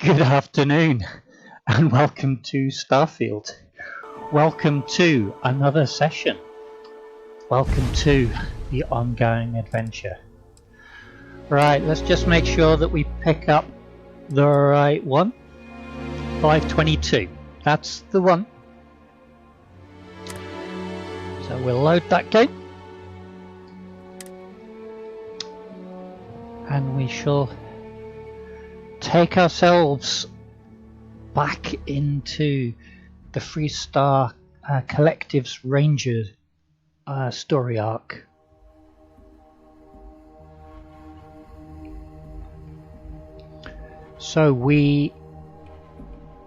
Good afternoon and welcome to Starfield. Welcome to another session. Welcome to the ongoing adventure. Right, let's just make sure that we pick up the right one. 522. That's the one. So we'll load that game. And we shall take ourselves back into the Freestar Collective's Ranger story arc. So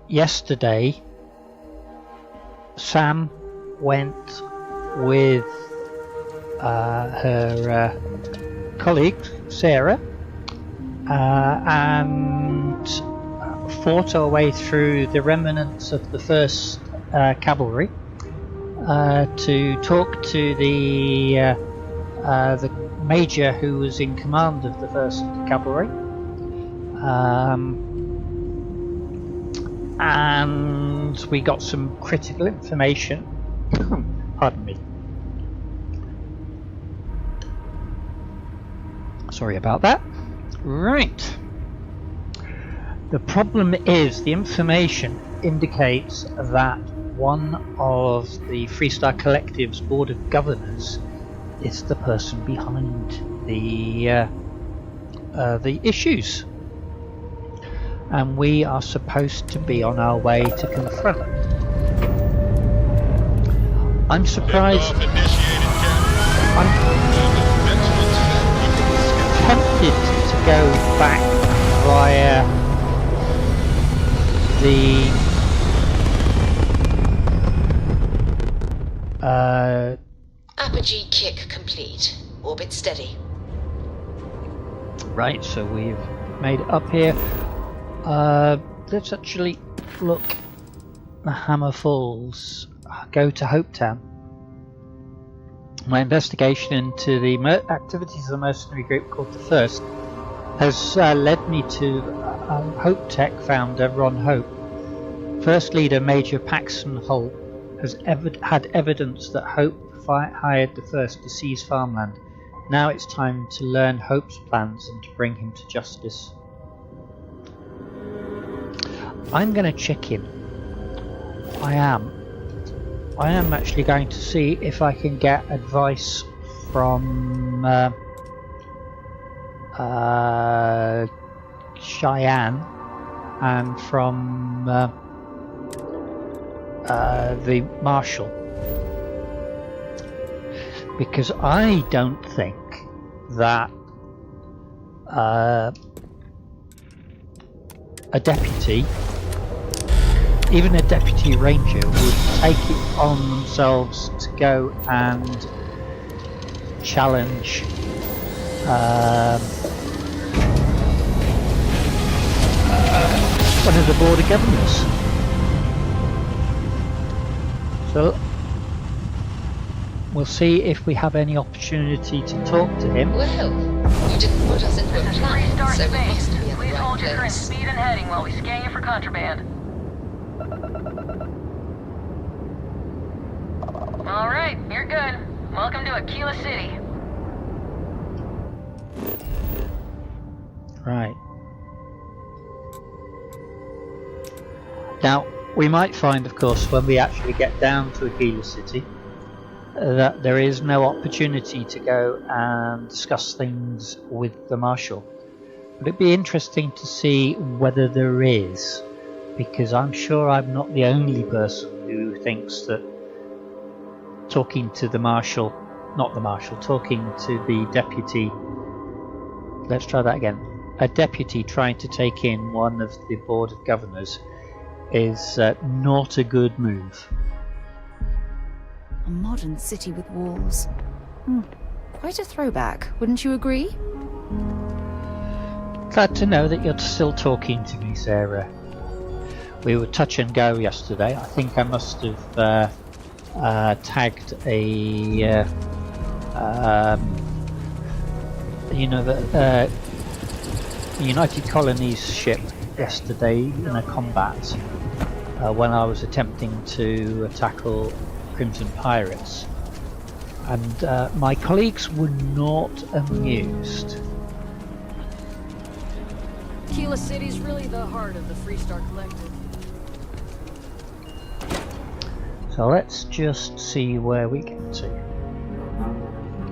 yesterday Sam went with her colleague Sarah and fought our way through the remnants of the First Cavalry to talk to the major who was in command of the First Cavalry, and we got some critical information. Pardon me. Sorry about that. Right. The problem is the information indicates that one of the Freestar Collective's Board of Governors is the person behind the issues, and we are supposed to be on our way to confront them. I'm surprised. I'm tempted to go back via the apogee kick complete. Orbit steady. Right, so we've made it up here. Let's actually look the Hammer Falls. Go to Hopetown. My investigation into the activities of the mercenary group called the First has led me to Hope Tech founder Ron Hope. First leader Major Paxton Holt has had evidence that Hope hired the First to seize farmland. Now it's time to learn Hope's plans and to bring him to justice. I'm going to check him. I am actually going to see if I can get advice from Cheyenne and from the Marshal, because I don't think that a deputy, even a deputy ranger, would take it on themselves to go and challenge one of the Board of Governors. So we'll see if we have any opportunity to talk to him. Well, you didn't put us into a plan, so we must be in the Please right hold your current place. speed and heading while we scan you for contraband. Alright, you're good. Welcome to Aquila City. Right. Now, we might find, of course, when we actually get down to Aquila City, that there is no opportunity to go and discuss things with the Marshal. But it'd be interesting to see whether there is, because I'm sure I'm not the only person who thinks that talking to the Marshal, talking to the deputy, let's try that again, a deputy trying to take in one of the Board of Governors is not a good move. A modern city with walls. Quite a throwback, wouldn't you agree? Glad to know that you're still talking to me, Sarah. We were touch and go yesterday. I think I must have tagged a the United Colonies ship yesterday in a combat when I was attempting to tackle Crimson Pirates, and my colleagues were not amused. Keela City's really the heart of the Freestar Collective. So let's just see where we get to.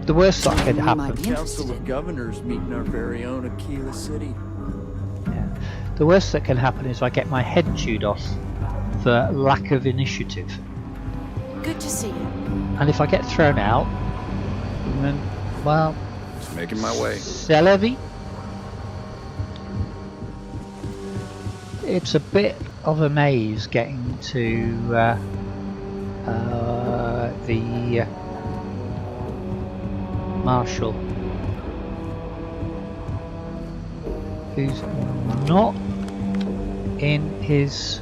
The worst that could happen. Council of Governors meeting our very own Aquila City. Yeah. The worst that can happen is I get my head chewed off for lack of initiative. Good to see you. And if I get thrown out, then, well, Just making my way. c'est la vie. It's a bit of a maze getting to the Marshal, who's not in his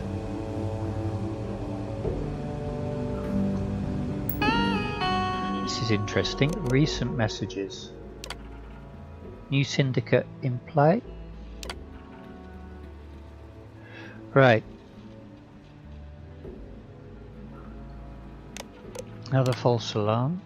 this is interesting. Recent messages. New syndicate in play. Right. Another false alarm.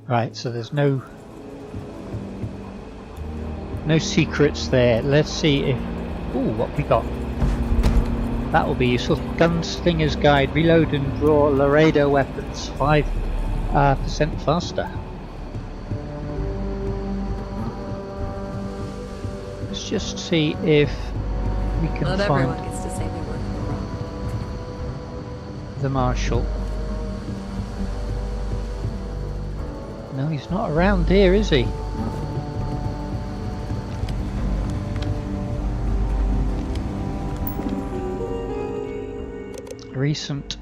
Right, so there's no secrets there. Let's see if what we got. That will be useful. Gunslinger's Guide. Reload and draw Laredo weapons 5% faster. Let's just see if we can Not find everyone gets to say they work wrong. the Marshal. No, he's not around here, is he? Recent.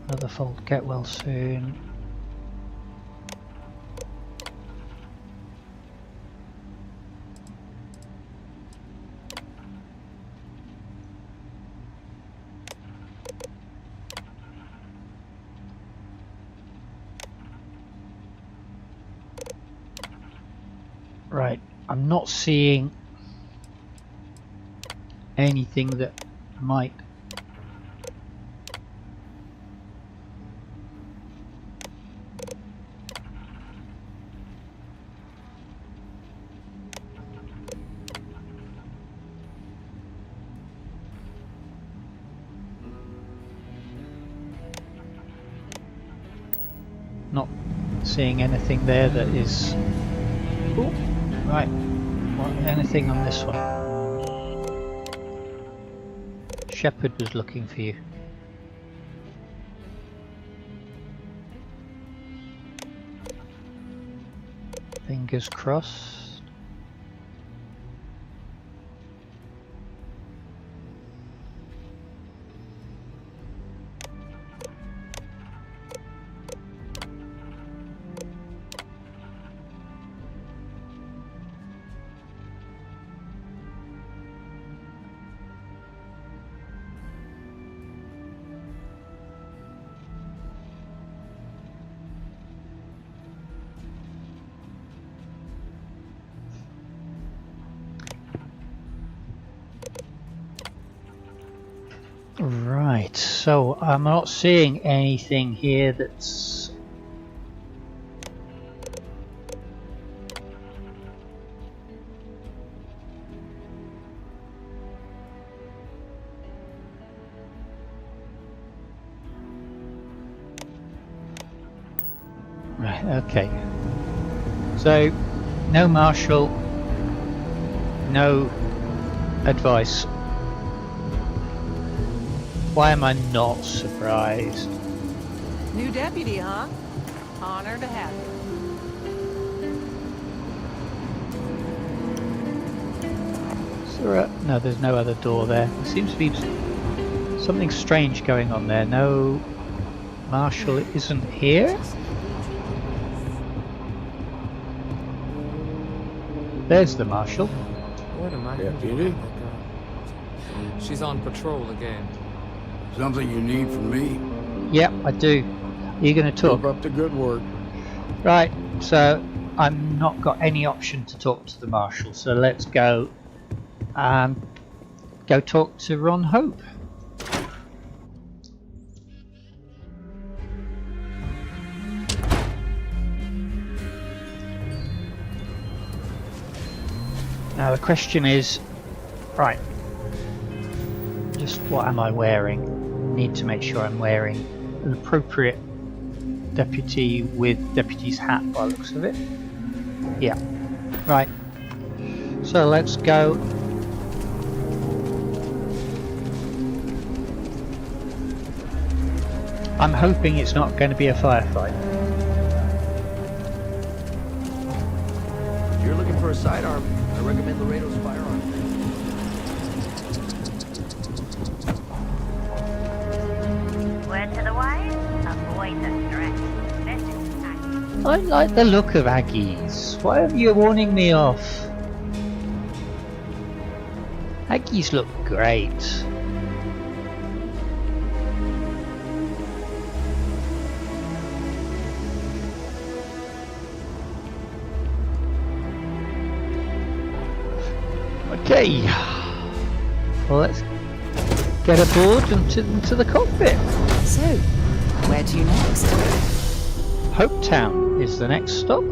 Another fold. Get well soon. Right, I'm not seeing anything that might not seeing anything there that is right. Anything on this one? Shepherd was looking for you. Fingers crossed. Right, so I'm not seeing anything here that's... Right, okay. So, no marshal, no advice. Why am I not surprised? New deputy, huh? Honor to have you. Is there a... No, there's no other door there. There seems to be something strange going on there. No marshal isn't here? There's the marshal. What am I? Deputy? She's on patrol again. Something you need from me? Yep, I do. Are you going to talk? Keep up the good work. Right, so I'm not got any option to talk to the marshal, so let's go and go talk to Ron Hope. Now the question is, right, just what am I wearing? Need to make sure I'm wearing an appropriate deputy with deputy's hat by the looks of it. Yeah, right. So let's go. I'm hoping it's not going to be a firefight. If you're looking for a sidearm, I recommend Laredo's firearm. Word to the wise, avoid the stress. This is time. I like the look of Aggies. Why are you warning me off? Aggies look great. Okay, well, let's get aboard and into the cockpit. So, where to next? Hopetown is the next stop.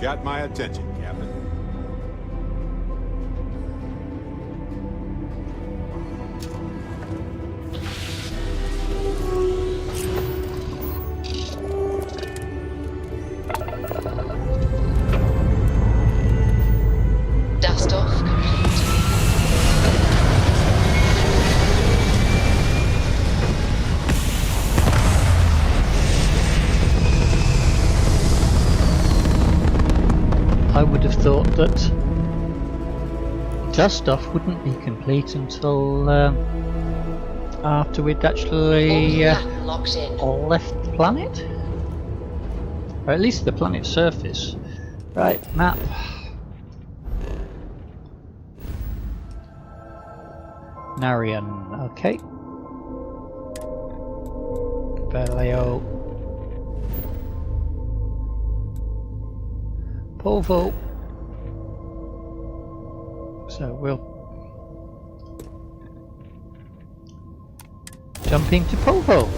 Got my attention, Captain. Dust off complete. I would have thought that dust off wouldn't be complete until after we'd actually Map locked in. left the planet, or at least the planet's surface. Right, map. Narian, okay. Vallejo. Polvo. So we'll jump into Polvo.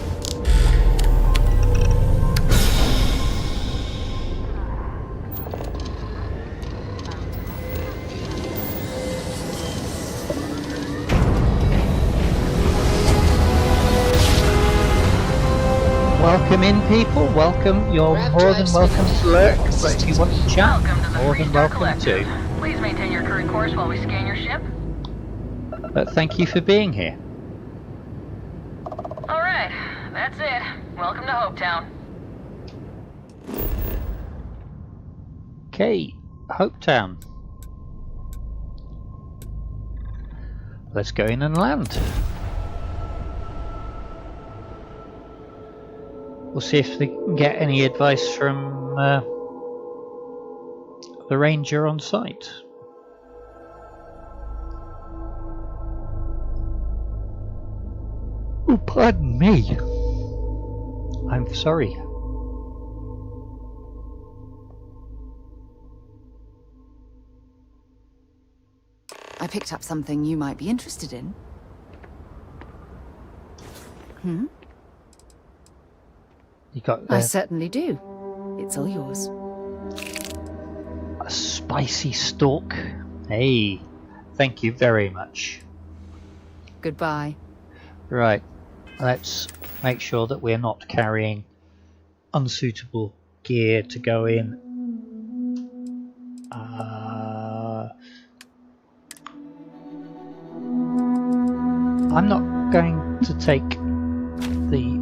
Welcome in, people. Welcome. You're Grab more than drives welcome with to lurk, but if systems you want to chat, Welcome to the more than Freestar welcome Collective. to. Please maintain your current course while we scan your ship. But thank you for being here. Alright, that's it. Welcome to Hopetown. Okay, Hopetown. Let's go in and land. We'll see if they can get any advice from the ranger on site. Oh, pardon me. I'm sorry. I picked up something you might be interested in. You got I certainly do. It's all yours. a spicy stalk. Hey, thank you very much. Goodbye. Right, let's make sure that we're not carrying unsuitable gear to go in. I'm not going to take the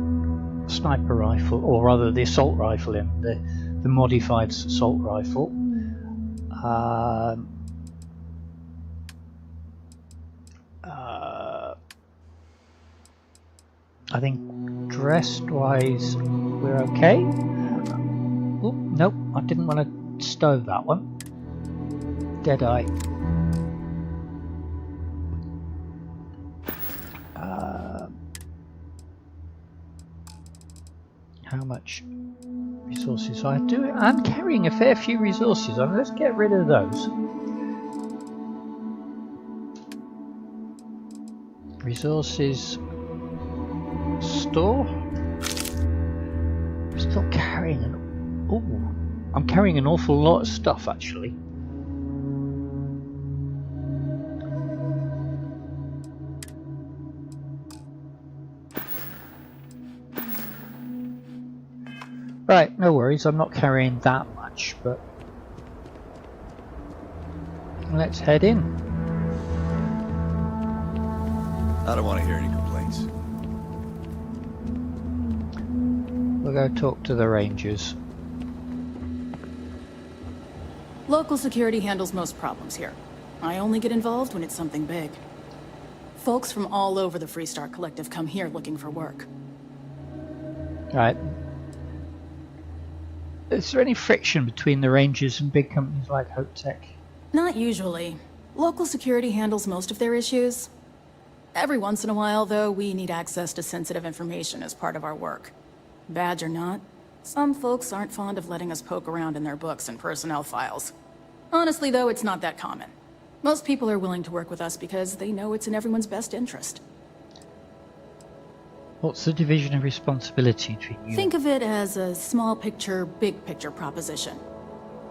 sniper rifle, or rather the assault rifle in, the modified assault rifle. I think dressed-wise we're okay. Oh, nope, I didn't want to stow that one. Deadeye. How much resources I do? I'm carrying a fair few resources on. Let's get rid of those. Resources store. I'm still carrying an. Oh, I'm carrying an awful lot of stuff actually. Right, no worries, I'm not carrying that much, but let's head in. I don't want to hear any complaints. We'll go talk to the Rangers. Local security handles most problems here. I only get involved when it's something big. Folks from all over the Freestar Collective come here looking for work. Right. Is there any friction between the Rangers and big companies like Hope Tech? Not usually. Local security handles most of their issues. Every once in a while, though, we need access to sensitive information as part of our work. Badge or not, some folks aren't fond of letting us poke around in their books and personnel files. Honestly, though, it's not that common. Most people are willing to work with us because they know it's in everyone's best interest. What's the division of responsibility between you? Think of it as a small picture, big picture proposition.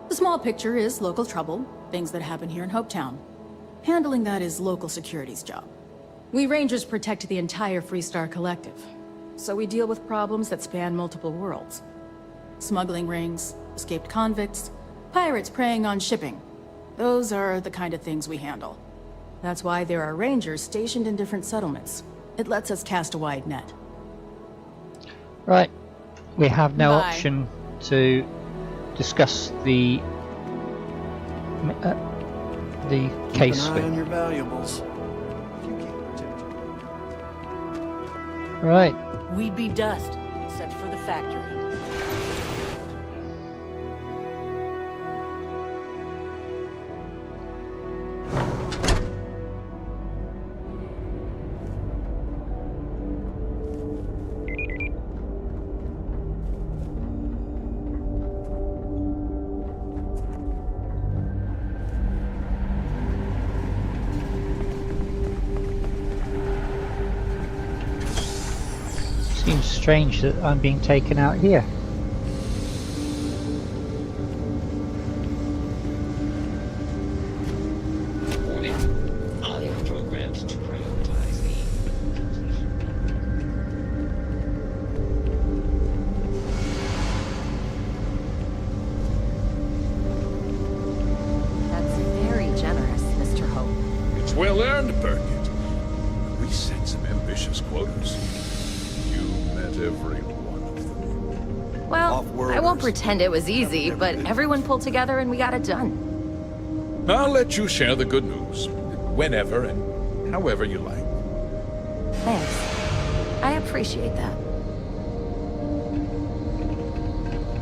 The small picture is local trouble, things that happen here in Hopetown. Handling that is local security's job. We Rangers protect the entire Freestar Collective, so we deal with problems that span multiple worlds. Smuggling rings, escaped convicts, pirates preying on shipping. Those are the kind of things we handle. That's why there are Rangers stationed in different settlements. It lets us cast a wide net. Right. We have no Bye. option to discuss the case Keep an eye on with. your valuables. Right. We'd be dust, except for the factory. Seems strange that I'm being taken out here. Warning. Audio programs to prioritize the... That's very generous, Mr. Hope. It's well earned, Burkett. We set some ambitious quotas. You met every one of them. Well, I Off-worlders. won't pretend it was easy, but everyone pulled together and we got it done. I'll let you share the good news, whenever and however you like. Thanks. I appreciate that.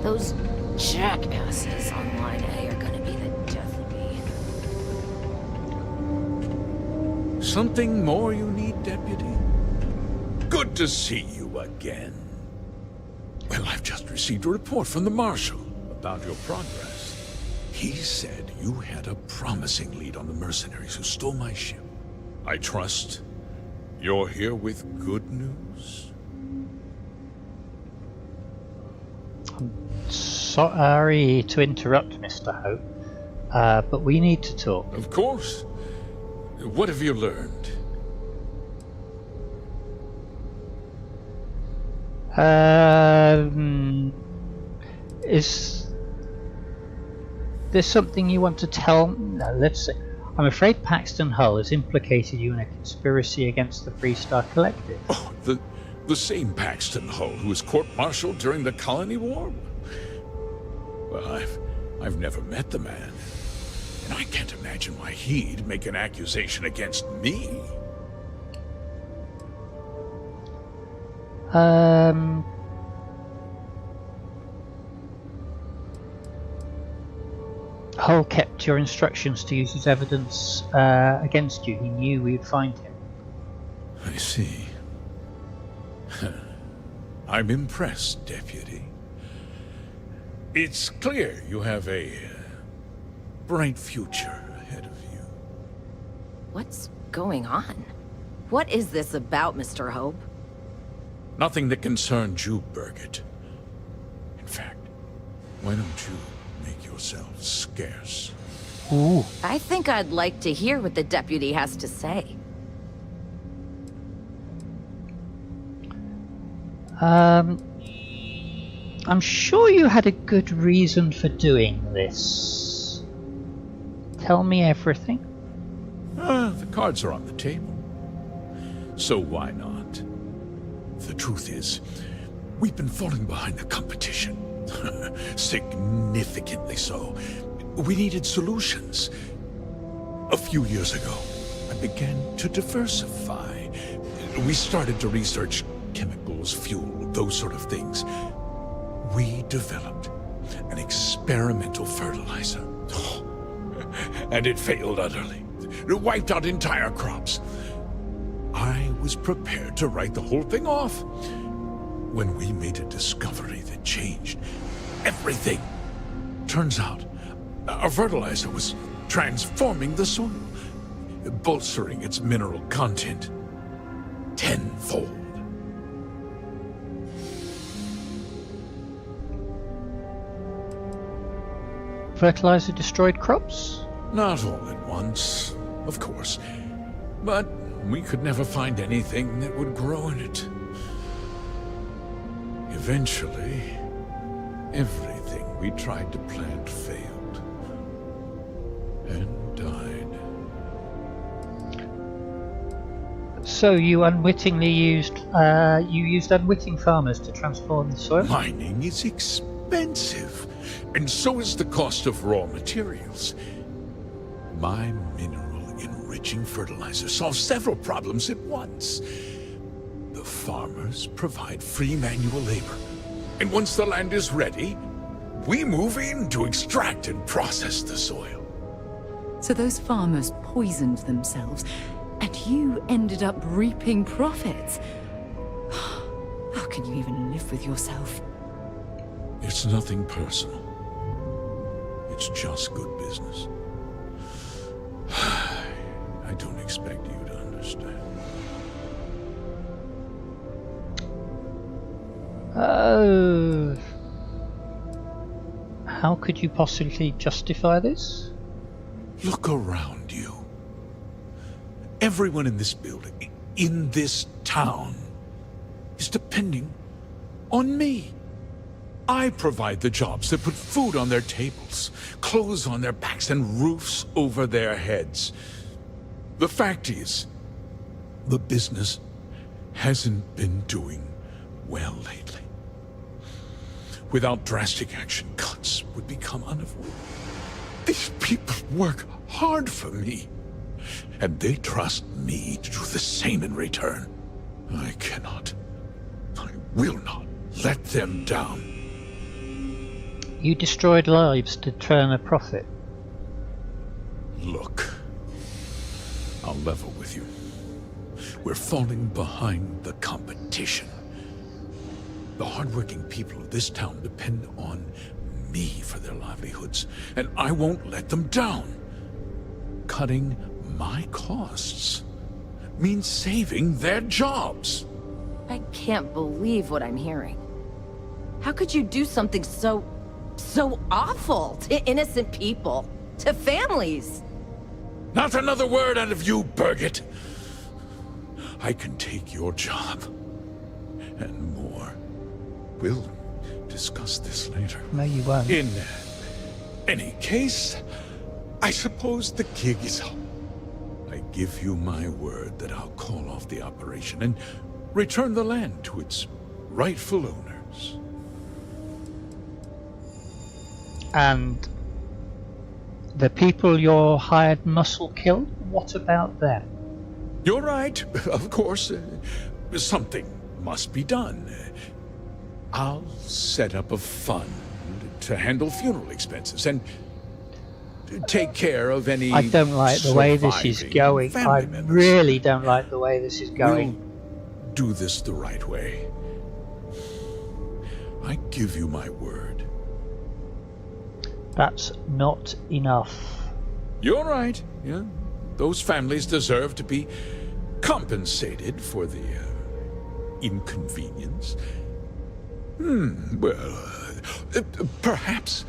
Those jackasses on Line A are gonna be the death of me. Something more you need, Deputy? Good to see you again. Well, I've just received a report from the Marshal about your progress. He said you had a promising lead on the mercenaries who stole my ship. I trust you're here with good news? Sorry to interrupt, Mr. Hope, but we need to talk. Of course. What have you learned? Is there something you want to tell? No, let's see. I'm afraid Paxton Hull has implicated you in a conspiracy against the Freestar Collective. Oh, the same Paxton Hull who was court-martialed during the Colony War? Well, I've never met the man, and I can't imagine why he'd make an accusation against me. Hull kept your instructions to use as evidence against you. He knew we'd find him. I see. I'm impressed, Deputy. It's clear you have a bright future ahead of you. What's going on? What is this about, Mr. Hope? Nothing that concerns you, Birgit. In fact, why don't you make yourself scarce? Ooh. I think I'd like to hear what the deputy has to say. I'm sure you had a good reason for doing this. Tell me everything. The cards are on the table. So why not? The truth is, we've been falling behind the competition. Significantly so. We needed solutions. A few years ago, I began to diversify. We started to research chemicals, fuel, those sort of things. We developed an experimental fertilizer. And it failed utterly. It wiped out entire crops. I was prepared to write the whole thing off when we made a discovery that changed everything. Turns out, our fertilizer was transforming the soil, bolstering its mineral content tenfold. Fertilizer destroyed crops? Not all at once, of course. But we could never find anything that would grow in it. Eventually, everything we tried to plant failed. And died. So you unwittingly used unwitting farmers to transform the soil? Mining is expensive, and so is the cost of raw materials. My mineral-enriching fertilizer solves several problems at once. The farmers provide free manual labor, and once the land is ready, we move in to extract and process the soil. So those farmers poisoned themselves, and you ended up reaping profits. How can you even live with yourself? It's nothing personal. It's just good business. I don't expect you to understand. Oh. How could you possibly justify this? Look around you. Everyone in this building, in this town, is depending on me. I provide the jobs that put food on their tables, clothes on their backs, and roofs over their heads. The fact is, the business hasn't been doing well lately. Without drastic action, cuts would become unavoidable. These people work hard for me, and they trust me to do the same in return. I cannot, I will not let them down. You destroyed lives to turn a profit. Look, I'll level with you. We're falling behind the competition. The hardworking people of this town depend on me for their livelihood. livelihoods, and I won't let them down. Cutting my costs means saving their jobs. I can't believe what I'm hearing. How could you do something so awful to innocent people, to families? Not another word out of you, Birgit. I can take your job. And more. We'll discuss this later. No, you won't. In any case, I suppose the gig is up. I give you my word that I'll call off the operation and return the land to its rightful owners. And the people your hired muscle killed, what about them? You're right, of course. Something must be done. I'll set up a fund to handle funeral expenses and take care of any I don't like the way this is going. I really don't like the way this is going. We'll do this the right way. I give you my word. That's not enough. You're right. Yeah, those families deserve to be compensated for the inconvenience. Well, perhaps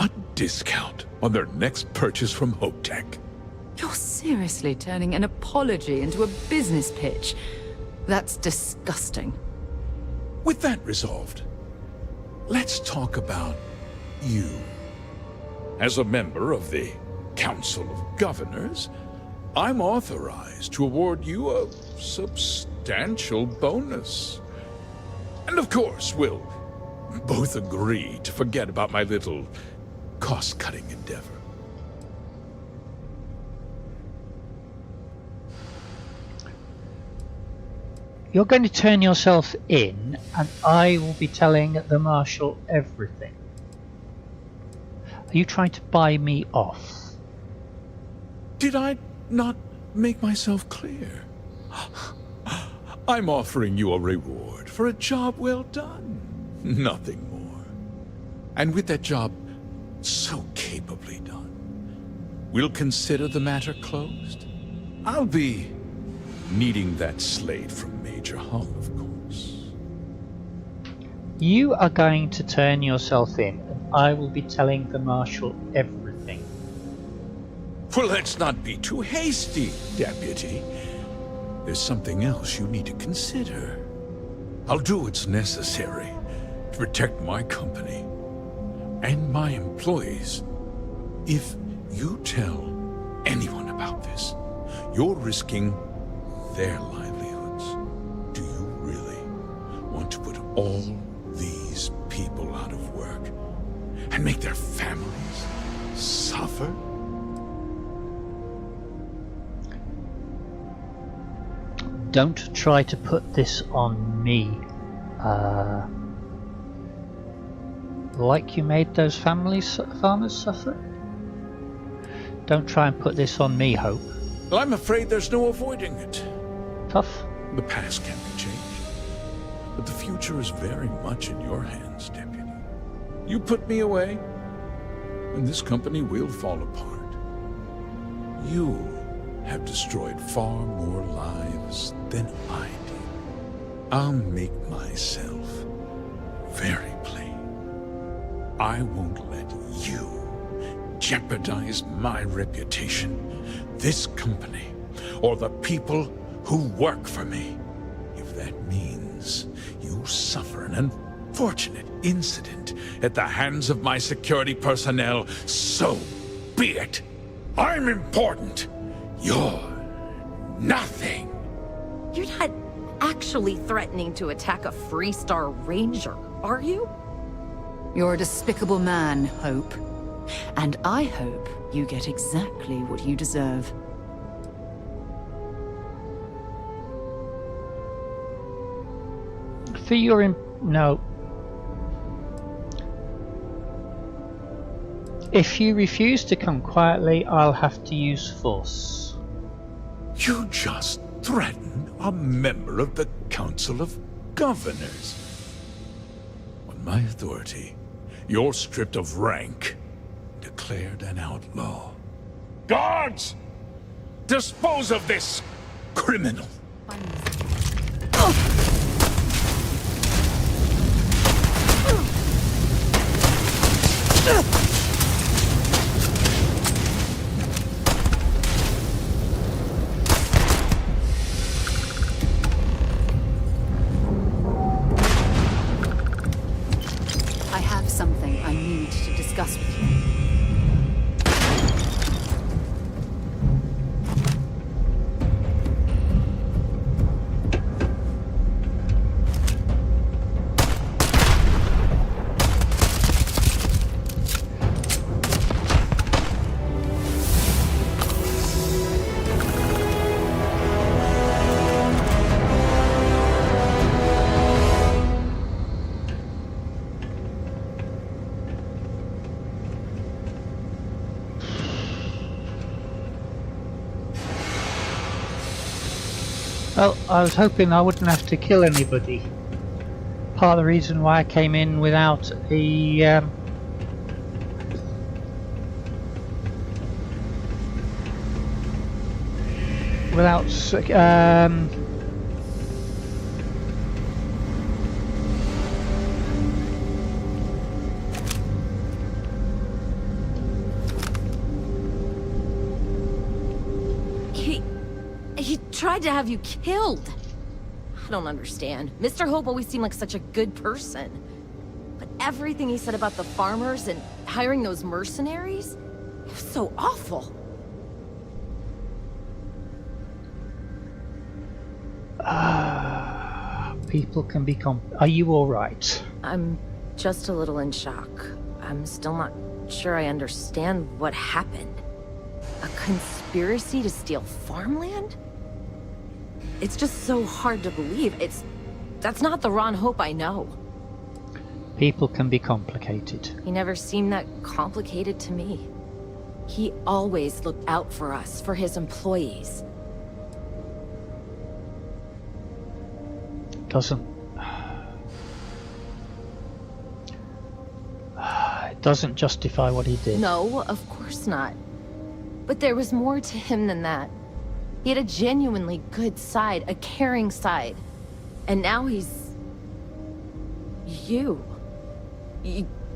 a discount on their next purchase from Hope Tech. You're seriously turning an apology into a business pitch. That's disgusting. With that resolved, let's talk about you. As a member of the Council of Governors, I'm authorized to award you a substantial bonus. And of course, we'll both agree to forget about my little cost-cutting endeavor. You're going to turn yourself in, and I will be telling the Marshal everything. Are you trying to buy me off? Did I not make myself clear? I'm offering you a reward for a job well done. Nothing more. And with that job so capably done, we'll consider the matter closed. I'll be needing that slate from Major Hull, of course. You are going to turn yourself in, and I will be telling the Marshal everything. Well, let's not be too hasty, Deputy. There's something else you need to consider. I'll do what's necessary to protect my company and my employees. If you tell anyone about this, you're risking their livelihoods. Do you really want to put all these people out of work and make their families suffer? Don't try to put this on me. Like you made those farmers suffer? Don't try and put this on me, Hope. Well, I'm afraid there's no avoiding it. Tough. The past can be changed, but the future is very much in your hands, Deputy. You put me away, and this company will fall apart. You have destroyed far more lives than I did. I'll make myself very plain. I won't let you jeopardize my reputation, this company, or the people who work for me. If that means you suffer an unfortunate incident at the hands of my security personnel, so be it. I'm important. You're nothing. You're not actually threatening to attack a Freestar Ranger, are you? You're a despicable man, Hope. And I hope you get exactly what you deserve. For your no. If you refuse to come quietly, I'll have to use force. You just threatened a member of the Council of Governors. On my authority, you're stripped of rank, declared an outlaw. Guards! Dispose of this criminal! I have something I need to discuss with you. Well, I was hoping I wouldn't have to kill anybody. Part of the reason why I came in without a He tried to have you killed. I don't understand. Mr. Hope always seemed like such a good person. But everything he said about the farmers and hiring those mercenaries, it was so awful. people can be Are you alright? I'm just a little in shock. I'm still not sure I understand what happened. A conspiracy to steal farmland? It's just so hard to believe. That's not the Ron Hope I know. People can be complicated. He never seemed that complicated to me. He always looked out for us, for his employees. It doesn't justify what he did. No, of course not. But there was more to him than that. He had a genuinely good side, a caring side. And now he's... You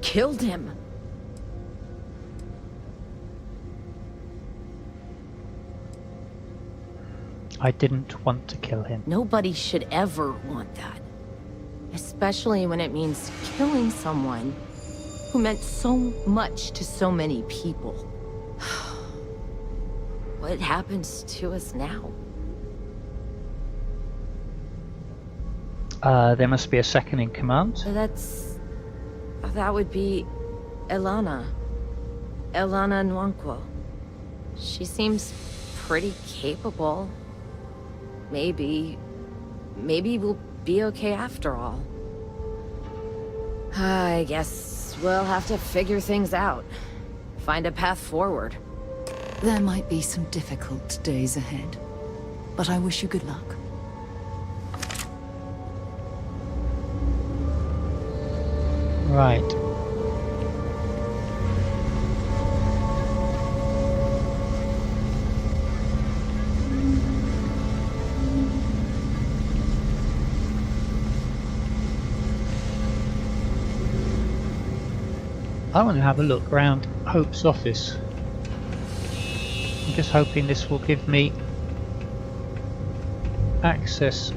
killed him. I didn't want to kill him. Nobody should ever want that. Especially when it means killing someone who meant so much to so many people. What happens to us now? There must be a second in command. That would be Elana. Elana Nwankwo. She seems pretty capable. Maybe we'll be okay after all. I guess we'll have to figure things out. Find a path forward. There might be some difficult days ahead, but I wish you good luck. Right. I want to have a look around Hope's office. I'm just hoping this will give me access.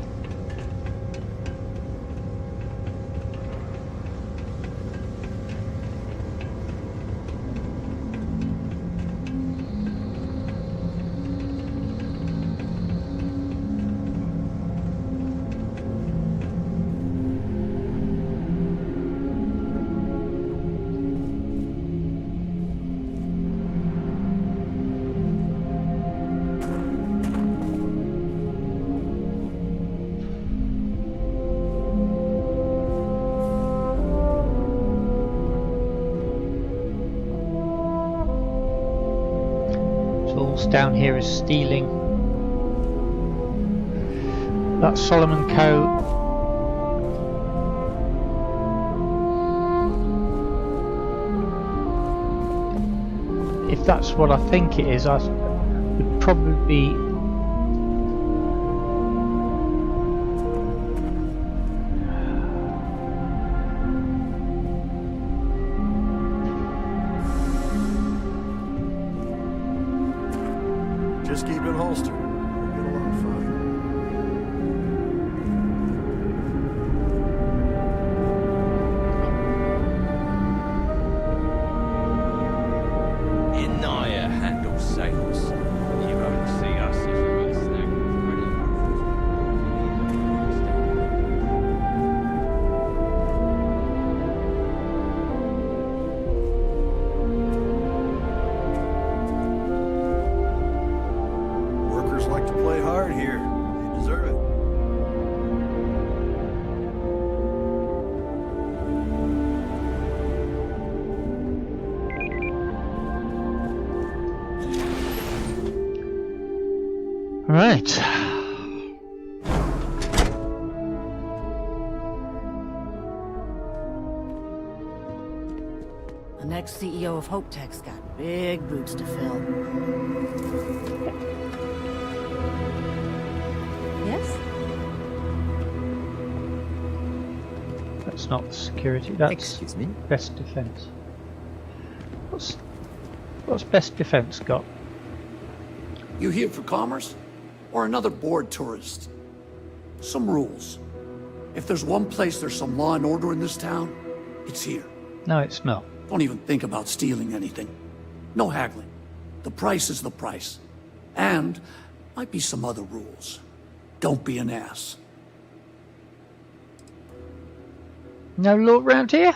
Down here is stealing. That's Solomon Co. if that's what I think it is, I would probably be... Just keep it holstered. We'll get along fine. Inaya handles sales. You won't see us if you're in snack. Workers like to play hard here. They deserve it. Right. The next CEO of Hope Tech's got big boots to fill. Yes? That's not security, that's Excuse me? best defense. What's best defense got? You here for commerce? Or another bored tourist? Some rules. If there's one place there's some law and order in this town, it's here. No, it's not. Don't even think about stealing anything. No haggling. The price is the price. And might be some other rules. Don't be an ass. No law around here?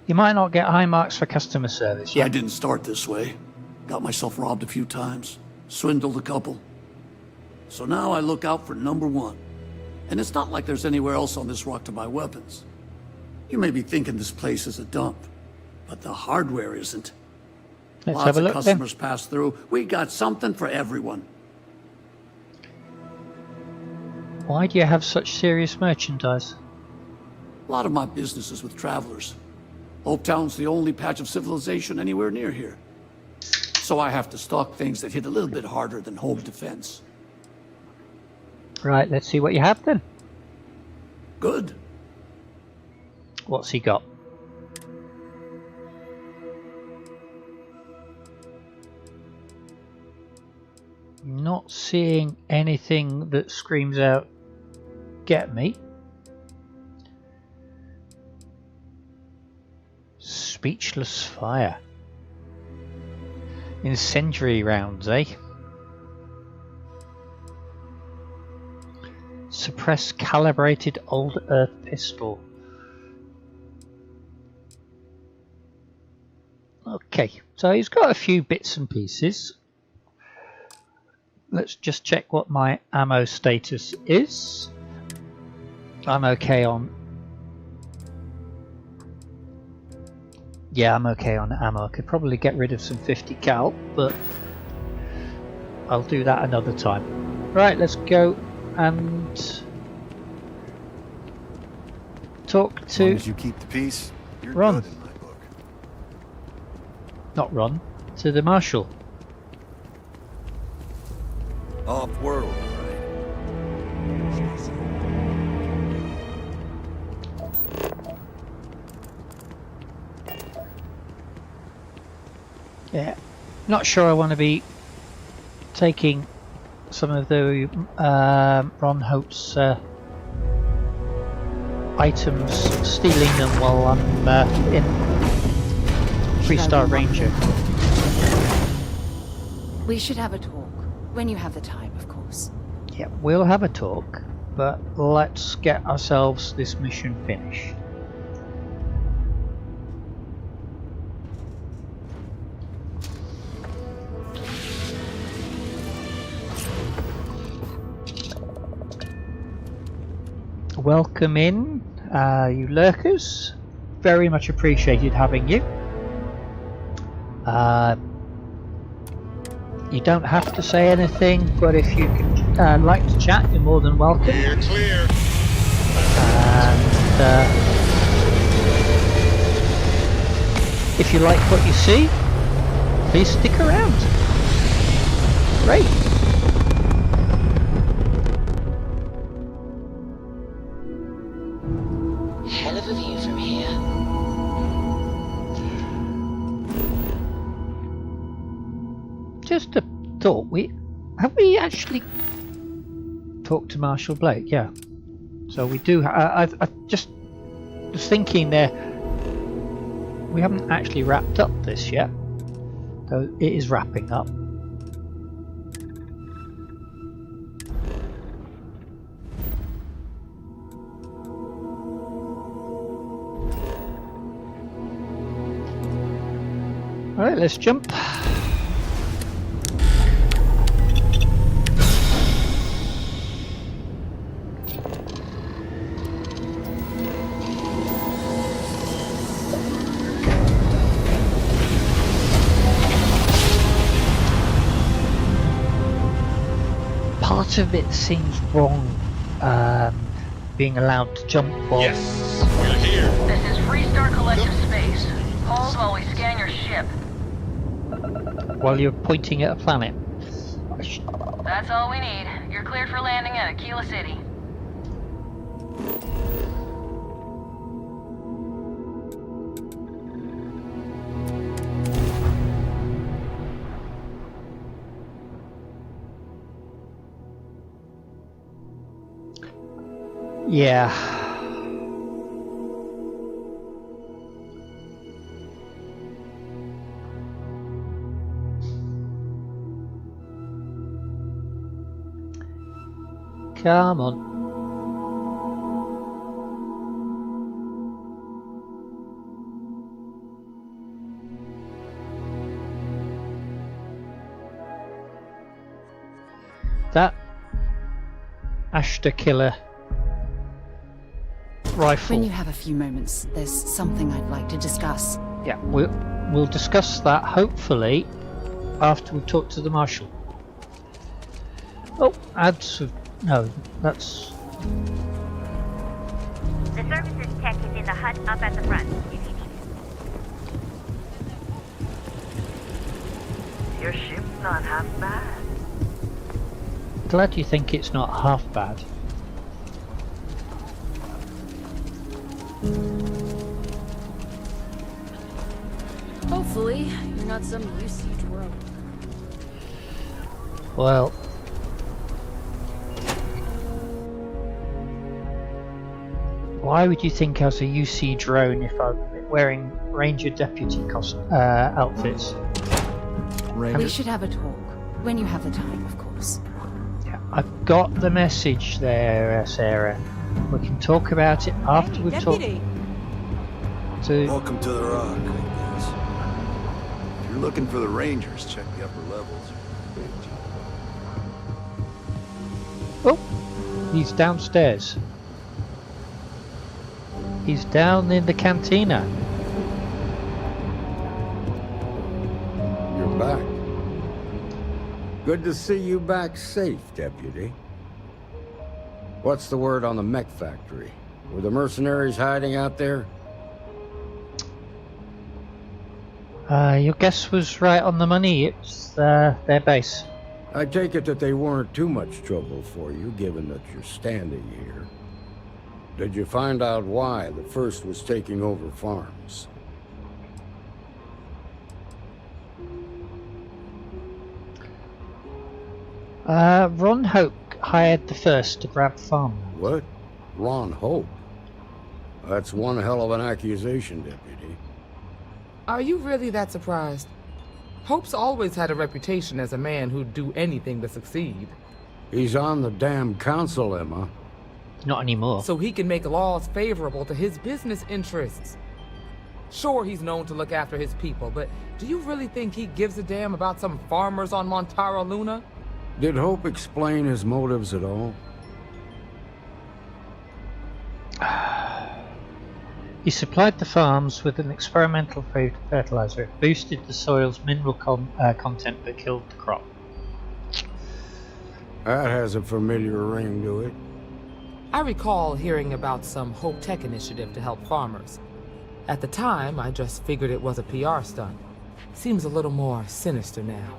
You might not get high marks for customer service. I didn't start this way. Got myself robbed a few times. Swindled a couple. So now I look out for number one. And it's not like there's anywhere else on this rock to buy weapons. You may be thinking this place is a dump, but the hardware isn't. Let's Lots have a of look customers pass through. We got something for everyone. Why do you have such serious merchandise? A lot of my business is with travelers. Hope Town's the only patch of civilization anywhere near here. So I have to stock things that hit a little bit harder than home defense. Right, let's see what you have then. Good. What's he got? Not seeing anything that screams out, get me. Speechless fire. Incendiary rounds, eh? Suppress calibrated old earth pistol. Okay, so he's got a few bits and pieces. Let's just check what my ammo status is. I'm okay on... Yeah, I'm okay on ammo. I could probably get rid of some 50 cal, but I'll do that another time. Right, let's go and talk to... As long as you keep the peace, you're Ron. good in my book. Not Ron, to the Marshal. Off-world, right? Yeah, not sure I want to be taking some of the Ron Hope's items, stealing them while I'm in Freestar Ranger. We should have a talk. When you have the time, of course. Yeah, we'll have a talk, but let's get ourselves this mission finished. Welcome in, you lurkers. Very much appreciated having you. You don't have to say anything, but if you can like to chat, you're more than welcome. Clear, clear. And If you like what you see, please stick around. Great. Hell of a view from here. Just a thought. Have we actually talked to Marshal Blake? Yeah. So we do. I just was thinking there. We haven't actually wrapped up this yet. So it is wrapping up. Alright, let's jump. Part of it seems wrong, being allowed to jump while... Yes, we're here. This is Freestar Collective Space. Hold while we scan your ship. While you're pointing at a planet. That's all we need. You're cleared for landing at Aquila City. Yeah. Come on. That Ashta killer rifle. When you have a few moments, there's something I'd like to discuss. Yeah, we'll discuss that hopefully after we talk to the Marshal. Oh, ads of... No, that's... The services tech is in the hut up at the front, if you need it. Your ship's not half bad. Glad you think it's not half bad. Hopefully, you're not some UC drone. Well... Why would you think I was a UC drone if I'm wearing Ranger Deputy outfits? We should have a talk. When you have the time, of course. Yeah, I've got the message there, Sarah. We can talk about it after we've talked to... Welcome to the Rock, I guess. If you're looking for the Rangers, check the upper levels. Oh, he's downstairs. He's down in the cantina. You're back. Good to see you back safe, Deputy. What's the word on the mech factory? Were the mercenaries hiding out there? Your guess was right on the money. It's their base. I take it that they weren't too much trouble for you, given that you're standing here. Did you find out why the First was taking over farms? Ron Hope hired the First to grab farm. What? Ron Hope? That's one hell of an accusation, Deputy. Are you really that surprised? Hope's always had a reputation as a man who'd do anything to succeed. He's on the damn council, Emma. Not anymore. So he can make laws favorable to his business interests. Sure, he's known to look after his people, but do you really think he gives a damn about some farmers on Montara Luna? Did Hope explain his motives at all? He supplied the farms with an experimental fertilizer. It boosted the soil's mineral content but killed the crop. That has a familiar ring to it. I recall hearing about some Hope Tech initiative to help farmers. At the time, I just figured it was a PR stunt. Seems a little more sinister now.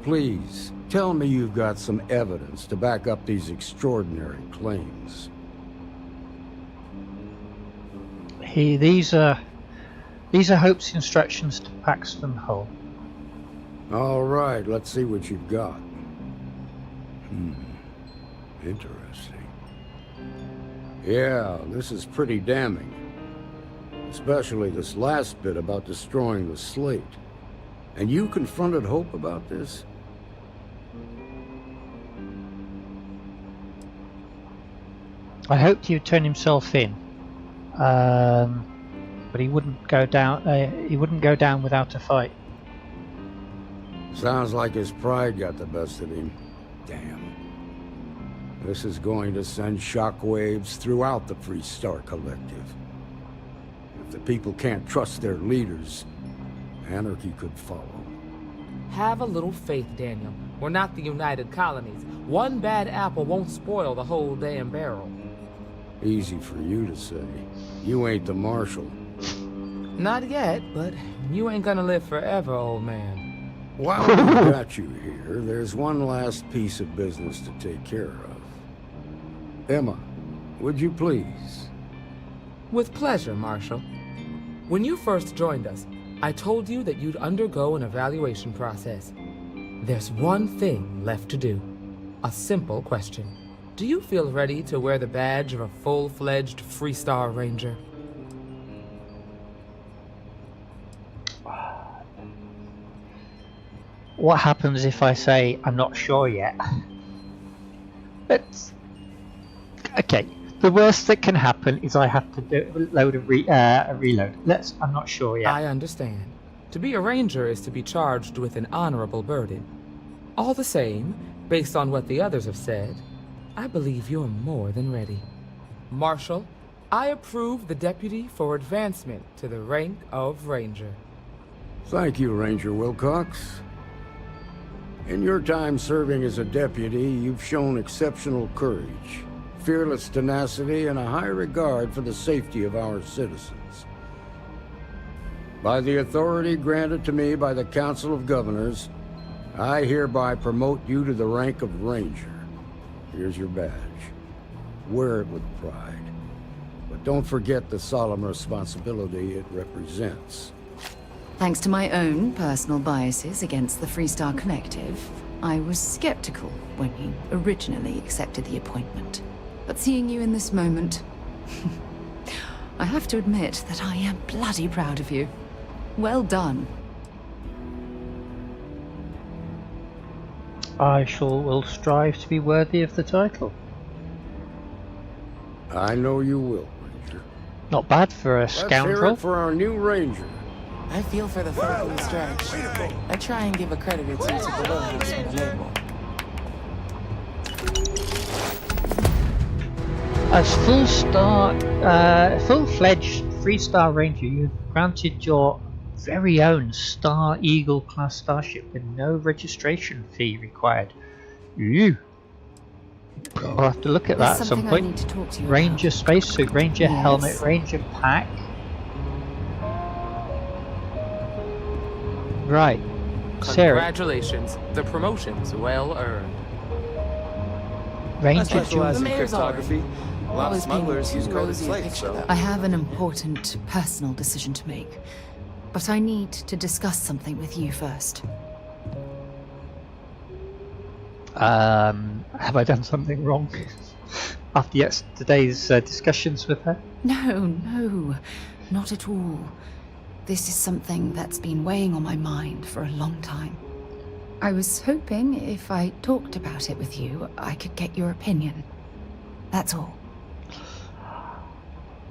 Please, tell me you've got some evidence to back up these extraordinary claims. These are Hope's instructions to Paxton Hull. All right, let's see what you've got. Interesting. Yeah, this is pretty damning. Especially this last bit about destroying the slate. And you confronted Hope about this? I hoped he would turn himself in, but he wouldn't go down. He wouldn't go down without a fight. Sounds like his pride got the best of him. Damn. This is going to send shockwaves throughout the Freestar Collective. If the people can't trust their leaders, anarchy could follow. Have a little faith, Daniel. We're not the United Colonies. One bad apple won't spoil the whole damn barrel. Easy for you to say. You ain't the marshal. Not yet, but you ain't gonna live forever, old man. While we got you here, there's one last piece of business to take care of. Emma, would you please? With pleasure, Marshal. When you first joined us, I told you that you'd undergo an evaluation process. There's one thing left to do. A simple question. Do you feel ready to wear the badge of a full-fledged Freestar Ranger? What happens if I say I'm not sure yet? Okay. The worst that can happen is I have to do a load of a reload. I'm not sure yet. I understand. To be a ranger is to be charged with an honorable burden. All the same, based on what the others have said, I believe you're more than ready. Marshal, I approve the deputy for advancement to the rank of ranger. Thank you, Ranger Wilcox. In your time serving as a deputy, you've shown exceptional courage, fearless tenacity, and a high regard for the safety of our citizens. By the authority granted to me by the Council of Governors, I hereby promote you to the rank of Ranger. Here's your badge. Wear it with pride. But don't forget the solemn responsibility it represents. Thanks to my own personal biases against the Freestar Collective, I was skeptical when you originally accepted the appointment. But seeing you in this moment, I have to admit that I am bloody proud of you. Well done. I will strive to be worthy of the title. I know you will, Ranger. Not bad for a scoundrel. Let's hear it for our new Ranger. I feel for the folk in the stretch. I try and give a credit or two to the locals from the label. As full-fledged Freestar Ranger, you've granted your very own Star Eagle class starship with no registration fee required. Ooh. I'll have to look at that at some point. I need to talk to you Ranger about. spacesuit, Ranger Yes. helmet, Ranger pack. Right. Sarah. Congratulations. The promotion's well earned. Ranger The mayor's photography. A lot of smugglers use golden slates, so... I have an important personal decision to make, but I need to discuss something with you first. Have I done something wrong after yesterday's discussions with her? No, not at all. This is something that's been weighing on my mind for a long time. I was hoping if I talked about it with you, I could get your opinion. That's all.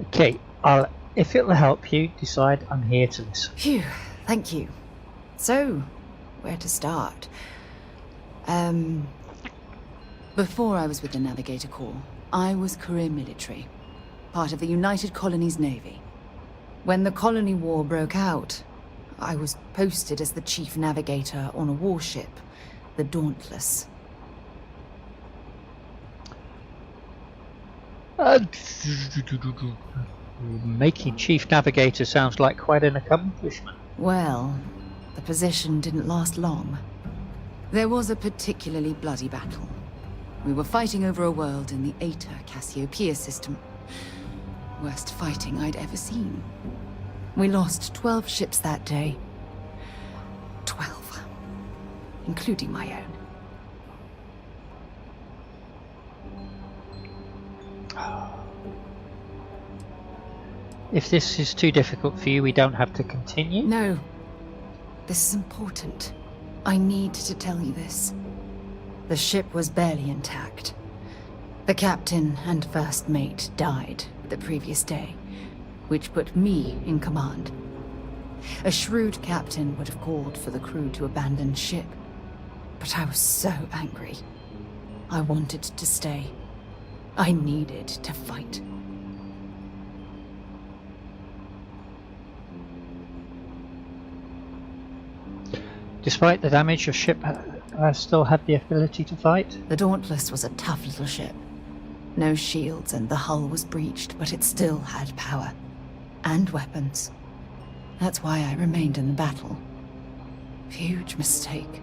Okay, if it'll help you decide, I'm here to listen. Phew, thank you. So, where to start? Before I was with the Navigator Corps, I was career military, part of the United Colonies Navy. When the Colony War broke out, I was posted as the chief navigator on a warship, the Dauntless. Making Chief Navigator sounds like quite an accomplishment. Well, the position didn't last long. There was a particularly bloody battle. We were fighting over a world in the Eta Cassiopeia system. Worst fighting I'd ever seen. We lost 12 ships that day. 12. Including my own. If this is too difficult for you, we don't have to continue. No. This is important. I need to tell you this. The ship was barely intact. The captain and first mate died the previous day, which put me in command. A shrewd captain would have called for the crew to abandon ship, but I was so angry. I wanted to stay. I needed to fight. Despite the damage, your ship still had the ability to fight? The Dauntless was a tough little ship. No shields and the hull was breached, but it still had power. And weapons. That's why I remained in the battle. Huge mistake.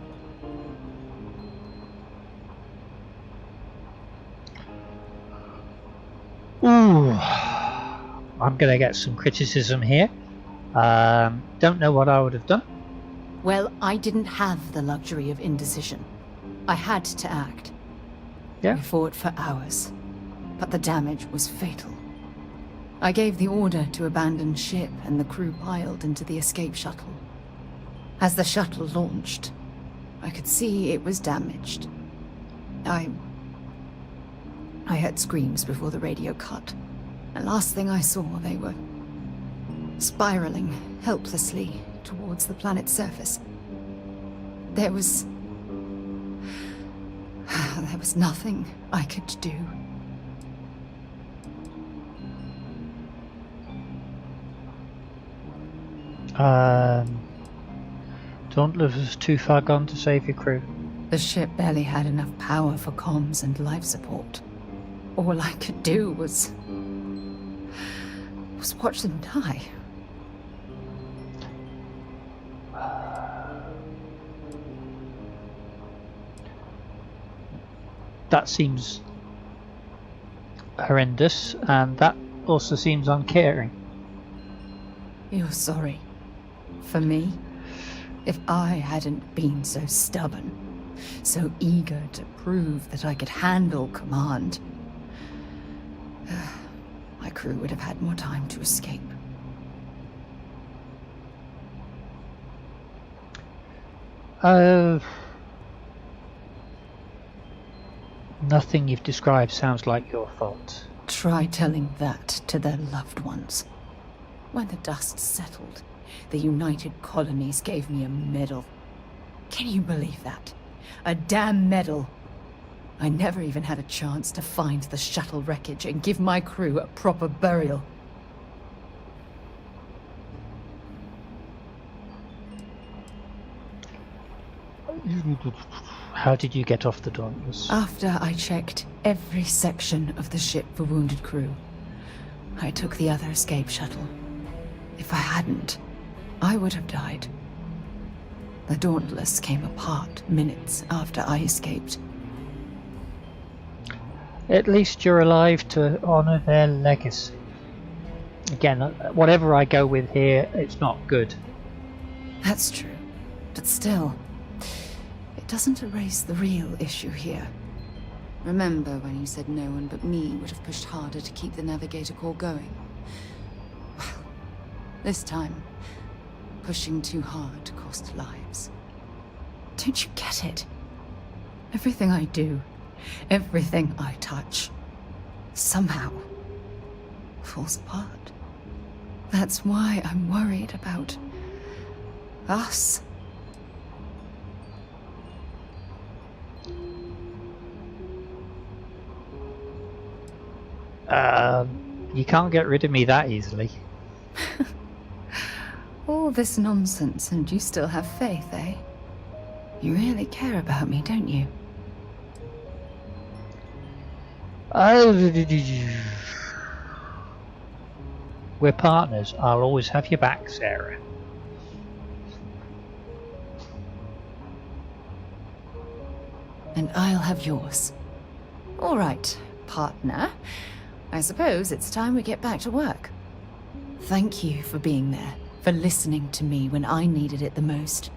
Ooh. I'm gonna get some criticism here. Don't know what I would have done. Well, I didn't have the luxury of indecision. I had to act. Yeah. We fought for hours, but the damage was fatal. I gave the order to abandon ship and the crew piled into the escape shuttle. As the shuttle launched, I could see it was damaged. I heard screams before the radio cut. And last thing I saw, they were spiraling helplessly towards the planet's surface. There was nothing I could do. Dauntless was too far gone to save your crew. The ship barely had enough power for comms and life support. All I could do was watch them die. That seems horrendous, and that also seems uncaring. You're sorry. For me? If I hadn't been so stubborn, so eager to prove that I could handle command, my crew would have had more time to escape. Nothing you've described sounds like your fault. Try telling that to their loved ones. When the dust settled, the United Colonies gave me a medal. Can you believe that? A damn medal. I never even had a chance to find the shuttle wreckage and give my crew a proper burial. How did you get off the Dauntless? After I checked every section of the ship for wounded crew, I took the other escape shuttle. If I hadn't, I would have died. The Dauntless came apart minutes after I escaped. At least you're alive to honour their legacy. Again, whatever I go with here, it's not good. That's true, but still, it doesn't erase the real issue here. Remember when you said no one but me would have pushed harder to keep the Navigator Corps going? Well, this time, pushing too hard cost lives. Don't you get it? Everything I do, everything I touch, somehow falls apart. That's why I'm worried about us. You can't get rid of me that easily. All this nonsense and you still have faith, eh? You really care about me, don't you? We're partners. I'll always have your back, Sarah. And I'll have yours. All right, partner. I suppose it's time we get back to work. Thank you for being there, for listening to me when I needed it the most.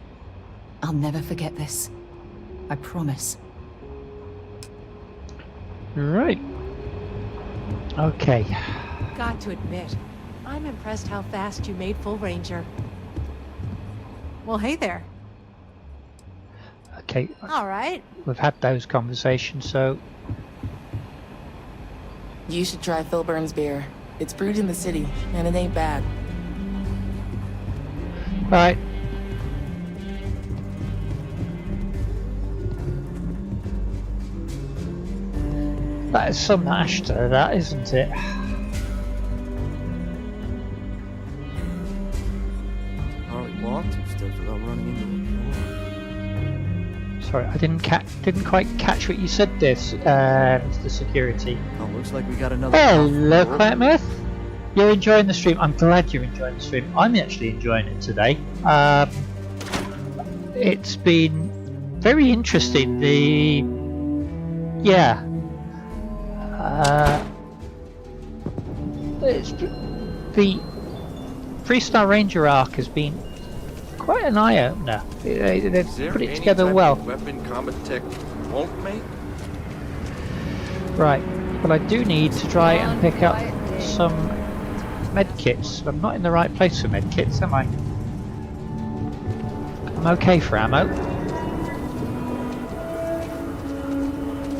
I'll never forget this. I promise. Right. Okay. Got to admit, I'm impressed how fast you made full Ranger. Well, hey there. Okay. All right. We've had those conversations, so... You should try Philburn's beer. It's brewed in the city, and it ain't bad. Right. That is some Ashta, that isn't it? Hardly walked 2 steps without running into a... Sorry, I didn't quite catch what you said there, Mr. Security. Oh, looks like we got another... Hello, Quiet Myth. You're enjoying the stream. I'm glad you're enjoying the stream. I'm actually enjoying it today. It's been very interesting. The Freestar Ranger arc has been quite an eye-opener. They've put it together well. Weapon combat tech won't make? Right, but I do need to try and pick up some medkits. I'm not in the right place for medkits, am I? I'm okay for ammo.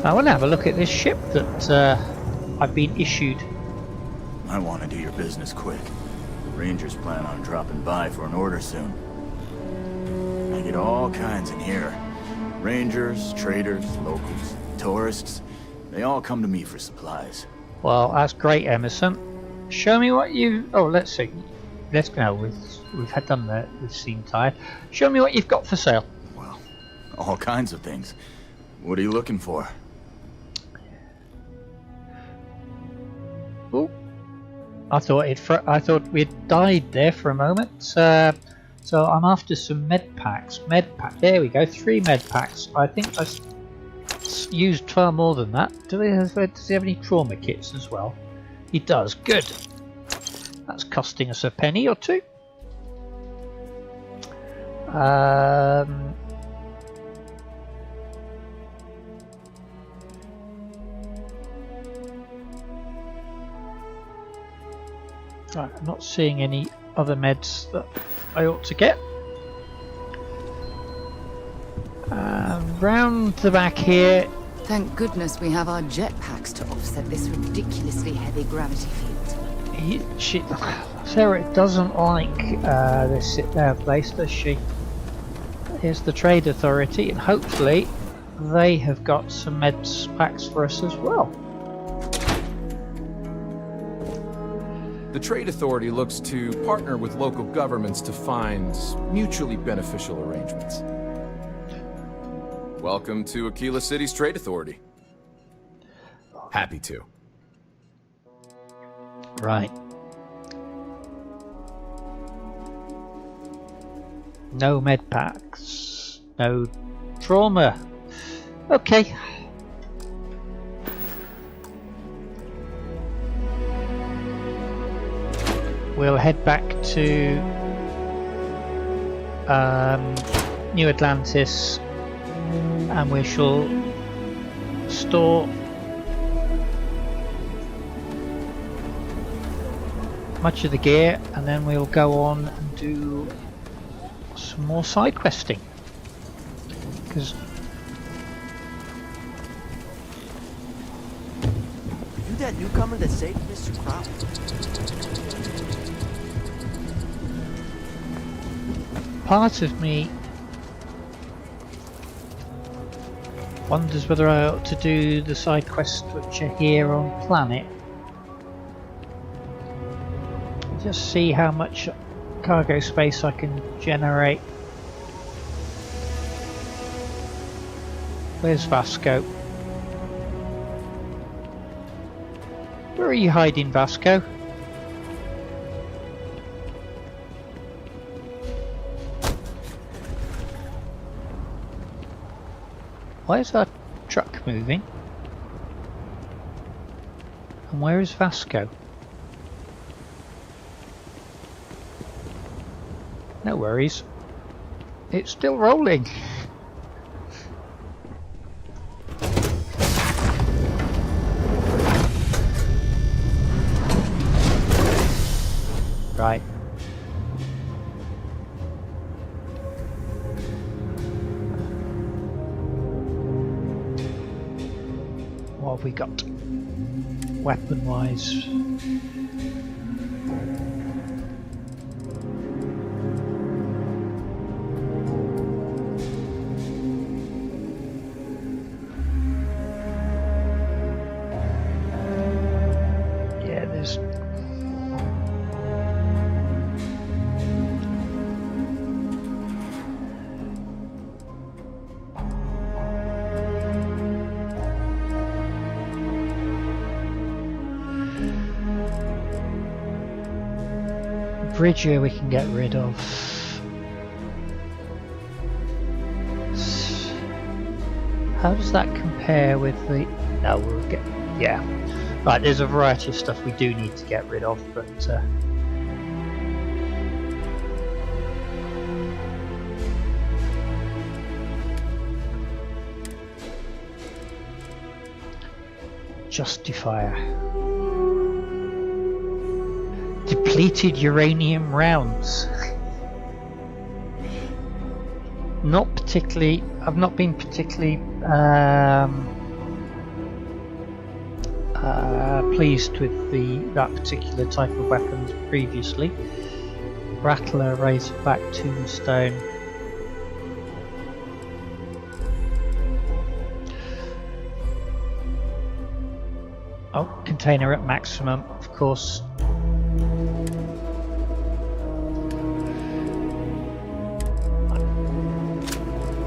I want to have a look at this ship that I've been issued. I want to do your business quick. Rangers plan on dropping by for an order soon. I get all kinds in here. Rangers, traders, locals, tourists. They all come to me for supplies. Well, that's great, Emerson. Show me what you... Oh, let's see. Let's go. We've had done that. We've seen tired. Show me what you've got for sale. Well, all kinds of things. What are you looking for? Oh, I thought we'd died there for a moment. So I'm after some med packs. There we go. 3 med packs. I think I used far more than that. Does he have any trauma kits as well? He does. Good. That's costing us a penny or 2. Right, I'm not seeing any other meds that I ought to get. Round the back here. Thank goodness we have our jetpacks to offset this ridiculously heavy gravity field. Sarah doesn't like this sit-down place, does she? Here's the Trade Authority, and hopefully they have got some meds packs for us as well. The Trade Authority looks to partner with local governments to find mutually beneficial arrangements. Welcome to Aquila City's Trade Authority. Happy to. Right. No med packs. No trauma. Okay. We'll head back to New Atlantis and we shall store much of the gear, and then we'll go on and do some more side questing, because You that newcomer that saved Mr. Crop? part of me wonders whether I ought to do the side quests which are here on planet. Just see how much cargo space I can generate. Where's Vasco? Where are you hiding, Vasco? Why is our truck moving? And where is Vasco? No worries. It's still rolling. Right. What have we got? Weapon-wise. Yeah, there's... Bridger we can get rid of. How does that compare with the... No, we'll get... Yeah. Right, there's a variety of stuff we do need to get rid of, but... Justifier. Depleted uranium rounds. Not particularly. I've not been particularly pleased with that particular type of weapons previously. Rattler, Razorback, Tombstone. Oh, container at maximum, of course.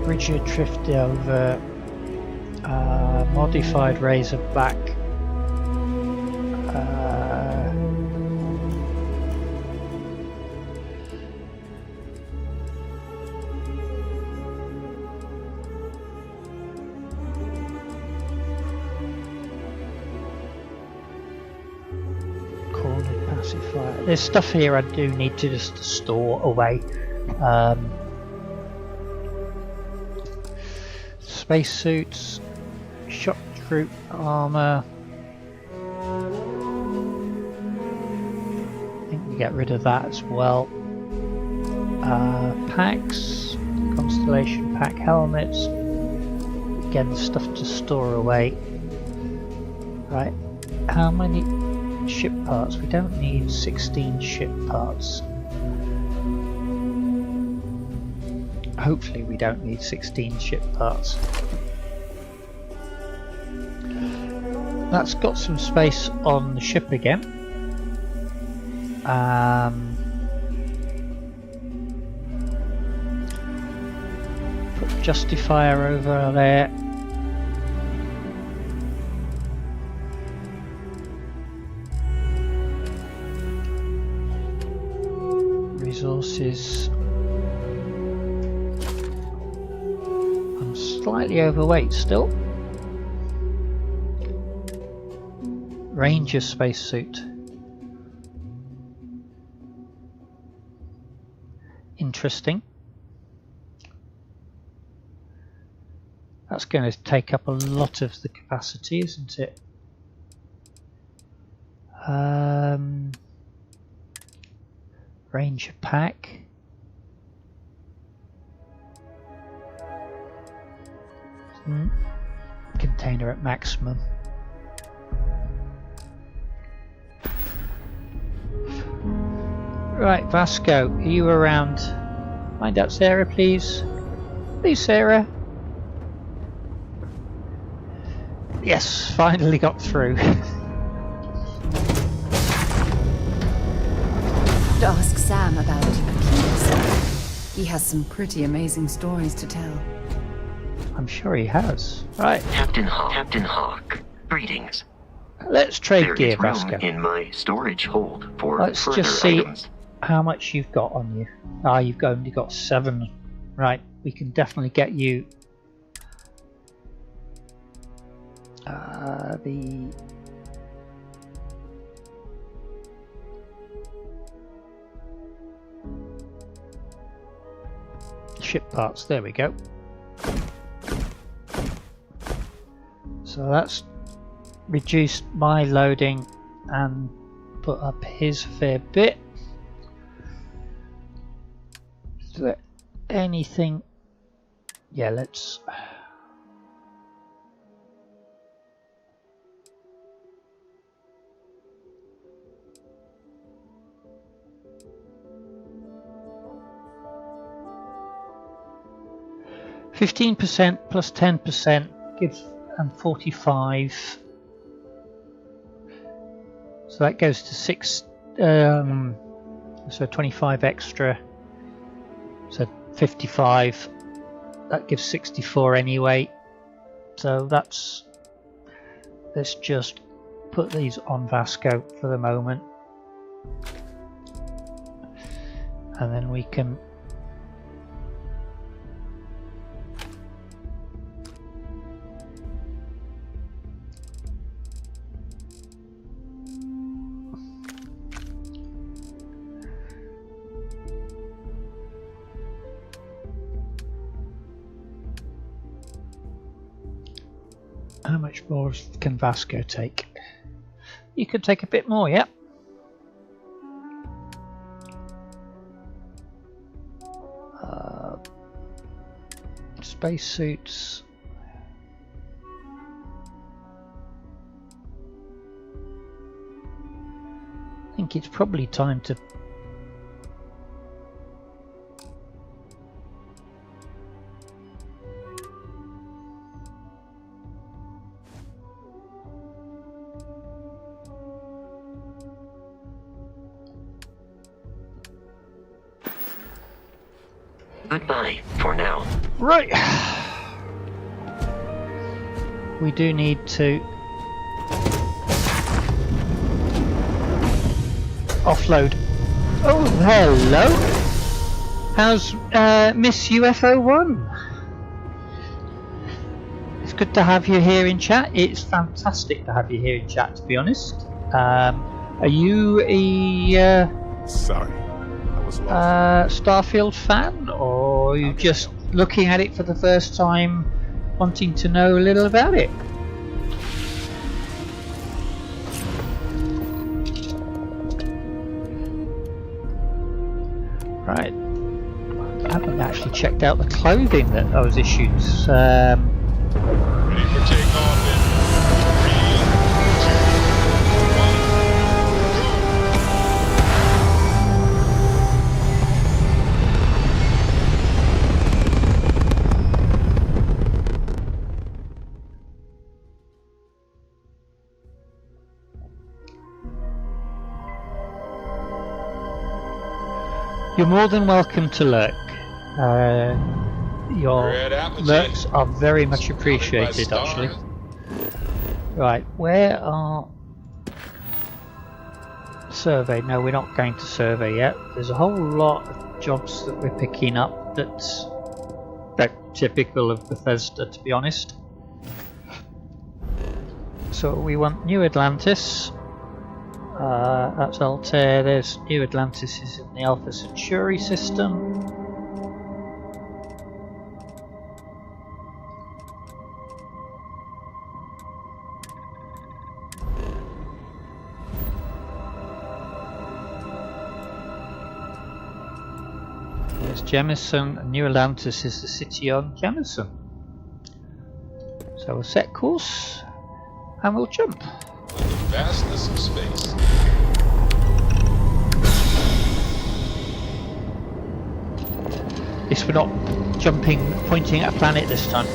Rigid drift over, modified Razorback, cornered pacifier. There's stuff here I do need to just store away. Spacesuits, shock troop armor. I think we get rid of that as well. Packs, Constellation pack helmets. Again, stuff to store away. Right, how many ship parts? We don't need 16 ship parts. Hopefully we don't need 16 ship parts. That's got some space on the ship again. Put Justifier over there. Resources. Slightly overweight still. Ranger spacesuit. Interesting. That's going to take up a lot of the capacity, isn't it? Ranger pack. Container at maximum. Right, Vasco, are you around? Find out Sarah, please. Please, Sarah. Yes, finally got through. To ask Sam about Achilles. He has some pretty amazing stories to tell. I'm sure he has. Right. Captain Hawk. Greetings. Let's trade there gear, is room Vasco. in my storage hold for Let's further just see items. how much you've got on you. Ah, you've only got 7. Right, we can definitely get you The ship parts, there we go. So that's reduced my loading and put up his fair bit. Is there anything? Yeah, let's. %15 plus 10% gives 45. So that goes to 6. So 25 extra. So 55. That gives 64 anyway. So that's. Let's just put these on Vasco for the moment, and then we can. How much more can Vasco take? You could take a bit more, yeah. Spacesuits. I think it's probably time to. Goodbye for now. Right. We do need to offload. Oh, hello. How's Miss UFO1? It's good to have you here in chat. It's fantastic to have you here in chat, to be honest. Are you a Sorry, I was lost. Starfield fan, or are you just looking at it for the first time, wanting to know a little about it? Right. I haven't actually checked out the clothing that I was issued. Ready for takeoff in 3, 2, 1, go. You're more than welcome to lurk. Your lurks are very much appreciated, actually. Right, where are... Survey? No, we're not going to survey yet. There's a whole lot of jobs that we're picking up that's typical of Bethesda, to be honest. So we want New Atlantis. That's Altair. There's New Atlantis is in the Alpha Centauri system. There's Jemison, and New Atlantis is the city on Jemison. So we'll set course and we'll jump. The vastness of space. At least we're not jumping, pointing at a planet this time.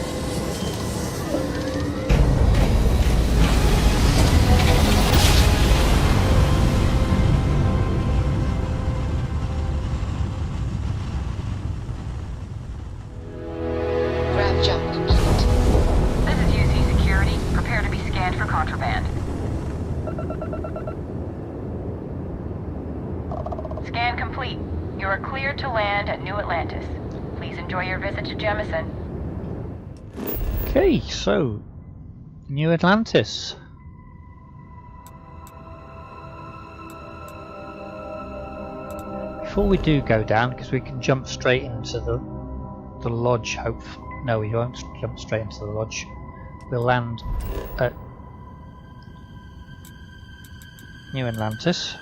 Grab jump complete. This is UC Security. Prepare to be scanned for contraband. Scan complete. You are cleared to land at New Atlantis. Please enjoy your visit to Jemison. Okay, so New Atlantis. Before we do go down, because we can jump straight into the lodge, no, we won't jump straight into the lodge. We'll land at New Atlantis.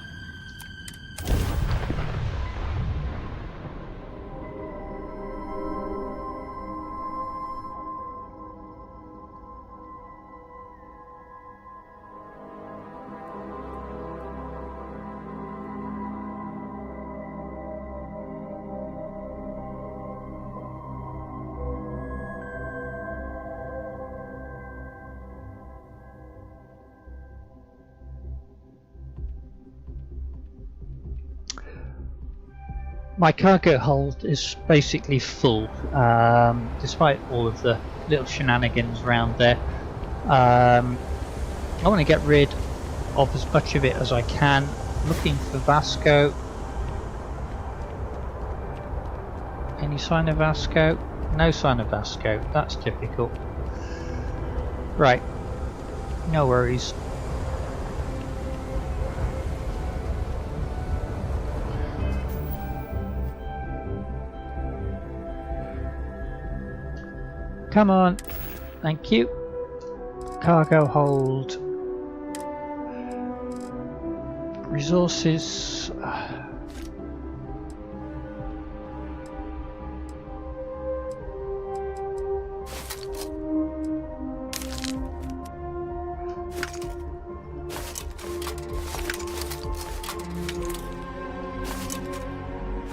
My cargo hold is basically full, despite all of the little shenanigans around there. I want to get rid of as much of it as I can. Looking for Vasco. Any sign of Vasco? No sign of Vasco. That's typical. Right. No worries. Come on, thank you. Cargo hold. Resources.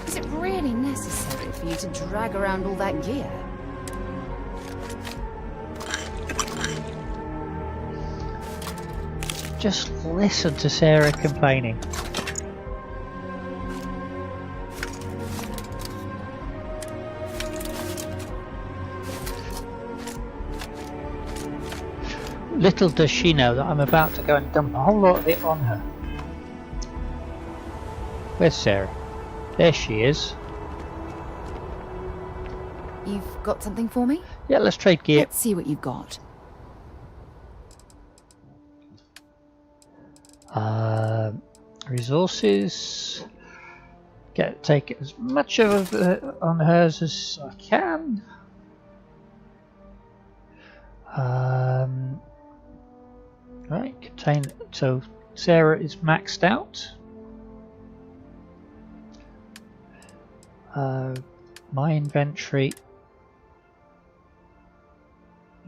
Is it really necessary for you to drag around all that gear? Just listen to Sarah complaining. Little does she know that I'm about to go and dump a whole lot of it on her. Where's Sarah? There she is. You've got something for me? Yeah, let's trade gear. Let's see what you've got. Resources. Take as much of on hers as I can. Right, contain. So Sarah is maxed out. My inventory.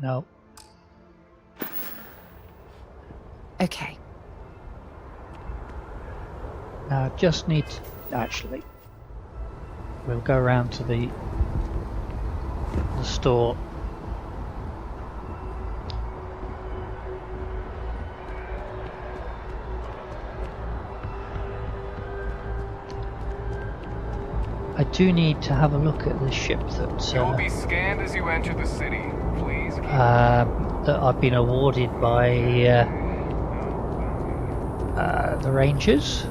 No. Okay. Now I just need to, actually, we'll go around to the store. I do need to have a look at the ship that You'll be scanned as you enter the city. Please. that I've been awarded by the Rangers.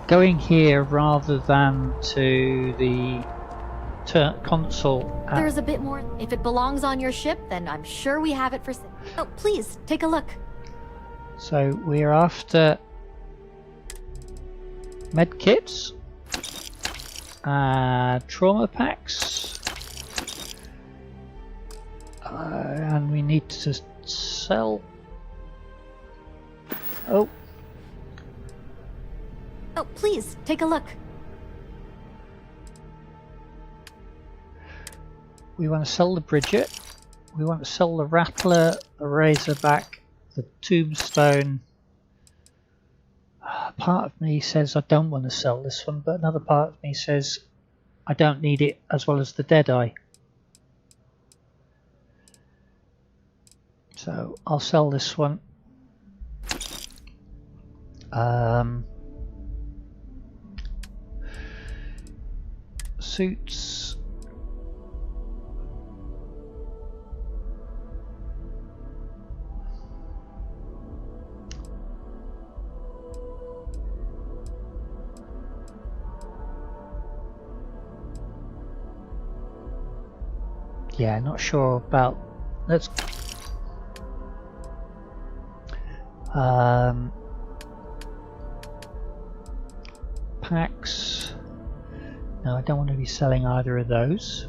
Going here rather than to the console. There's a bit more. If it belongs on your ship, then I'm sure we have it for sale. Oh, please, take a look. So we're after medkits, trauma packs, and we need to sell. Oh. Oh, please, take a look. We want to sell the Bridget. We want to sell the Rattler, the Razorback, the Tombstone. Part of me says I don't want to sell this one, but another part of me says I don't need it as well as the Deadeye. So I'll sell this one. Suits. Yeah, not sure about. Let's. Packs. No, I don't want to be selling either of those.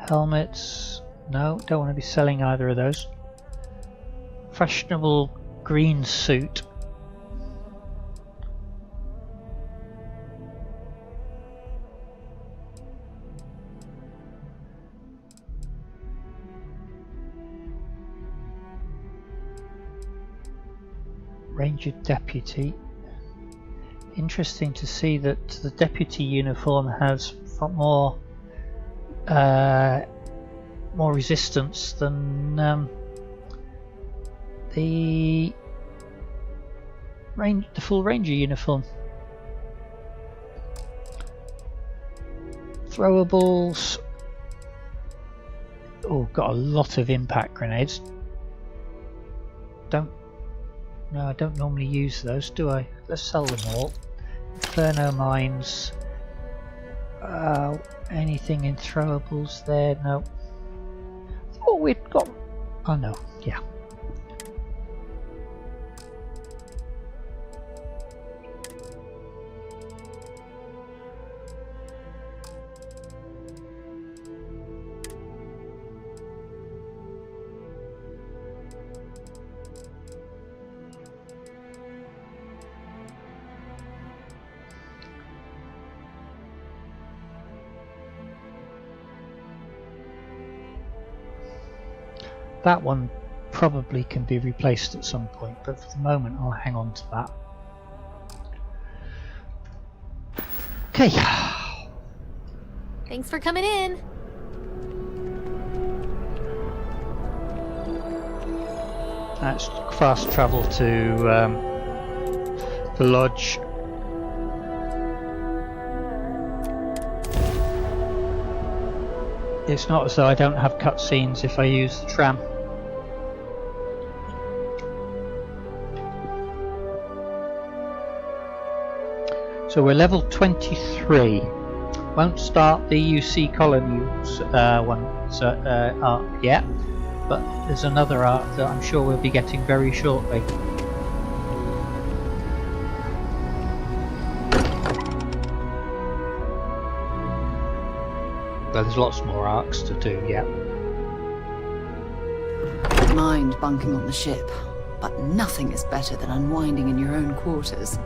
Helmets. No, don't want to be selling either of those. Fashionable green suit. Ranger Deputy. Interesting to see that the Deputy uniform has more resistance than the full Ranger uniform. Throwables. Oh, got a lot of impact grenades. No, I don't normally use those, do I? Let's sell them all. Inferno mines. Anything in throwables there? No. Oh, we've got. Oh no, yeah. That one probably can be replaced at some point, but for the moment I'll hang on to that. Okay. Thanks for coming in. That's fast travel to the lodge. It's not as though I don't have cutscenes if I use the tram. So we're level 23. Won't start the UC Colonies arc yet, but there's another arc that I'm sure we'll be getting very shortly. But there's lots more arcs to do yet. Mind bunking on the ship, but nothing is better than unwinding in your own quarters.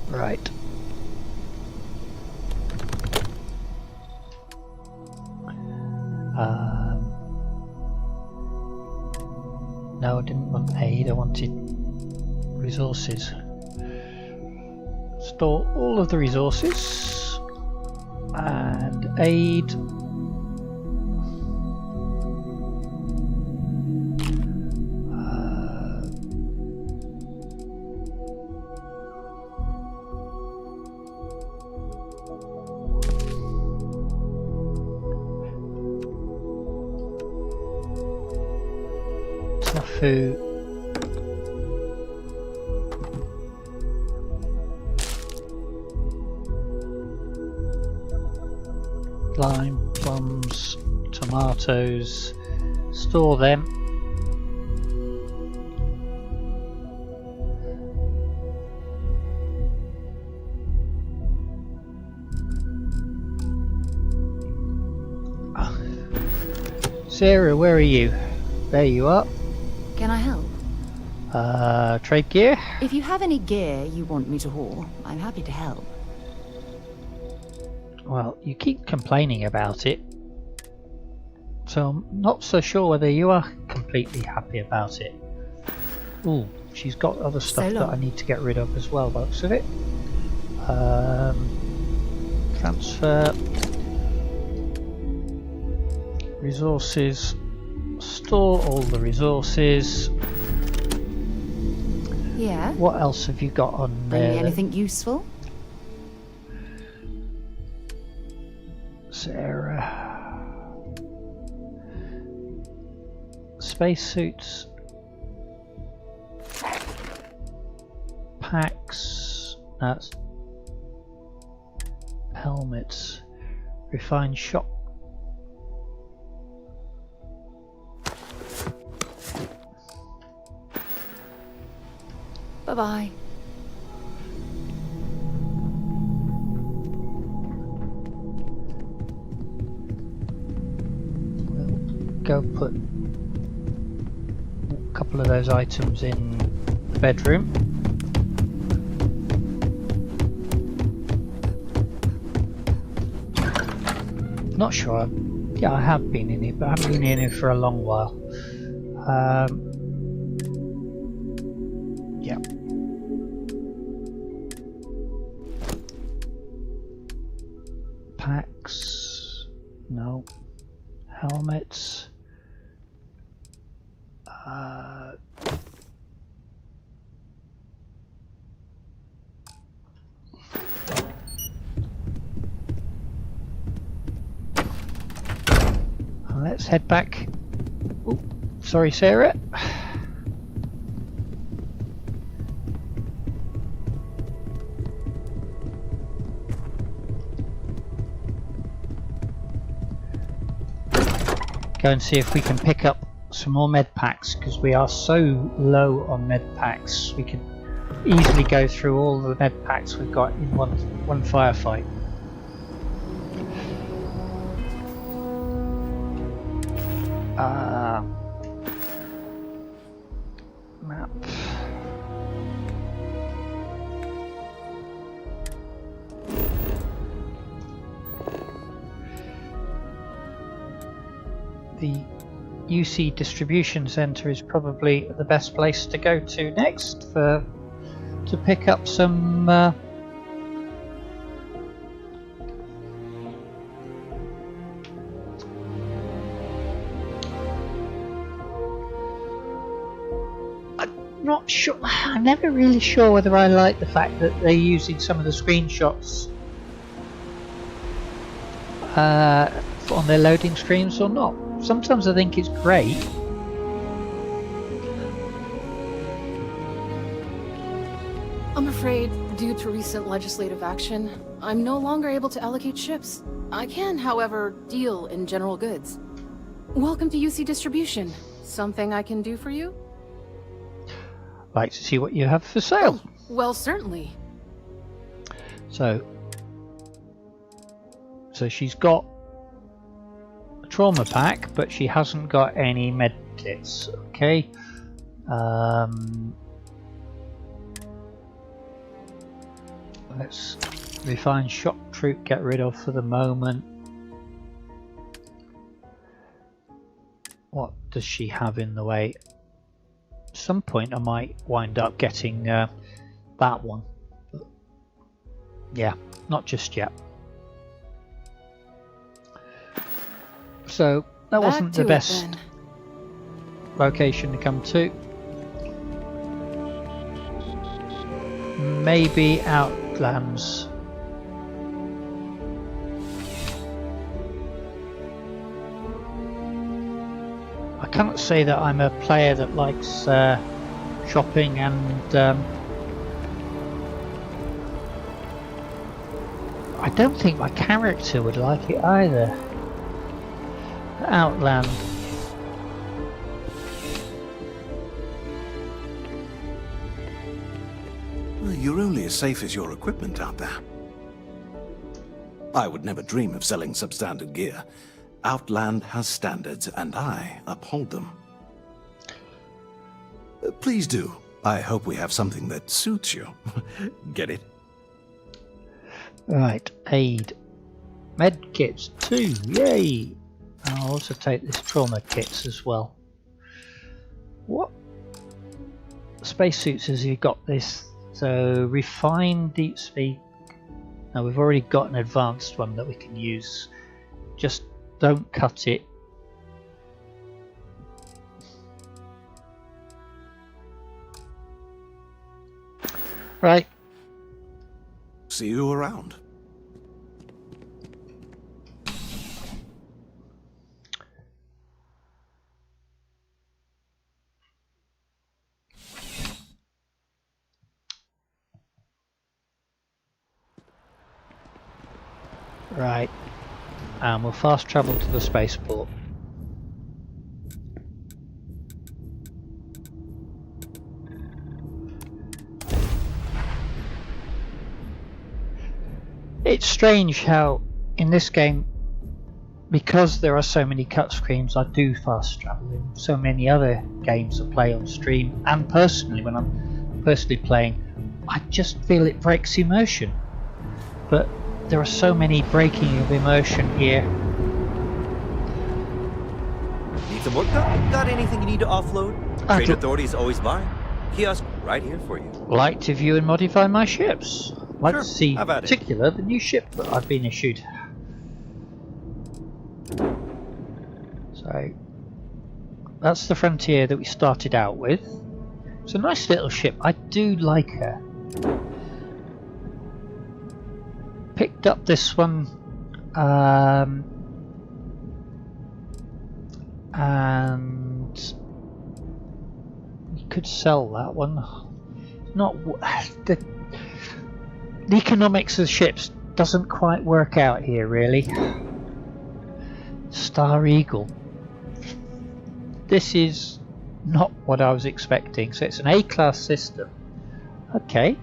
Right. No, I didn't want aid, I wanted resources. Store all of the resources and aid. Snafu. Lime, plums, tomatoes, store them. Sarah, where are you? There you are. Can I help? Trade gear? If you have any gear you want me to haul, I'm happy to help. Well, you keep complaining about it, so I'm not so sure whether you are completely happy about it. Ooh, she's got other stuff that I need to get rid of as well, by the looks of it. Transfer. Resources. Store all the resources. Yeah? What else have you got on Bring there? me anything useful? Sarah. Spacesuits. Packs. That's helmets, refined shock. Bye-bye. Go put a couple of those items in the bedroom. Not sure. Yeah, I have been in here, but I haven't been in here for a long while. Yeah. Packs. No. Helmets. Let's head back. Ooh, sorry, Sarah. Go and see if we can pick up some more med packs, because we are so low on med packs. We can easily go through all the med packs we've got in one firefight. Map. The UC distribution center is probably the best place to go to next to pick up some not sure. I'm never really sure whether I like the fact that they're using some of the screenshots on their loading screens or not. Sometimes I think it's great. I'm afraid, due to recent legislative action, I'm no longer able to allocate ships. I can, however, deal in general goods. Welcome to UC Distribution. Something I can do for you? Like to see what you have for sale. Oh, well, certainly. So she's got a trauma pack, but she hasn't got any med kits. Okay. Let's refine shock troop, get rid of for the moment. What does she have in the way? At some point I might wind up getting that one. But yeah, not just yet. So that wasn't the best location to come to. Maybe Outlands. I cannot say that I'm a player that likes shopping, and I don't think my character would like it either. Outland. You're only as safe as your equipment out there. I would never dream of selling substandard gear. Outland has standards, and I uphold them. Please do. I hope we have something that suits you. Get it? Right, aid. Med kits too, yay! I'll also take this trauma kits as well. What spacesuits has he got this? So, refined deep speed. Now we've already got an advanced one that we can use. Just don't cut it. Right. See you around. Right, and we'll fast travel to the spaceport. It's strange how in this game, because there are so many cut screens, I do fast travel. In so many other games I play on stream and personally when I'm personally playing, I just feel it breaks immersion. But there are so many breaking of immersion here. Need some work done? Got anything you need to offload? Trade Authority is always mine. Kiosk right here for you. Like to view and modify my ships. Like Sure, to see have in at it. particular the new ship that I've been issued. So that's the Frontier that we started out with. It's a nice little ship. I do like her. Picked up this one and we could sell that one. Not the economics of ships doesn't quite work out here really. Star Eagle. This is not what I was expecting. So it's an A-class system. Okay.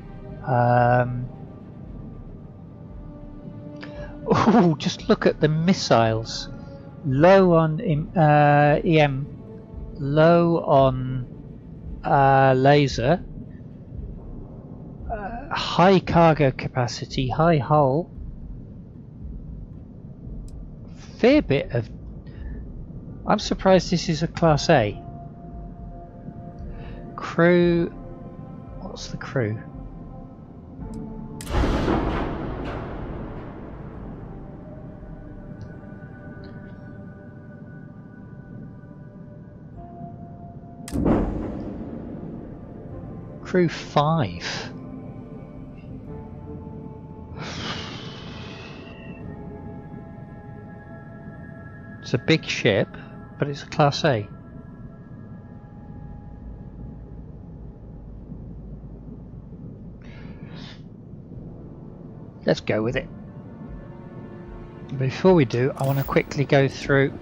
Oh, just look at the missiles. Low on EM, low on laser, high cargo capacity, high hull. Fair bit of. I'm surprised this is a Class A. Crew. What's the crew? Crew 5. It's a big ship, but it's a Class A. Let's go with it. Before we do, I want to quickly go through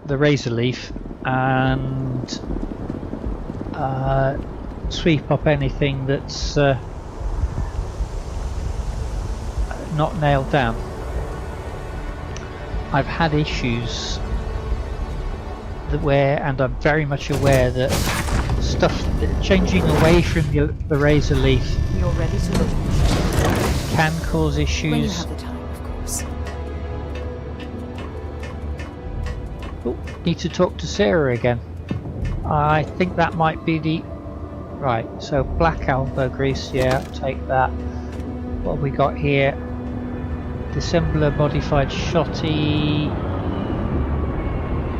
the Razor Leaf and sweep up anything that's not nailed down. I've had issues and I'm very much aware that stuff changing away from the Razor Leaf You're ready to move. can cause issues. When you have the time, of course. Oh, need to talk to Sarah again. I think that might be the right. So black elbow grease, yeah, I'll take that. What have we got here? Dissembler modified shotty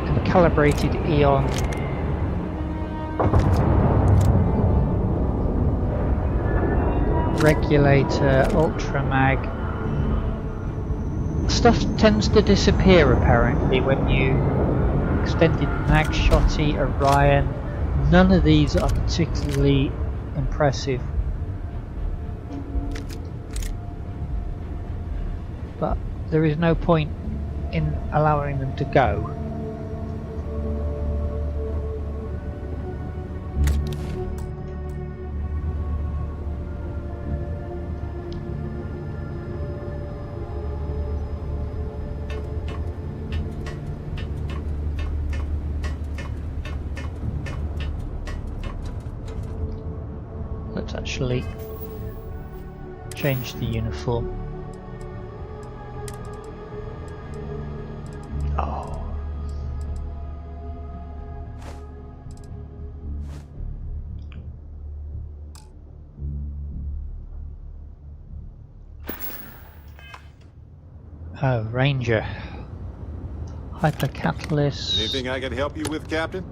and calibrated Eon. Regulator, ultramag. Stuff tends to disappear apparently when you extended mag shotty, Orion. None of these are particularly impressive. But there is no point in allowing them to go. Let's actually change the uniform. Oh, Ranger. Hypercatalyst. Anything I can help you with, Captain?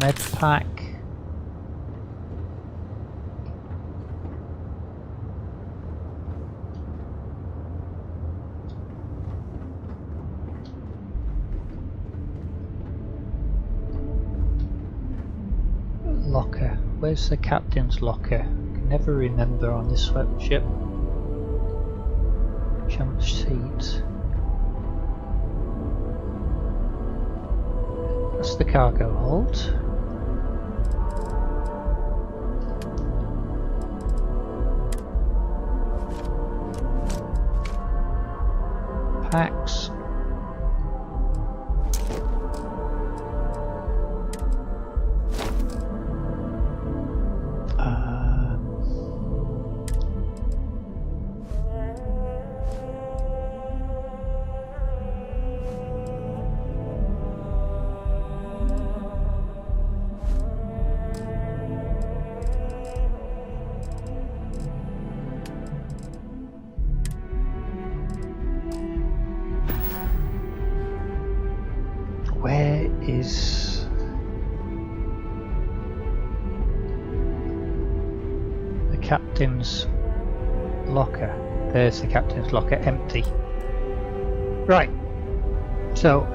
Med pack. Locker. Where's the captain's locker? I can never remember on this ship. Jump seat. That's the cargo hold. Packs. Where is the captain's locker? There's the captain's locker, empty. Right, so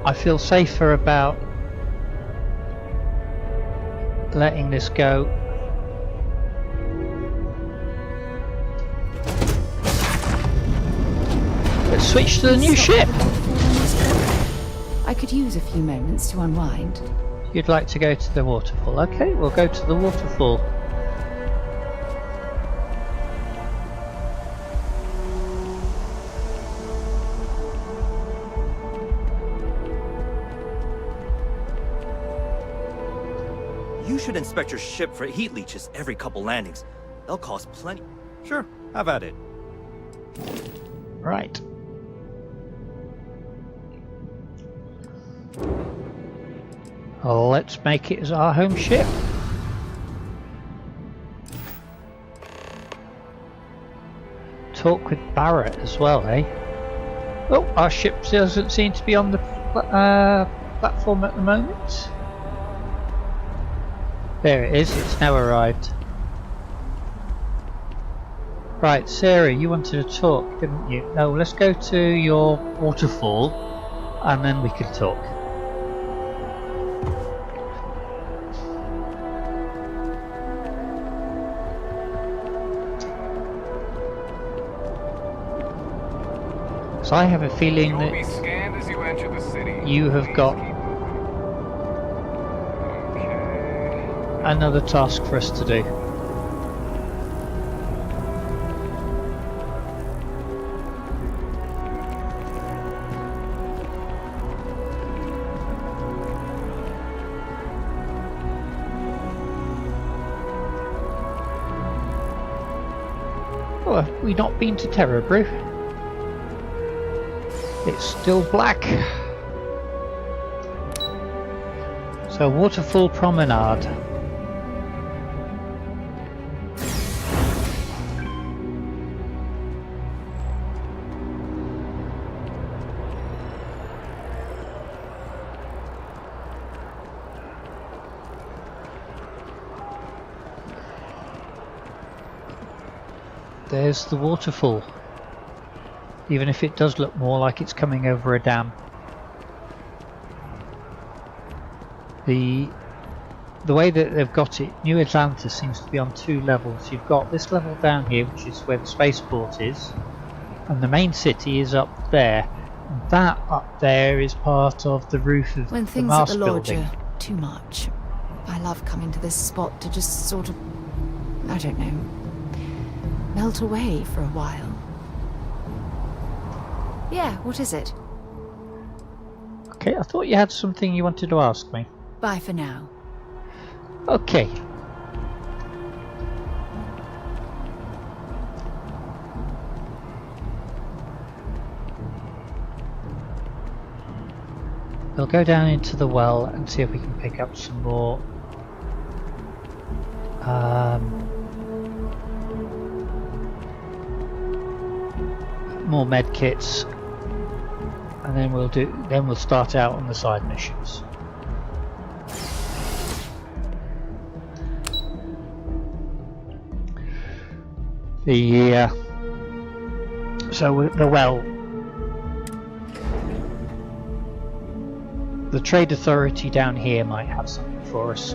I feel safer about letting this go. Let's switch to the new ship. I could use a few moments to unwind. You'd like to go to the waterfall? Okay, we'll go to the waterfall. You should inspect your ship for heat leeches every couple landings. They'll cost plenty. Sure, have at it. Right. Let's make it as our home ship. Talk with Barrett as well, eh? Oh, our ship doesn't seem to be on the platform at the moment. There it is, it's now arrived. Right, Sarah, you wanted to talk, didn't you? No, let's go to your waterfall and then we can talk. So I have a feeling that be scanned as you enter the city. You have got another task for us to do. Oh, have we not been to Terror Brew? It's still black. So Waterfall Promenade. There's the waterfall. Even if it does look more like it's coming over a dam. The way that they've got it, New Atlantis seems to be on two levels. You've got this level down here, which is where the spaceport is, and the main city is up there. And that up there is part of the roof of When the things at mast the lodge building. are too much, I love coming to this spot to just sort of, I don't know, melt away for a while. Yeah, what is it? Okay, I thought you had something you wanted to ask me. Bye for now. Okay. We'll go down into the well and see if we can pick up some more more med kits, and then we'll start out on the side missions. So the well, the trade authority down here might have something for us.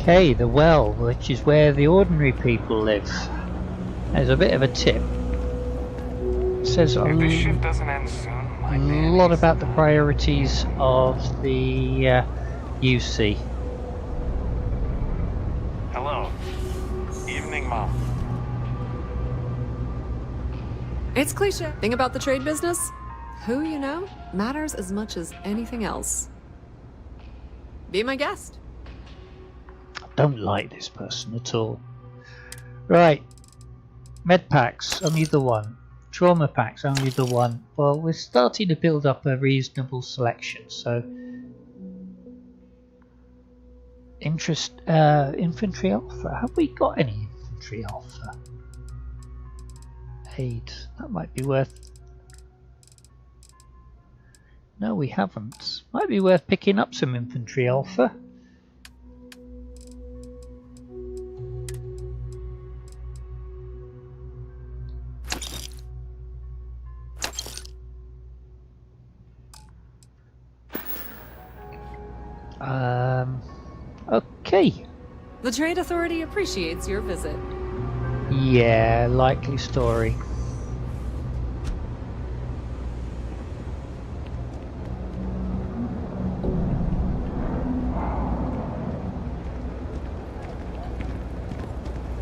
Okay, the well, which is where the ordinary people live. There's a bit of a tip. It says a If this shift doesn't end soon, lot about the priorities of the UC. hello. Evening, Mom. It's cliche. Thing about the trade business? Who you know matters as much as anything else. Be my guest. I don't like this person at all. Right. Med packs, only the one. Trauma packs, only the one. Well, we're starting to build up a reasonable selection, so... infantry alpha. Have we got any infantry alpha? Aid. That might be worth... No, we haven't. Might be worth picking up some infantry alpha. Okay. The Trade Authority appreciates your visit. Yeah, likely story.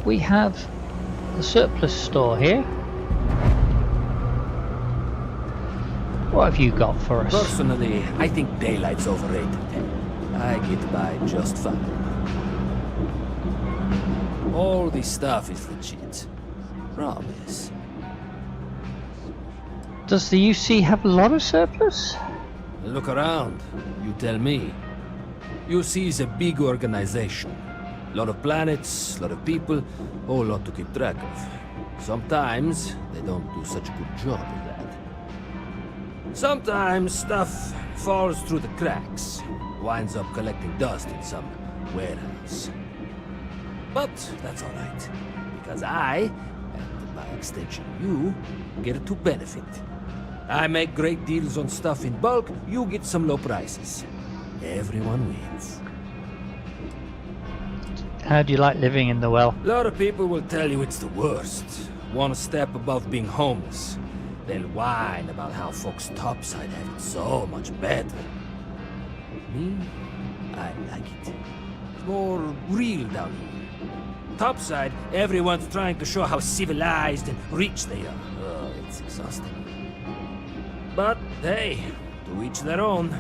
We have the surplus store here. What have you got for us? Personally, I think daylight's overrated. I get by just fine. All this stuff is legit. Promise. Does the UC have a lot of surplus? Look around. You tell me. UC is a big organization. A lot of planets, a lot of people, whole lot to keep track of. Sometimes they don't do such a good job of that. Sometimes stuff falls through the cracks, winds up collecting dust in some warehouse. But that's alright, because I, and by extension you, get to benefit. I make great deals on stuff in bulk, you get some low prices. Everyone wins. How do you like living in the well? A lot of people will tell you it's the worst. One step above being homeless. They'll whine about how folks topside have it so much better. Me, I like it. It's more real down here. Topside, everyone's trying to show how civilized and rich they are. Oh, it's exhausting. But hey, to each their own.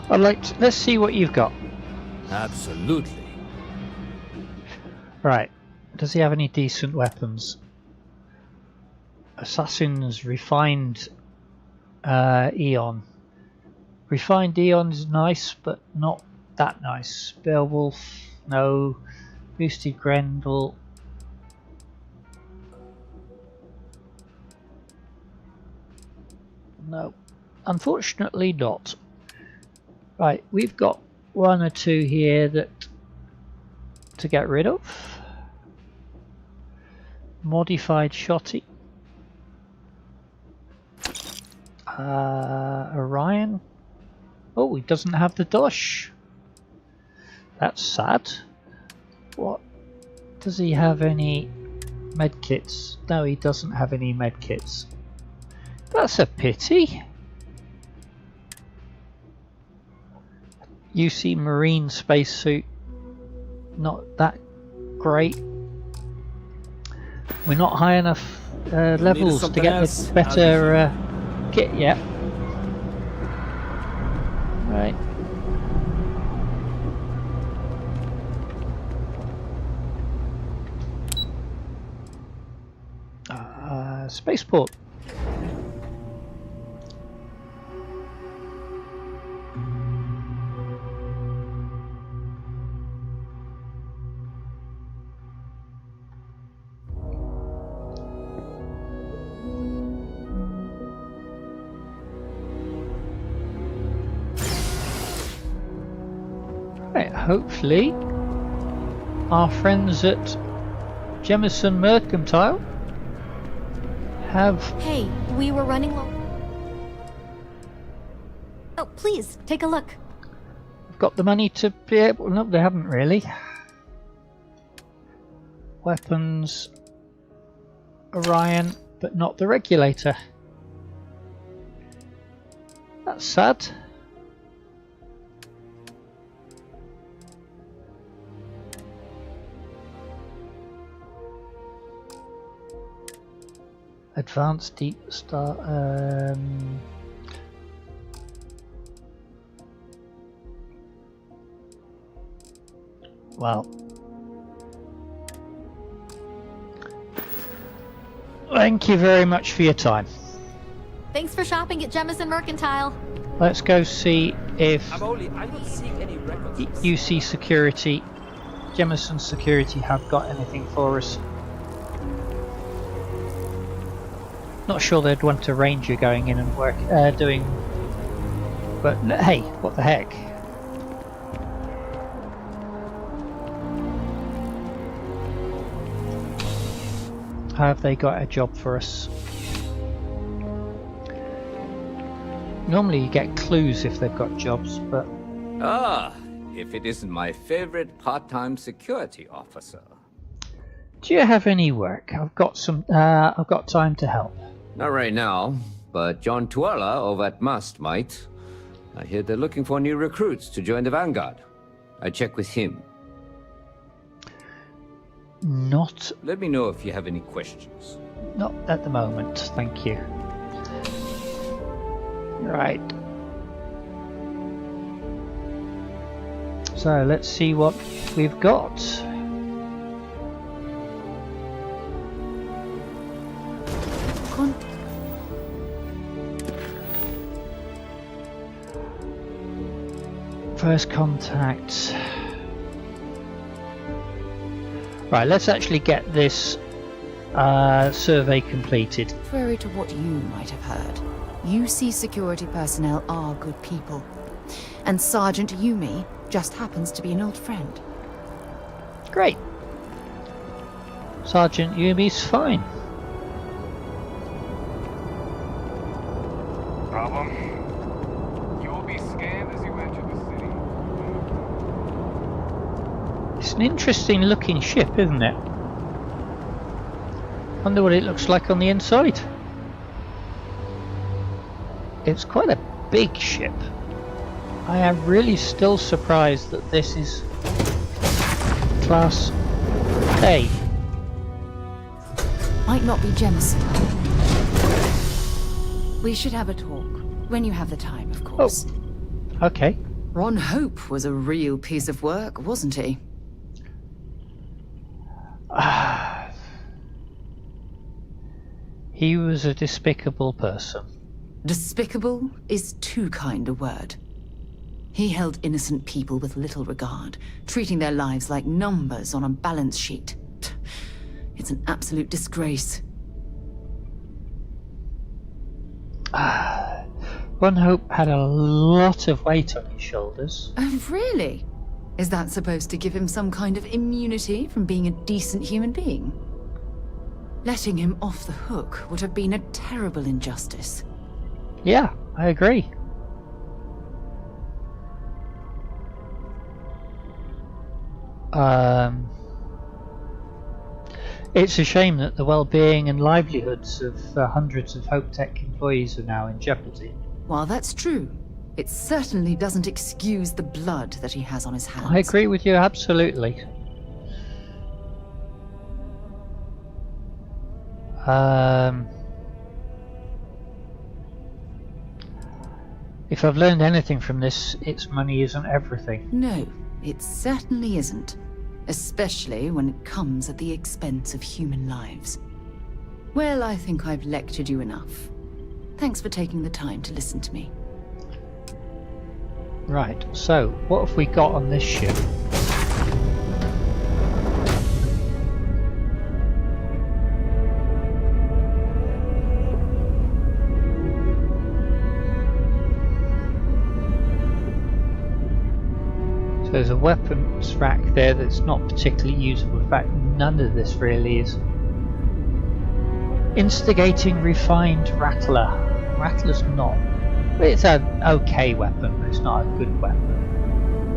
Let's see what you've got. Absolutely. Right. Does he have any decent weapons? Assassin's Refined Eon. Refined Eon is nice, but not that nice. Beowulf, no. Boosted Grendel. No. Unfortunately not. Right, we've got one or two here that to get rid of. Modified Shotty. Orion. Oh, he doesn't have the Dosh. That's sad. What? Does he have any medkits? No, he doesn't have any medkits. That's a pity. UC Marine spacesuit, not that great. We're not high enough levels to get the better kit yet. Right. Spaceport. Right, hopefully our friends at Jemison Mercantile have... Hey, we were running low. Oh, please, take a look. got the money to be able... No, they haven't really. Weapons, Orion, but not the regulator. That's sad. Advanced deep star. Well, thank you very much for your time. Thanks for shopping at Jemison Mercantile. Let's go see if I'm not seeing any records. UC Security, Jemison Security have got anything for us. Not sure they'd want a ranger going in and work, doing. But hey, what the heck? Have they got a job for us? Normally you get clues if they've got jobs, but... Ah, if it isn't my favorite part-time security officer. Do you have any work? I've got time to help. Not right now, but John Tuala over at Must might. I hear they're looking for new recruits to join the Vanguard. I check with him. Not... Let me know if you have any questions. Not at the moment, thank you. Right. So let's see what we've got. First contact. Right, let's actually get this survey completed. Contrary to what you might have heard, UC security personnel are good people. And Sergeant Yumi just happens to be an old friend. Great. Sergeant Yumi's fine. Problem? You will be scanned as you enter the city. It's an interesting looking ship, isn't it? Wonder what it looks like on the inside. It's quite a big ship. I am really still surprised that this is Class A. Might not be Jemison. We should have a talk. When you have the time, of course. Oh, okay. Ron Hope was a real piece of work, wasn't he? He was a despicable person. Despicable is too kind a word. He held innocent people with little regard, treating their lives like numbers on a balance sheet. It's an absolute disgrace. Ron Hope had a lot of weight on his shoulders. Oh, really? Is that supposed to give him some kind of immunity from being a decent human being? Letting him off the hook would have been a terrible injustice. Yeah, I agree. It's a shame that the well-being and livelihoods of hundreds of Hope Tech employees are now in jeopardy. While that's true, it certainly doesn't excuse the blood that he has on his hands. I agree with you absolutely. If I've learned anything from this, it's money isn't everything. No, it certainly isn't. Especially when it comes at the expense of human lives. Well, I think I've lectured you enough. Thanks for taking the time to listen to me. Right, so what have we got on this ship? So there's a weapons rack there that's not particularly usable. In fact, none of this really is. Instigating refined Rattler. Rattler's not. It's an okay weapon, but it's not a good weapon.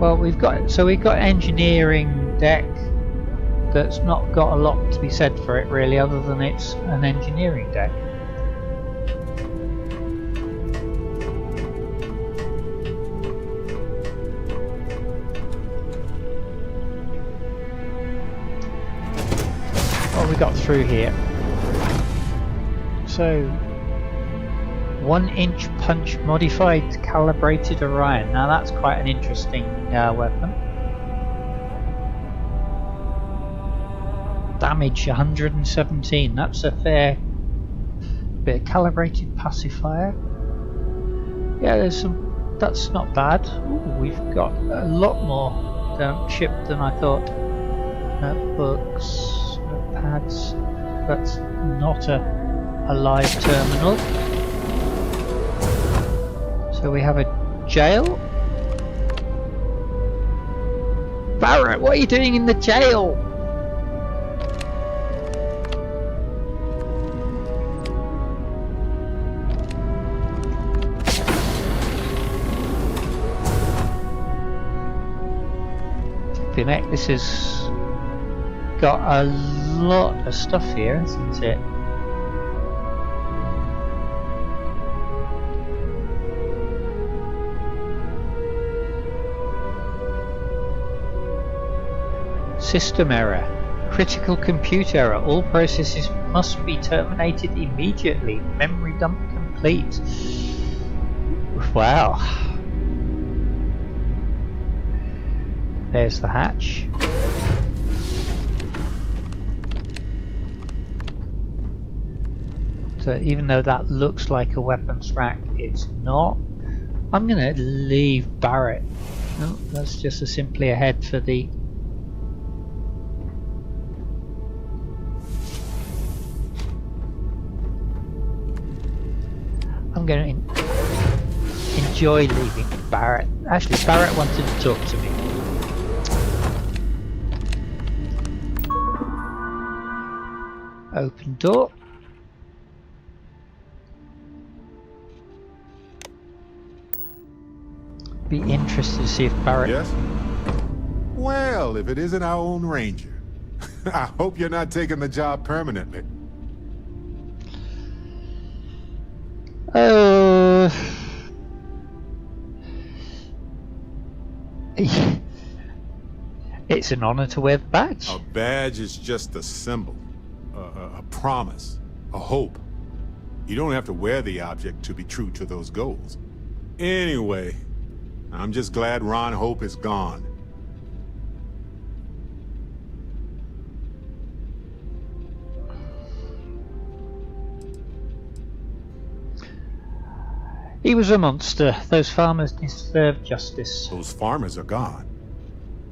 Well, we've got engineering deck that's not got a lot to be said for it really, other than it's an engineering deck. What have we got through here? So 1-inch punch modified calibrated Orion. Now that's quite an interesting weapon. Damage 117. That's a fair bit. Calibrated pacifier. Yeah, there's some. That's not bad. Ooh, we've got a lot more shipped than I thought. Notebooks, notepads. That's not a live terminal. So we have a jail. Barrett, what are you doing in the jail? This has got a lot of stuff here, hasn't it? System error. Critical compute error. All processes must be terminated immediately. Memory dump complete. Wow. There's the hatch. So even though that looks like a weapons rack, it's not. I'm gonna leave Barrett. No, that's just simply a head for the. I'm gonna enjoy leaving Barrett. Actually, Barrett wanted to talk to me. Open door. Be interested to see if Barrett. Yes? Well, if it isn't our own Ranger. I hope you're not taking the job permanently. It's an honor to wear the badge. A badge is just a symbol. A promise, a hope. You don't have to wear the object to be true to those goals. Anyway, I'm just glad Ron Hope is gone. He was a monster. Those farmers deserve justice. Those farmers are gone.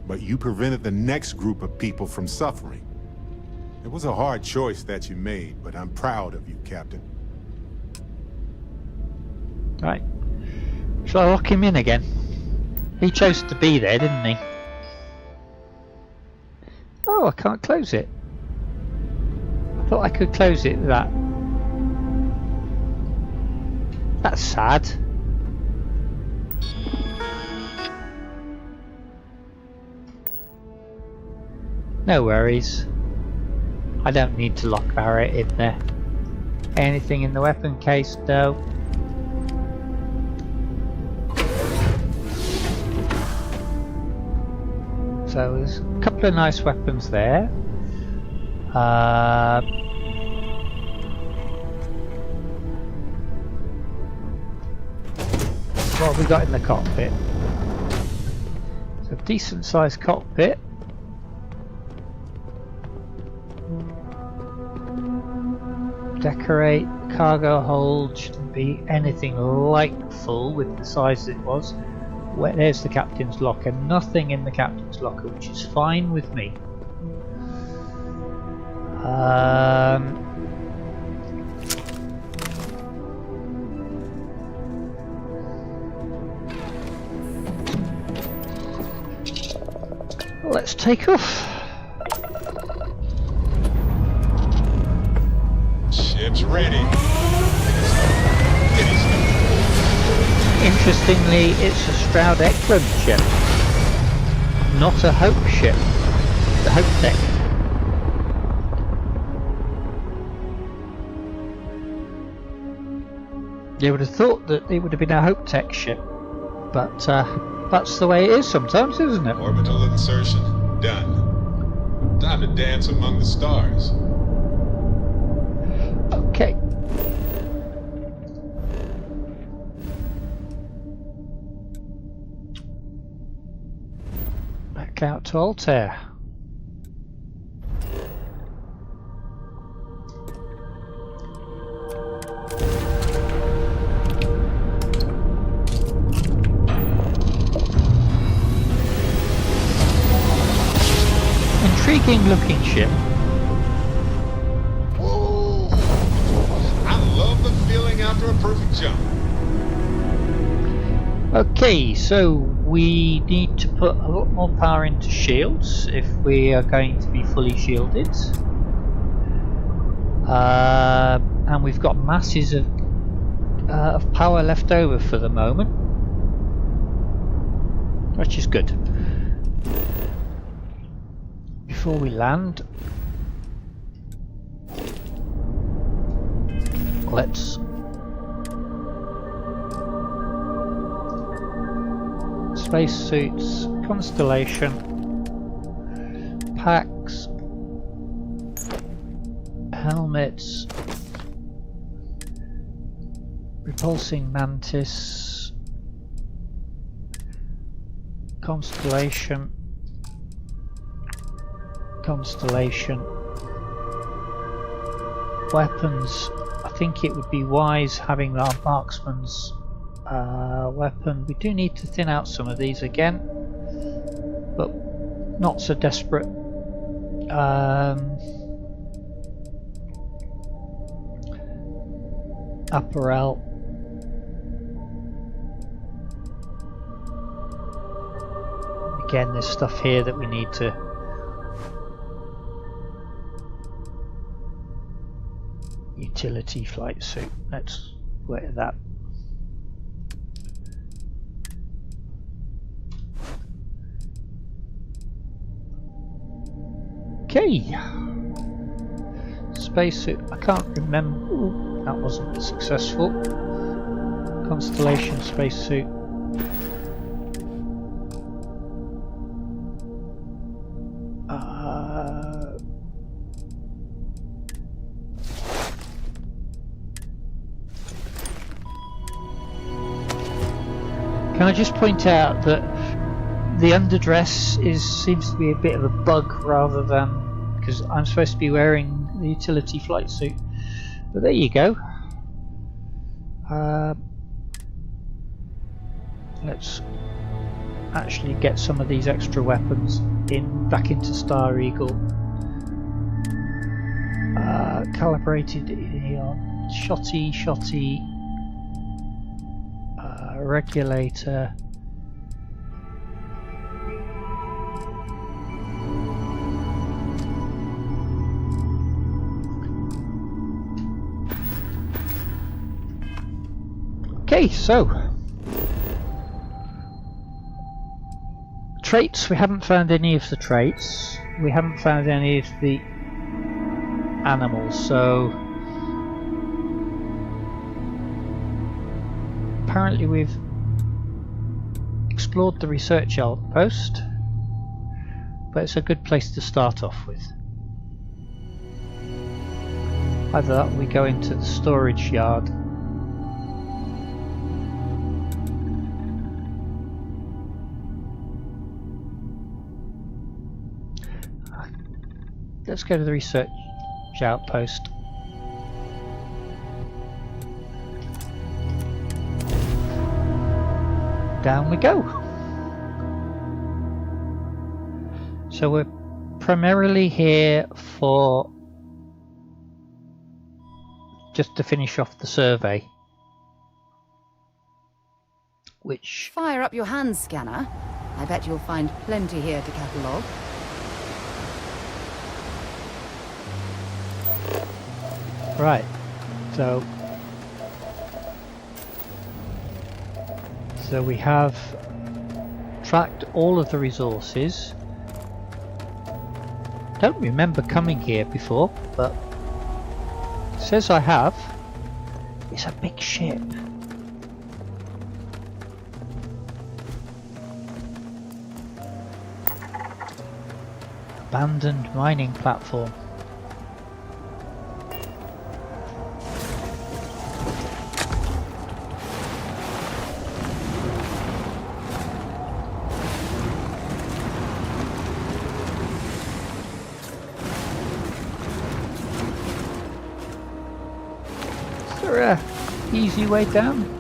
But you prevented the next group of people from suffering. It was a hard choice that you made, but I'm proud of you, Captain. Right. Shall I lock him in again? He chose to be there, didn't he? Oh, I can't close it. I thought I could close it with that. That's sad. No worries. I don't need to lock Barrett in there. Anything in the weapon case though? So there's a couple of nice weapons there. What have we got in the cockpit? It's a decent sized cockpit. Decorate, cargo hold, shouldn't be anything like full with the size it was. There's the captain's locker, nothing in the captain's locker, which is fine with me. Let's take off. Ship's ready. Interestingly, it's a Stroud Eklund ship. not a Hope ship. The Hope deck. You would have thought that it would have been a Hope Tech ship, but that's the way it is sometimes, isn't it? Orbital insertion done. Time to dance among the stars. Okay. Back out to Altair. Intriguing looking ship. Whoa! I love the feeling after a perfect jump. Okay, so we need to put a lot more power into shields if we are going to be fully shielded. And we've got masses of power left over for the moment, which is good. Before we land, let's spacesuits, constellation, packs, helmets, repulsing mantis, constellation, weapons. I think it would be wise having our marksman's weapon. We do need to thin out some of these again, but not so desperate. Apparel. Again, there's stuff here that we need to utility flight suit. Let's wear that. Okay. Spacesuit. I can't remember. Ooh, that wasn't successful. Constellation spacesuit. Can I just point out that the underdress seems to be a bit of a bug rather than, because I'm supposed to be wearing the utility flight suit. But there you go. Let's actually get some of these extra weapons back into Star Eagle. Calibrated on shotty. Regulator. Okay, so traits. We haven't found any of the traits. We haven't found any of the animals, so apparently we've explored the research outpost, but it's a good place to start off with. Either that or we go into the storage yard. Let's go to the research outpost. Down we go. So we're primarily here for just to finish off the survey, which... Fire up your hand scanner. I bet you'll find plenty here to catalogue. Right, so we have extract all of the resources. Don't remember coming here before, but it says I have. It's a big ship. Abandoned mining platform. Is there a easy way down?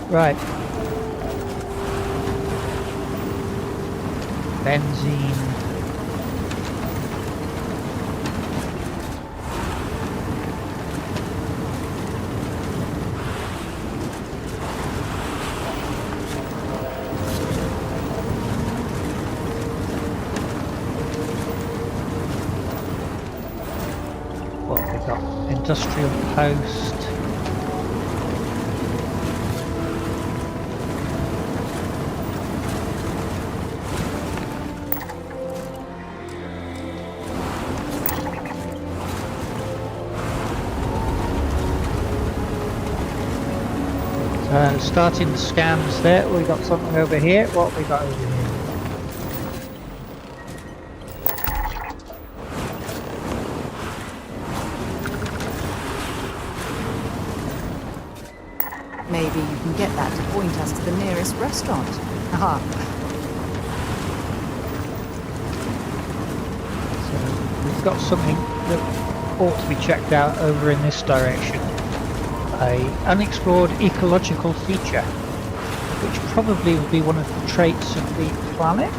Right. Benzene. What have we got? Industrial post. Starting the scans there, we got something over here. What have we got over here? Maybe you can get that to point us to the nearest restaurant. Aha. So we've got something that ought to be checked out over in this direction. An unexplored ecological feature, which probably will be one of the traits of the planet.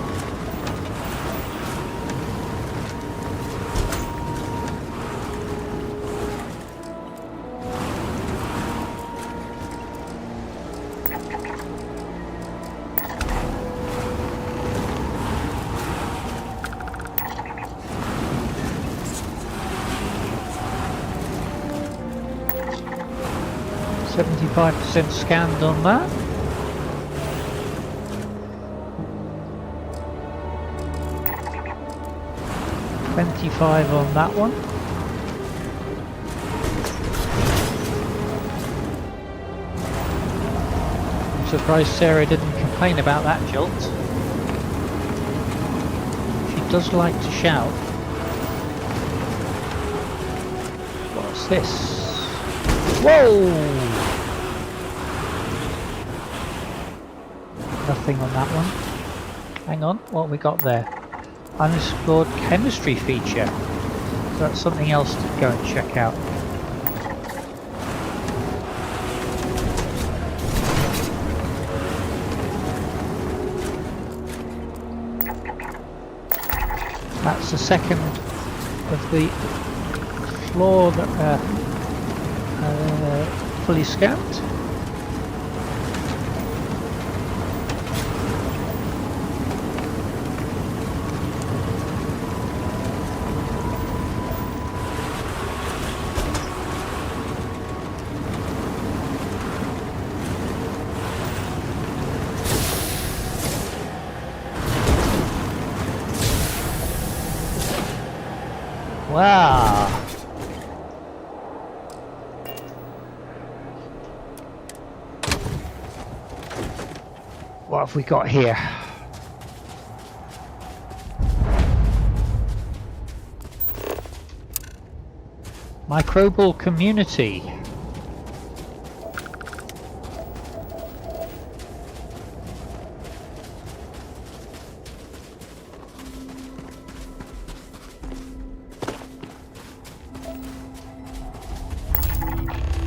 %75 scanned on that. $25 on that one. I'm surprised Sarah didn't complain about that jolt. She does like to shout. What's this? Whoa! Nothing on that one. Hang on, what have we got there? Unexplored chemistry feature. So that's something else to go and check out. That's the second of the floor that fully scanned. Wow. What have we got here? Microbial community.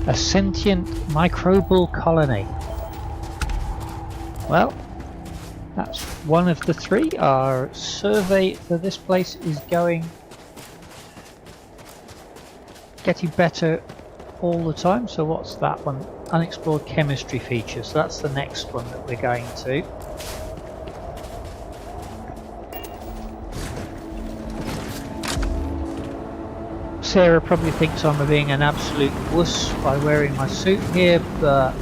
A sentient microbial colony. Well, that's one of the three. Our survey for this place is getting better all the time. So what's that one? Unexplored chemistry features. So that's the next one that we're going to. Sarah probably thinks I'm being an absolute wuss by wearing my suit here, but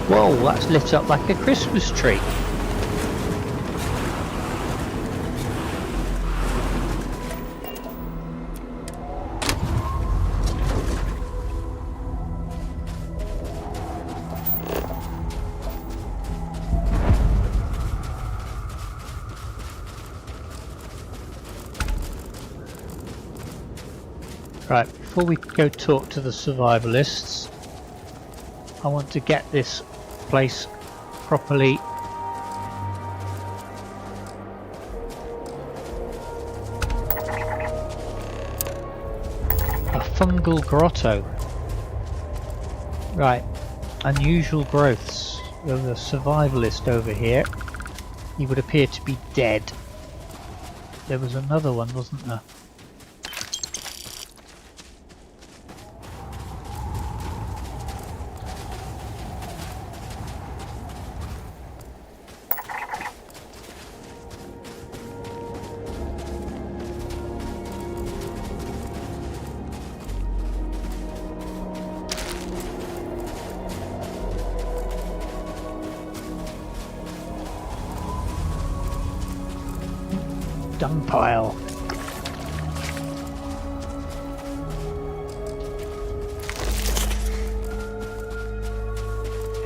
whoa, that's lit up like a Christmas tree. Right, before we go talk to the survivalists, I want to get this place properly a fungal grotto. Right, unusual growths. There's a survivalist over here. He would appear to be dead. There was another one, wasn't there? Dung pile.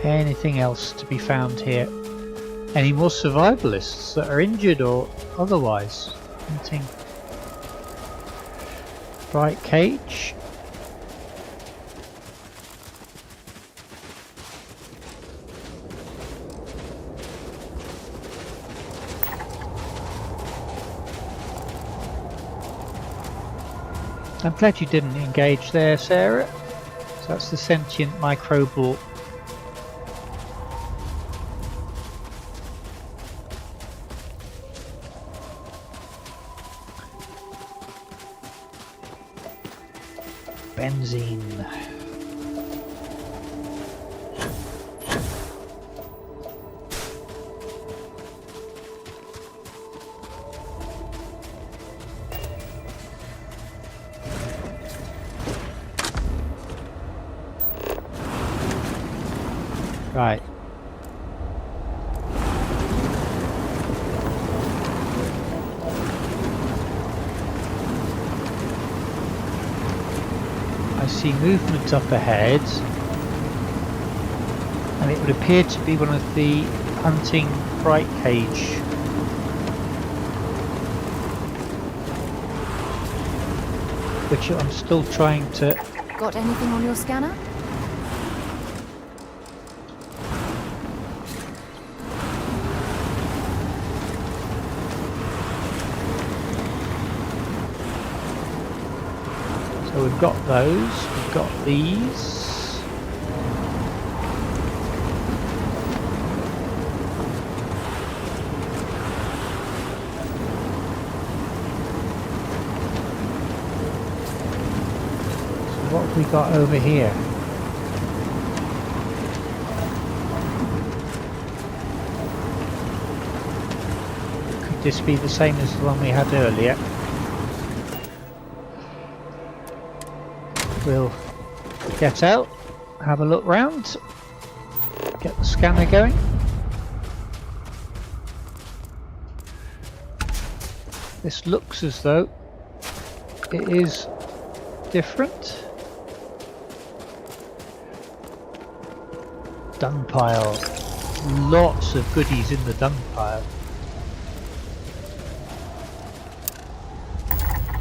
Anything else to be found here? Any more survivalists that are injured or otherwise? Hunting. Bright cage. I'm glad you didn't engage there, Sarah. So that's the sentient microbial. Benzene. Right. I see movement up ahead, and it would appear to be one of the hunting bright cage. Which I'm still trying to... Got anything on your scanner? So we've got those, we've got these. So what have we got over here? Could this be the same as the one we had earlier? We'll get out, have a look round, get the scanner going. This looks as though it is different. Dung pile. Lots of goodies in the dung pile.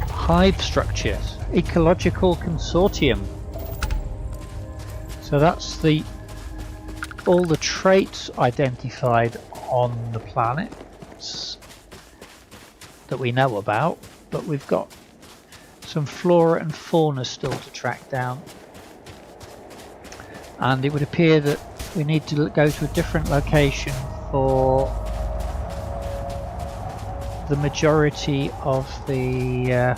Hive structures. Ecological consortium. So that's all the traits identified on the planets that we know about, but we've got some flora and fauna still to track down. And it would appear that we need to go to a different location for the majority of the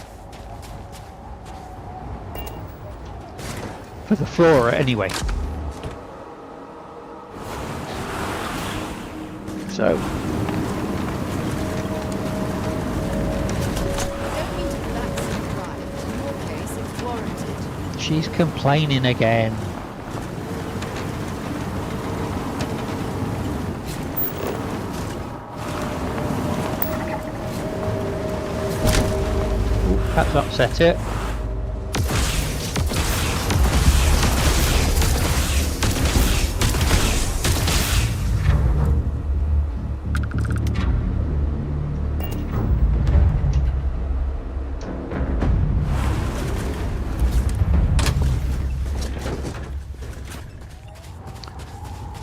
for the flora anyway. So she's complaining again. That's upset it.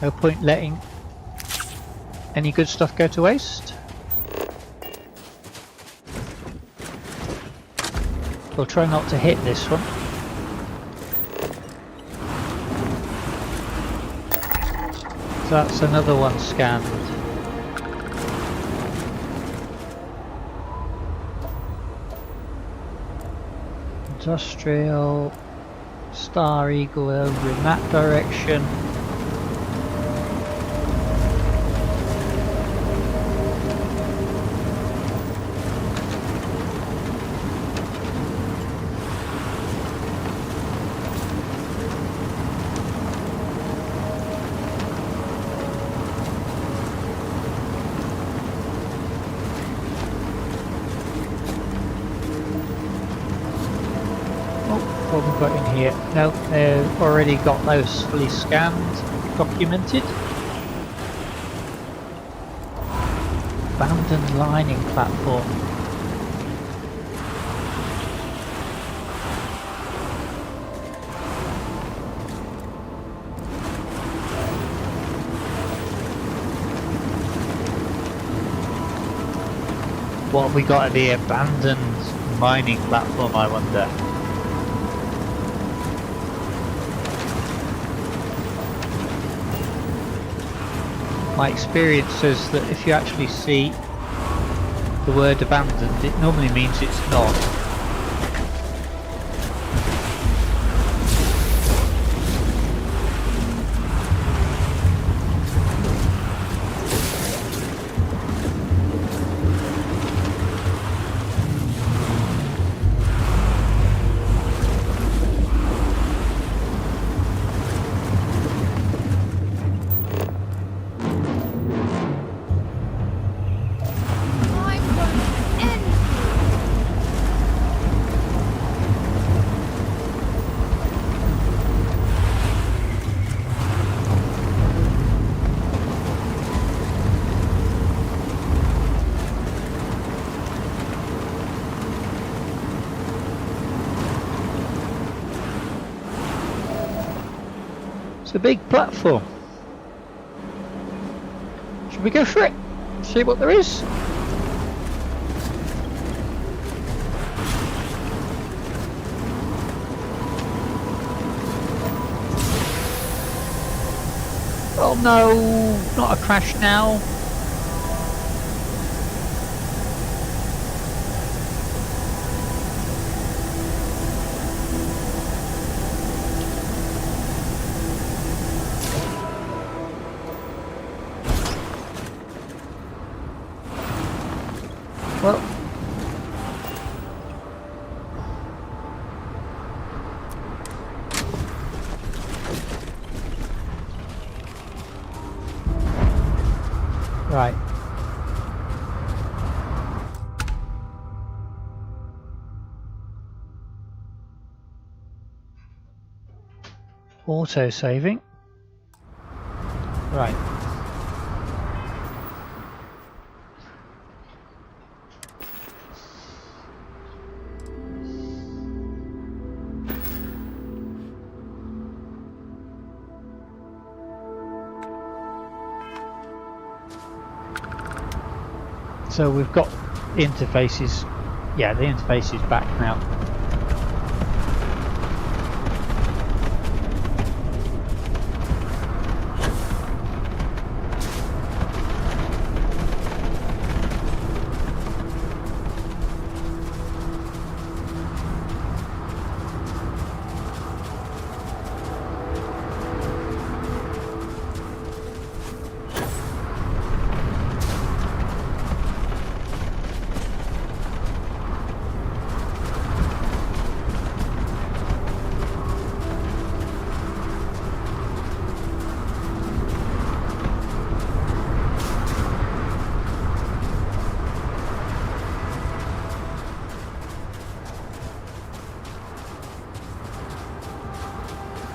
No point letting any good stuff go to waste. We'll try not to hit this one. So that's another one scanned. Industrial, Star Eagle over in that direction. What have we got in here? No, they've already got those fully scanned, documented. Abandoned lining platform. What have we got at the abandoned mining platform, I wonder? My experience says that if you actually see the word abandoned, it normally means it's not. It's a big platform. Should we go for it? See what there is? Oh no, not a crash now. Well, right. Auto saving. Right. So we've got the interfaces. Yeah, the interface is back now.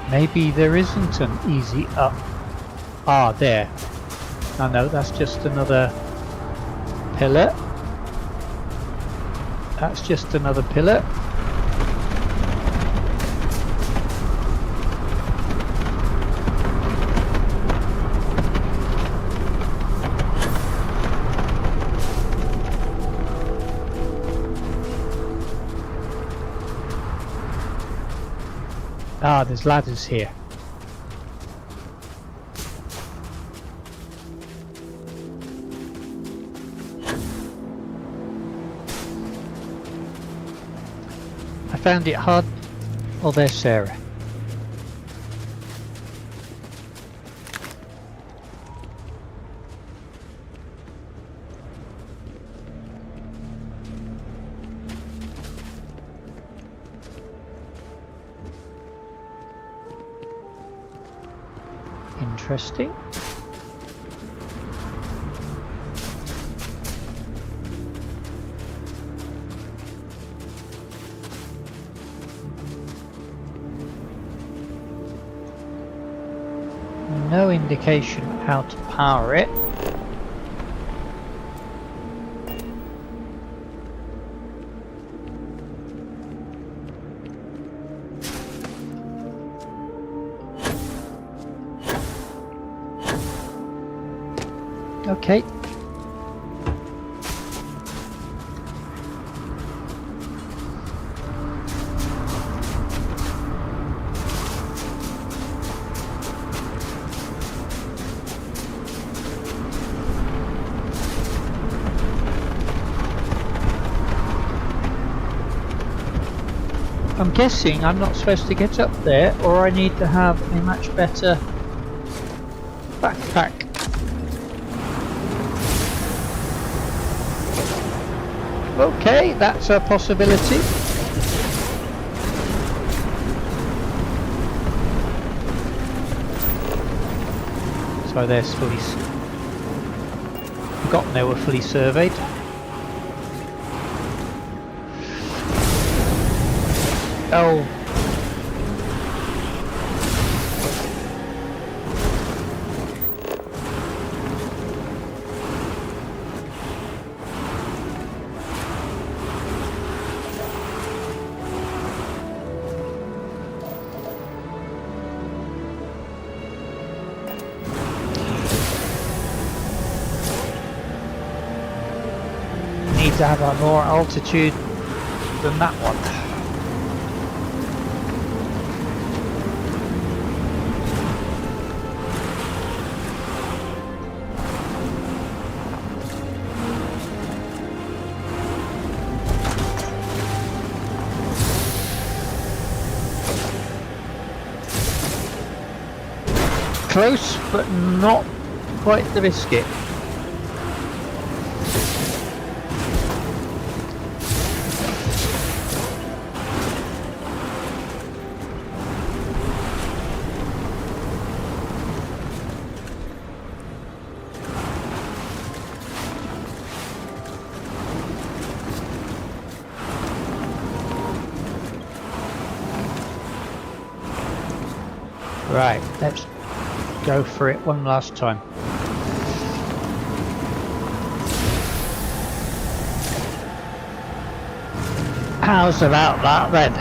Maybe there isn't an easy up. Ah, there. I know, that's just another pillar. That's just another pillar. Ah, there's ladders here. I found it hard. Oh, there's Sarah. Interesting. No indication how to power it. Okay. I'm guessing I'm not supposed to get up there, or I need to have a much better backpack. Okay, that's a possibility. So there's fully... Forgotten they were fully surveyed. Oh. Need to have a more altitude than that one. Close, but not quite the biscuit. Right, let's go for it one last time. How's about that then?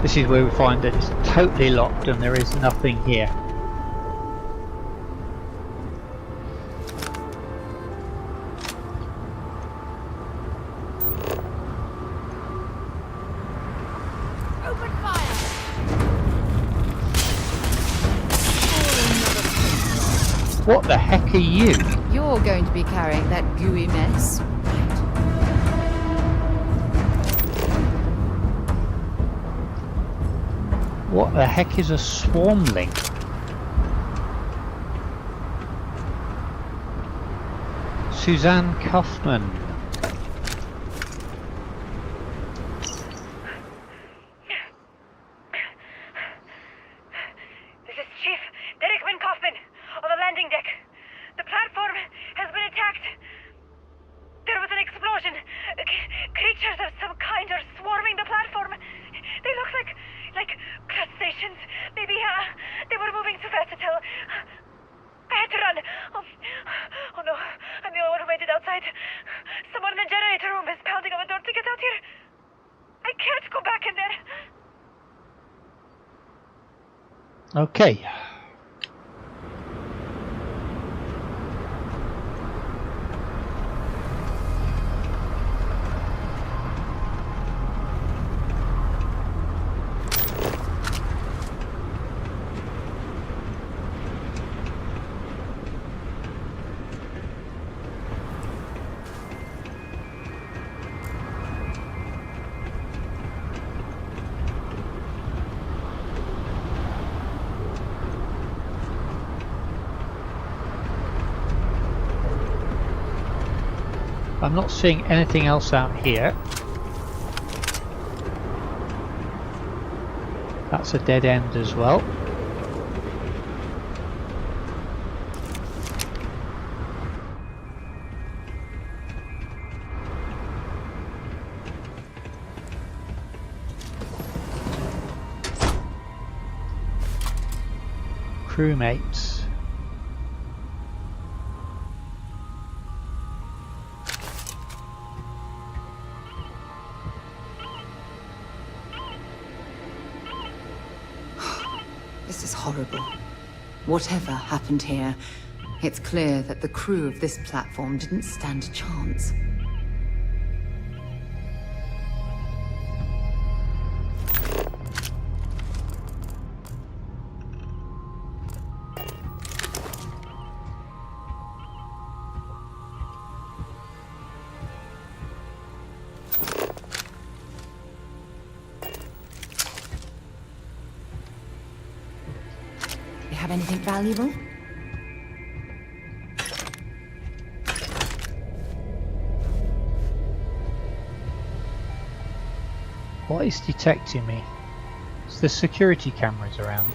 This is where we find that it's totally locked and there is nothing here. What the heck are you? You're going to be carrying that gooey mess. What the heck is a swarmling? Suzanne Kaufman. This is Chief Derek Kaufman on the landing deck. The platform has been attacked. There was an explosion. Creatures of some kind are swarming the platform. They look like crustaceans. Maybe they were moving too fast to tell. I had to run. Oh no, I'm the only one who made it outside. Someone in the generator room is pounding on the door to get out here. I can't go back in there. Okay. I'm not seeing anything else out here. That's a dead end as well. Crewmates. This is horrible. Whatever happened here, it's clear that the crew of this platform didn't stand a chance. Have anything valuable? What is detecting me? It's the security cameras around.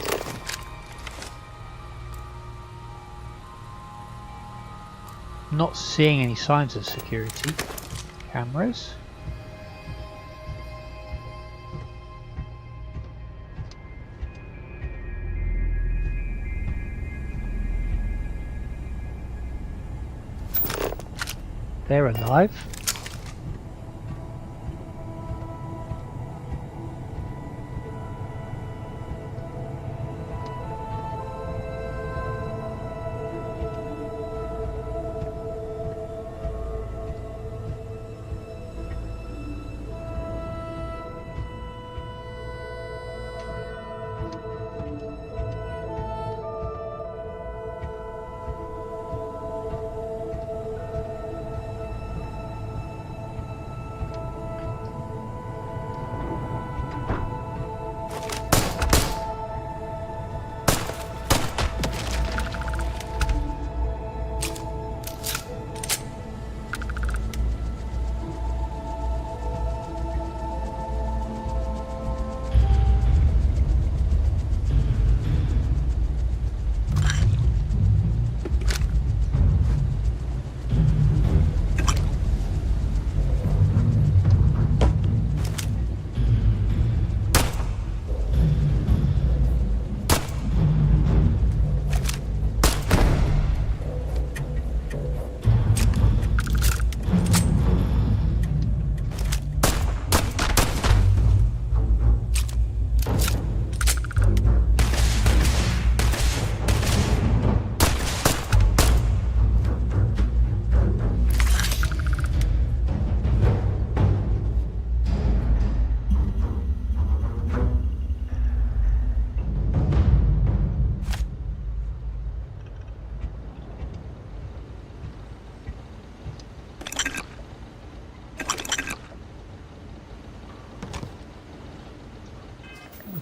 Not seeing any signs of security cameras. They're alive.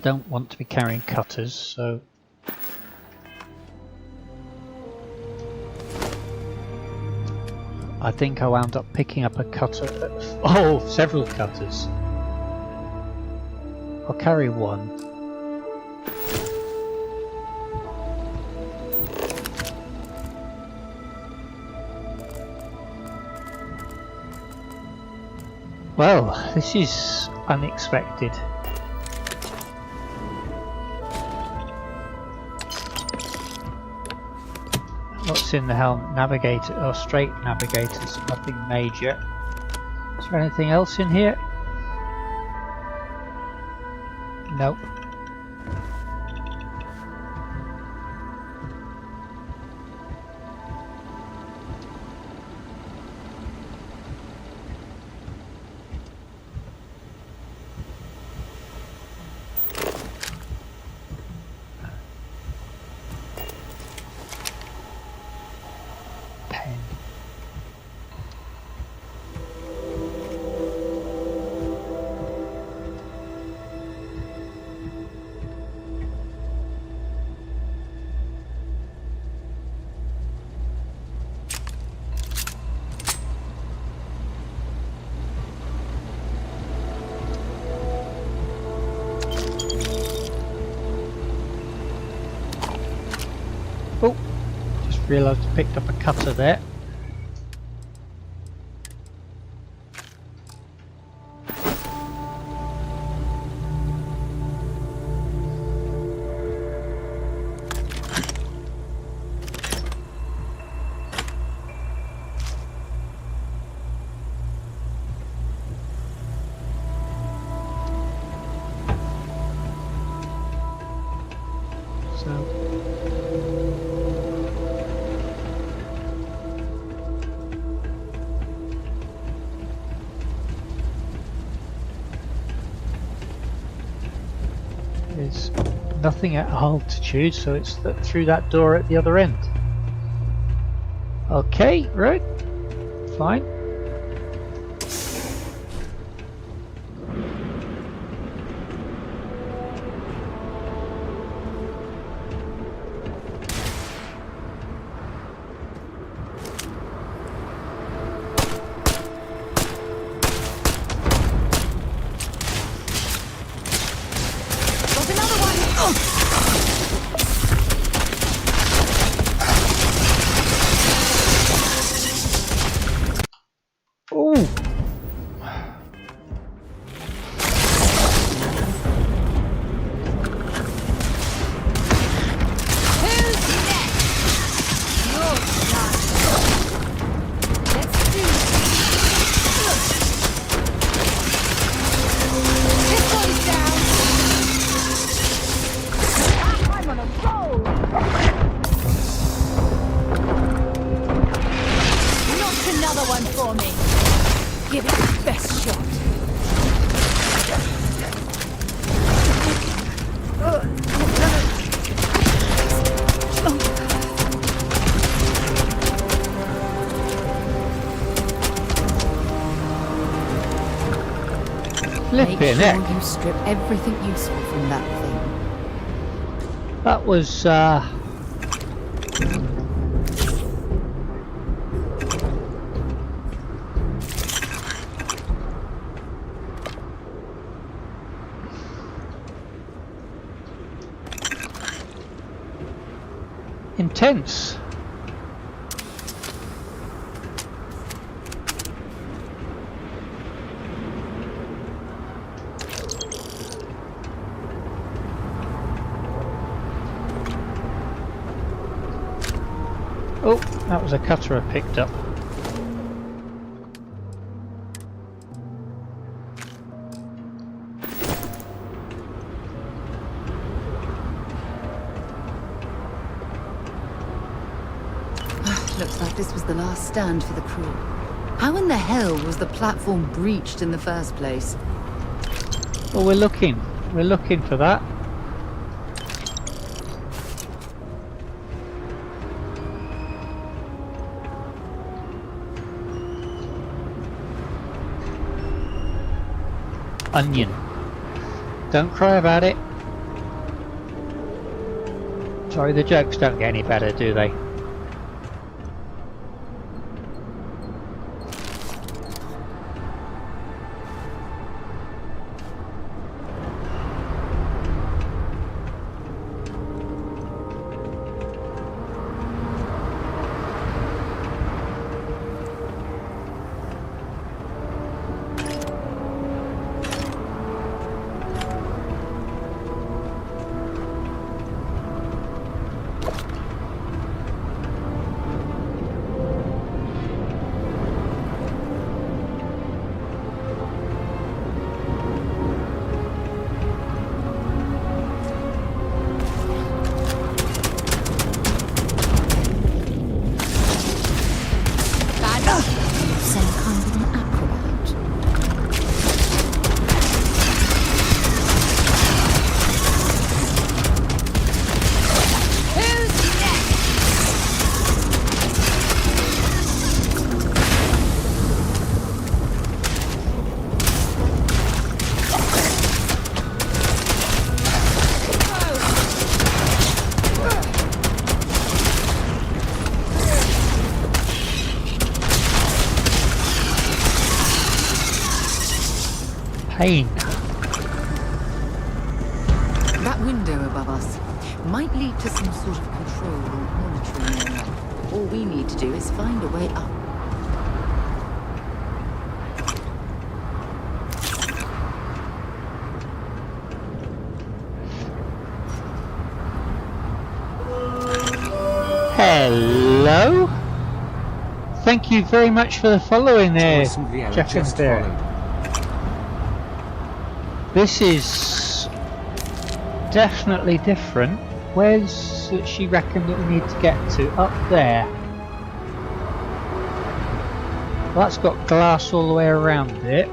don't want to be carrying cutters, so I think I wound up picking up a cutter. Oh, several cutters. I'll carry one. Well, this is unexpected. What's in the helmet? Navigator, or straight navigators, nothing major. Is there anything else in here? Nope. Oh, just realised I picked up a cutter there. There's nothing at altitude, so it's through that door at the other end. Okay, right, fine. Make sure you strip everything useful from that thing. That was intense. Oh, that was a cutter I picked up. Looks like this was the last stand for the crew. How in the hell was the platform breached in the first place? Well, we're looking for that. Onion. Don't cry about it. Sorry, the jokes don't get any better, do they? Pain. That window above us might lead to some sort of control or monitoring area. All we need to do is find a way up. Hello? Thank you very much for the following there, Jack and Bear. This is definitely different. Where's she reckon that we need to get to? Up there. Well, that's got glass all the way around it.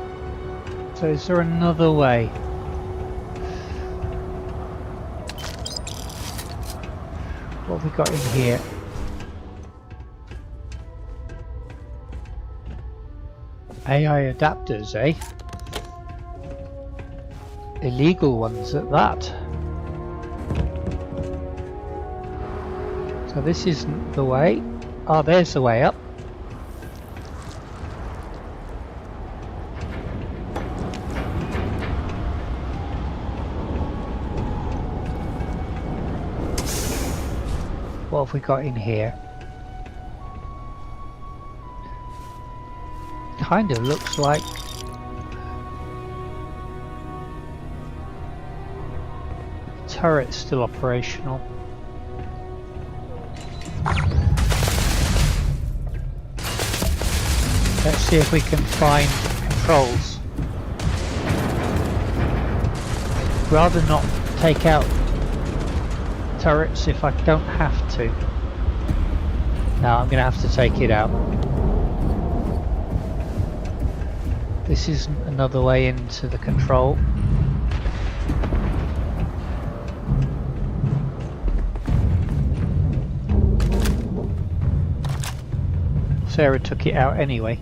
So is there another way? What have we got in here? AI adapters, eh? Illegal ones at that. So this isn't the way. Oh, there's the way up. What have we got in here? Kind of looks like turret's still operational. Let's see if we can find controls. Rather not take out turrets if I don't have to. No, I'm gonna have to take it out. This isn't another way into the control. Sarah took it out anyway.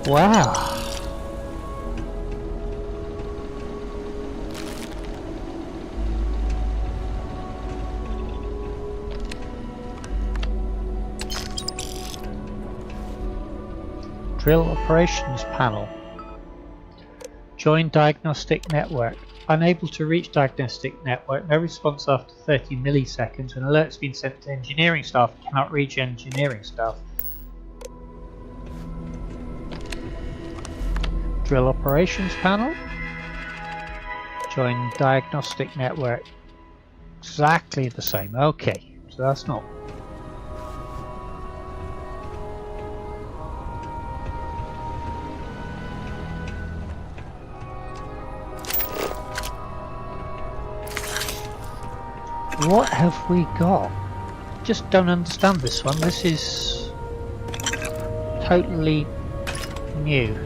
Wow. Drill operations panel. Join diagnostic network. Unable to reach diagnostic network. No response after 30 milliseconds. An alert's been sent to engineering staff. Cannot reach engineering staff. Drill operations panel. Join diagnostic network. Exactly the same. Okay, so that's not. What have we got? Just don't understand this one. This is totally new.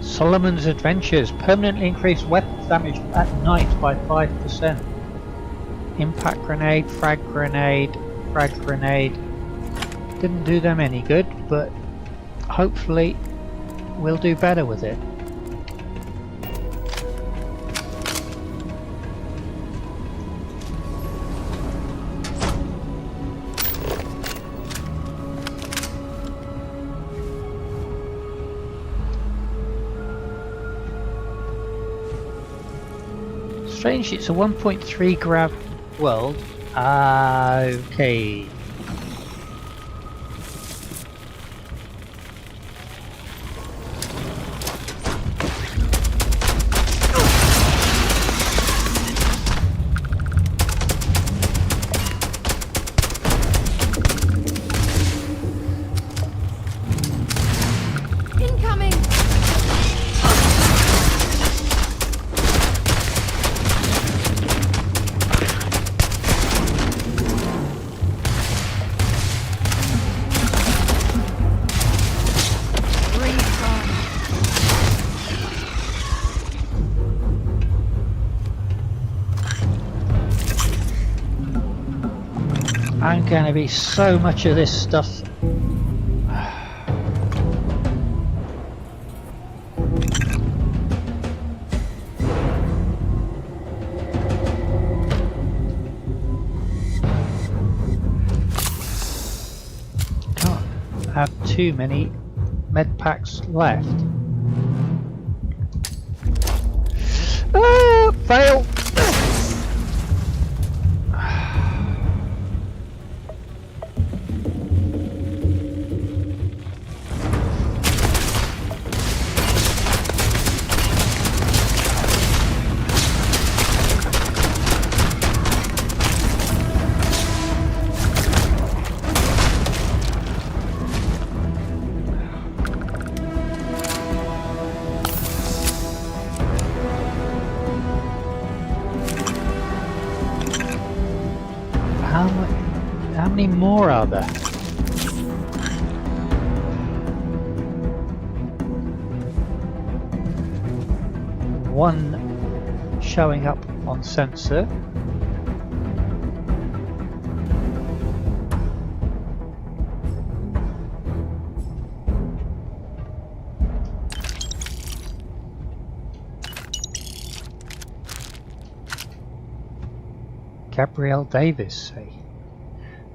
Solomon's Adventures permanently increase weapons damage at night by 5%. Impact grenade, frag grenade, frag grenade. Didn't do them any good, but hopefully we'll do better with it. Strange, it's a 1.3 grav world. Okay. I'm gonna be so much of this stuff. Can't have too many med packs left. Fail! How many more are there? One showing up on sensor. Gabrielle Davis,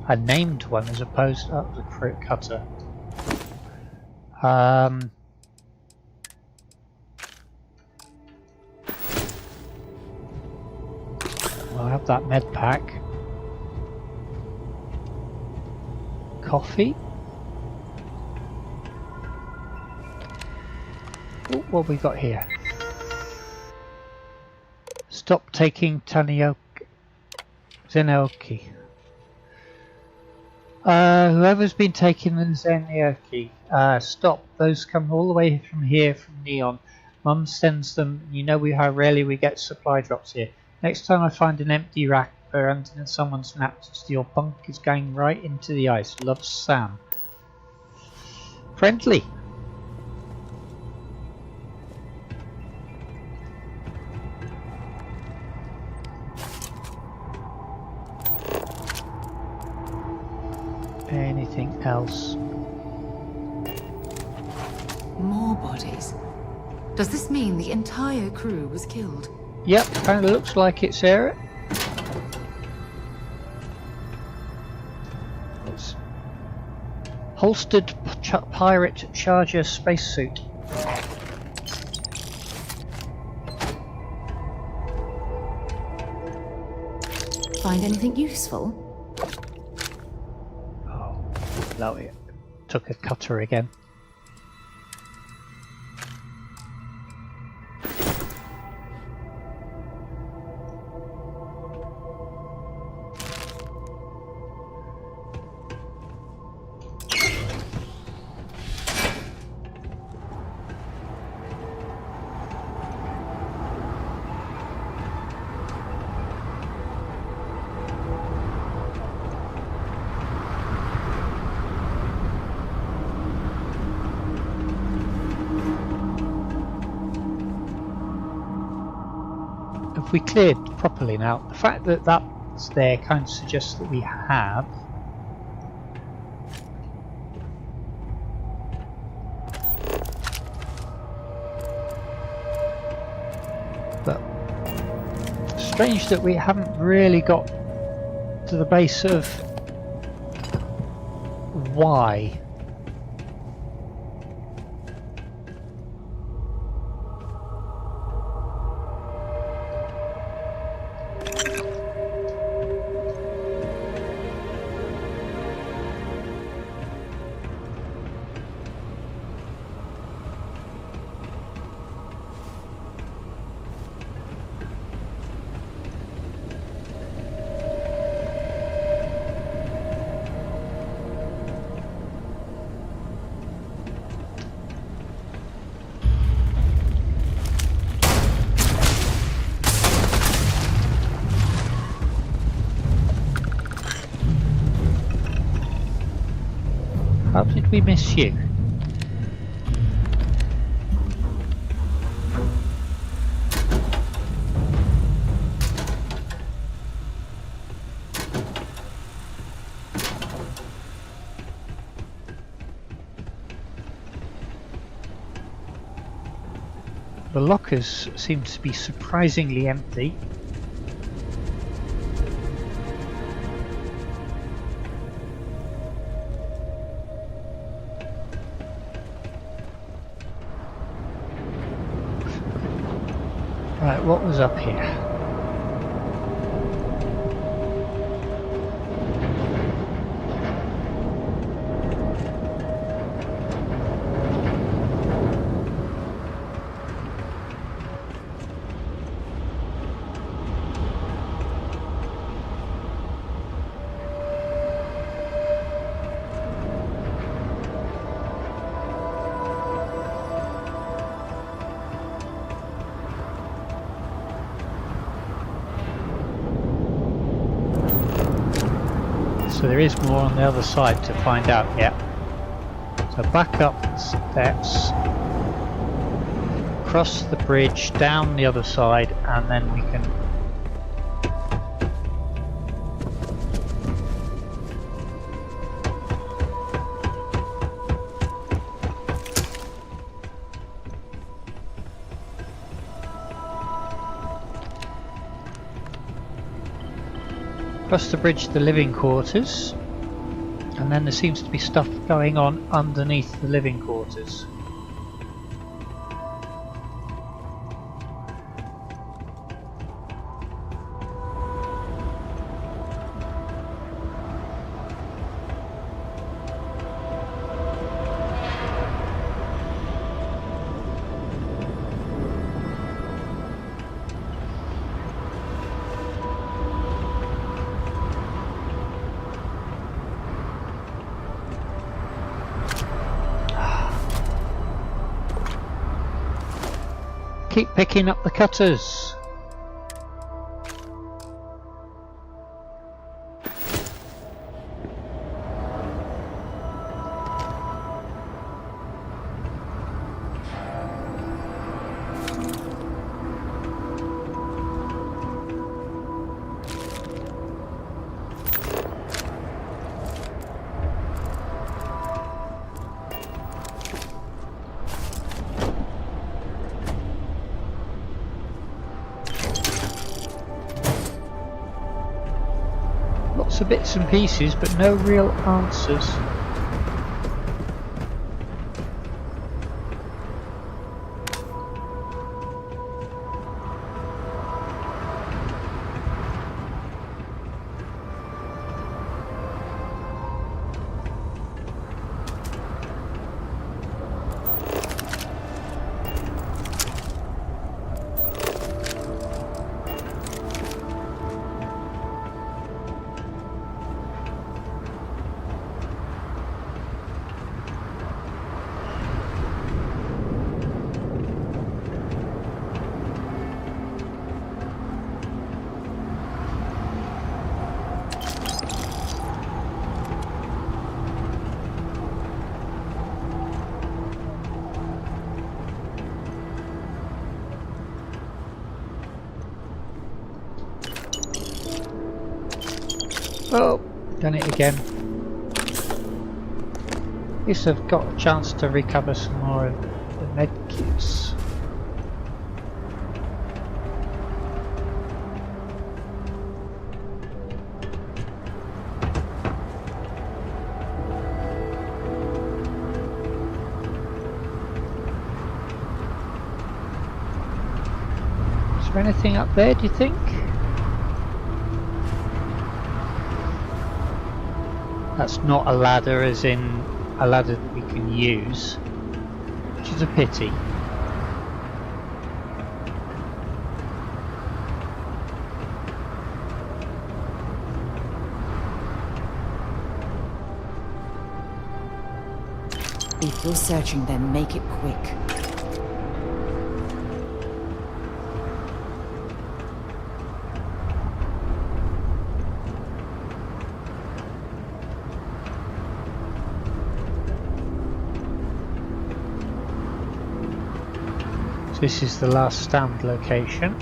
a named one as opposed to the fruit cutter. We'll have that med pack. Coffee. Ooh, what have we got here? Stop taking Zenioki. Whoever's been taking the Zenioki, stop. Those come all the way from here, from Neon. Mum sends them. You know how rarely we get supply drops here. Next time I find an empty rack and someone's mattress, your bunk is going right into the ice. Love, Sam. Friendly. Anything else? More bodies. Does this mean the entire crew was killed? Yep, kind of looks like it's there. It's holstered pirate charger spacesuit. Find anything useful? Oh, no, it took a cutter again. We cleared properly now. The fact that that's there kind of suggests that we have. But strange that we haven't really got to the base of why. How did we miss you? The lockers seem to be surprisingly empty. Right, what was up here? So there is more on the other side to find out yet. So back up the steps, cross the bridge, down the other side, and then we can... Across the bridge to the living quarters, and then there seems to be stuff going on underneath the living quarters. Keep picking up the cutters. Lots of bits and pieces, but no real answers. Oh, done it again. At least I've got a chance to recover some more of the medkits. Is there anything up there, do you think? That's not a ladder as in a ladder that we can use, which is a pity. If you're searching, then make it quick. This is the last stand location.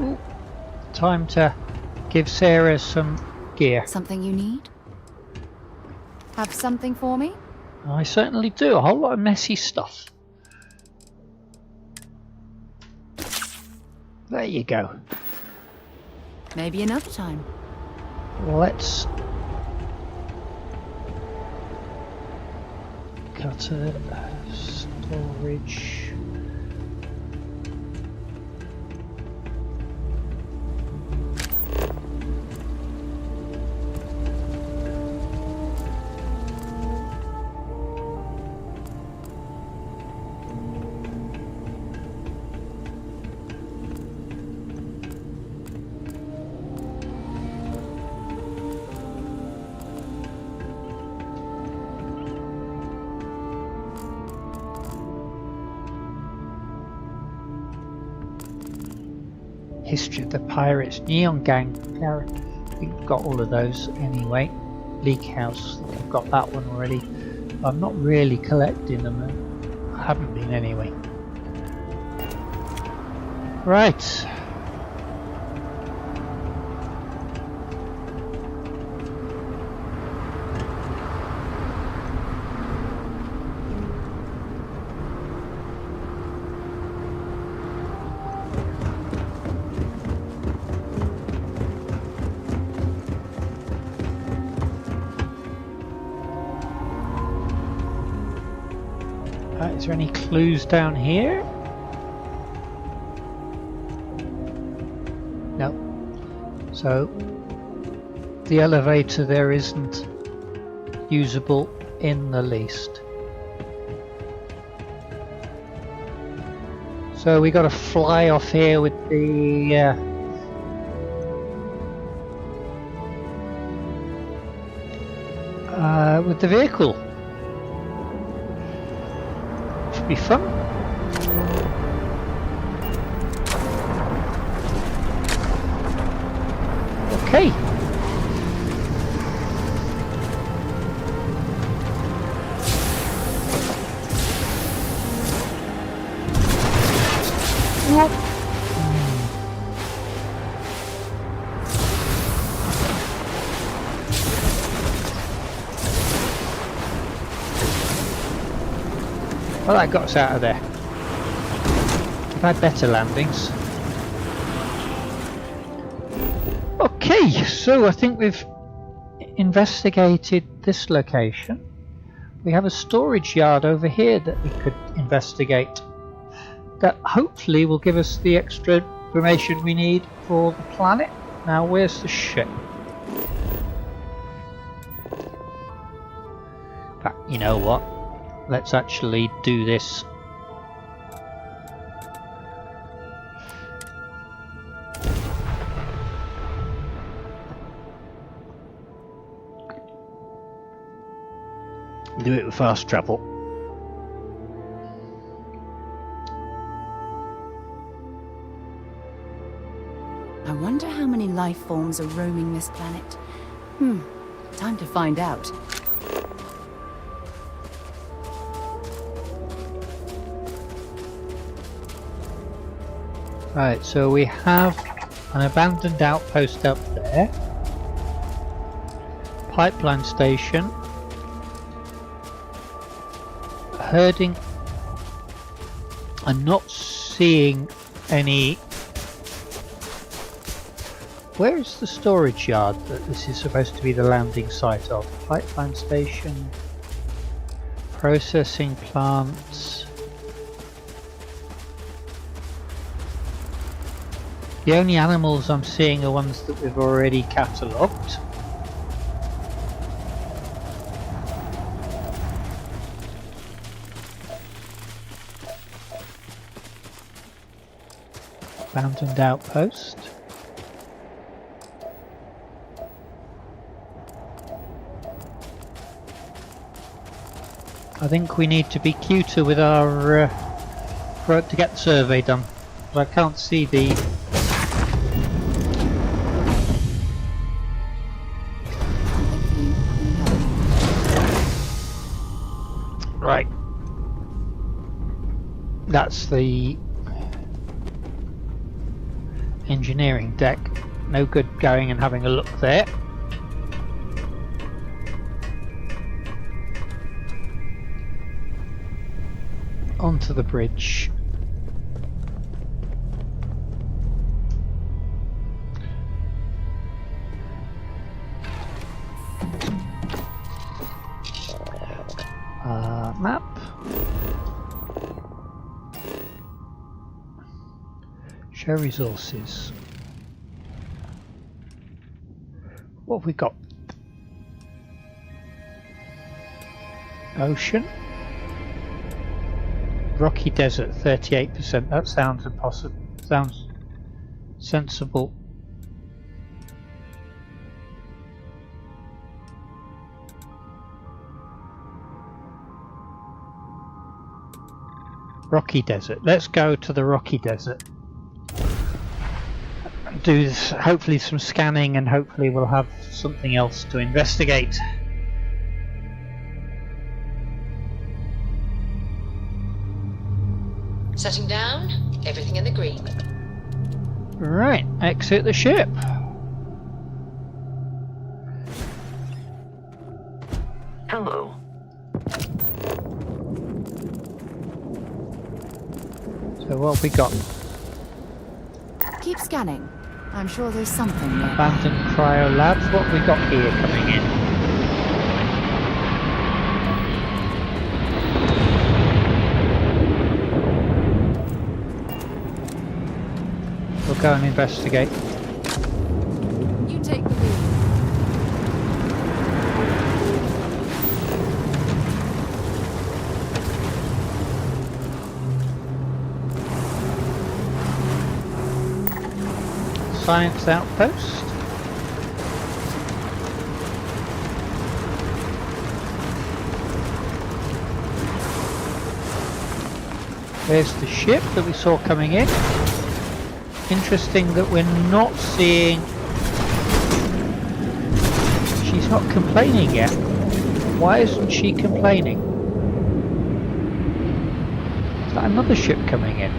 Ooh, time to give Sarah some gear. Something you need? Have something for me? I certainly do. A whole lot of messy stuff. There you go. Maybe another time. Let's cut it. Storage. History of the Pirates, Neon Gang, I think we've got all of those anyway. League House, I think I've got that one already. I'm not really collecting them, I haven't been anyway. Right. Is there any clues down here? No. So the elevator there isn't usable in the least. So we got to fly off here with the vehicle. Be fun. Okay. Well, that got us out of there. We've had better landings. Okay, so I think we've investigated this location. We have a storage yard over here that we could investigate. That hopefully will give us the extra information we need for the planet. Now, where's the ship? In fact, you know what? Let's actually do this. Do it with fast travel. I wonder how many life forms are roaming this planet. Time to find out. Right, so we have an abandoned outpost up there. Pipeline station. Herding. I'm not seeing any. Where is the storage yard that this is supposed to be the landing site of? Pipeline station. Processing plants. The only animals I'm seeing are ones that we've already catalogued. Abandoned outpost. I think we need to be cuter with our to get the survey done. But I can't see the. Right. That's the engineering deck. No good going and having a look there. Onto the bridge. Map. Show resources. What have we got? Ocean. Rocky desert, 38%. That sounds impossible. Sounds sensible. Rocky desert. Let's go to the rocky desert. Do hopefully some scanning, and hopefully we'll have something else to investigate. Setting down, everything in the green. Right, exit the ship. Hello. So what have we got? Keep scanning. I'm sure there's something there. Abandoned cryo labs. What have we got here coming in? We'll go and investigate. You take the lead. Science outpost. There's the ship that we saw coming in. Interesting that we're not seeing. She's not complaining yet. Why isn't she complaining? Is that another ship coming in?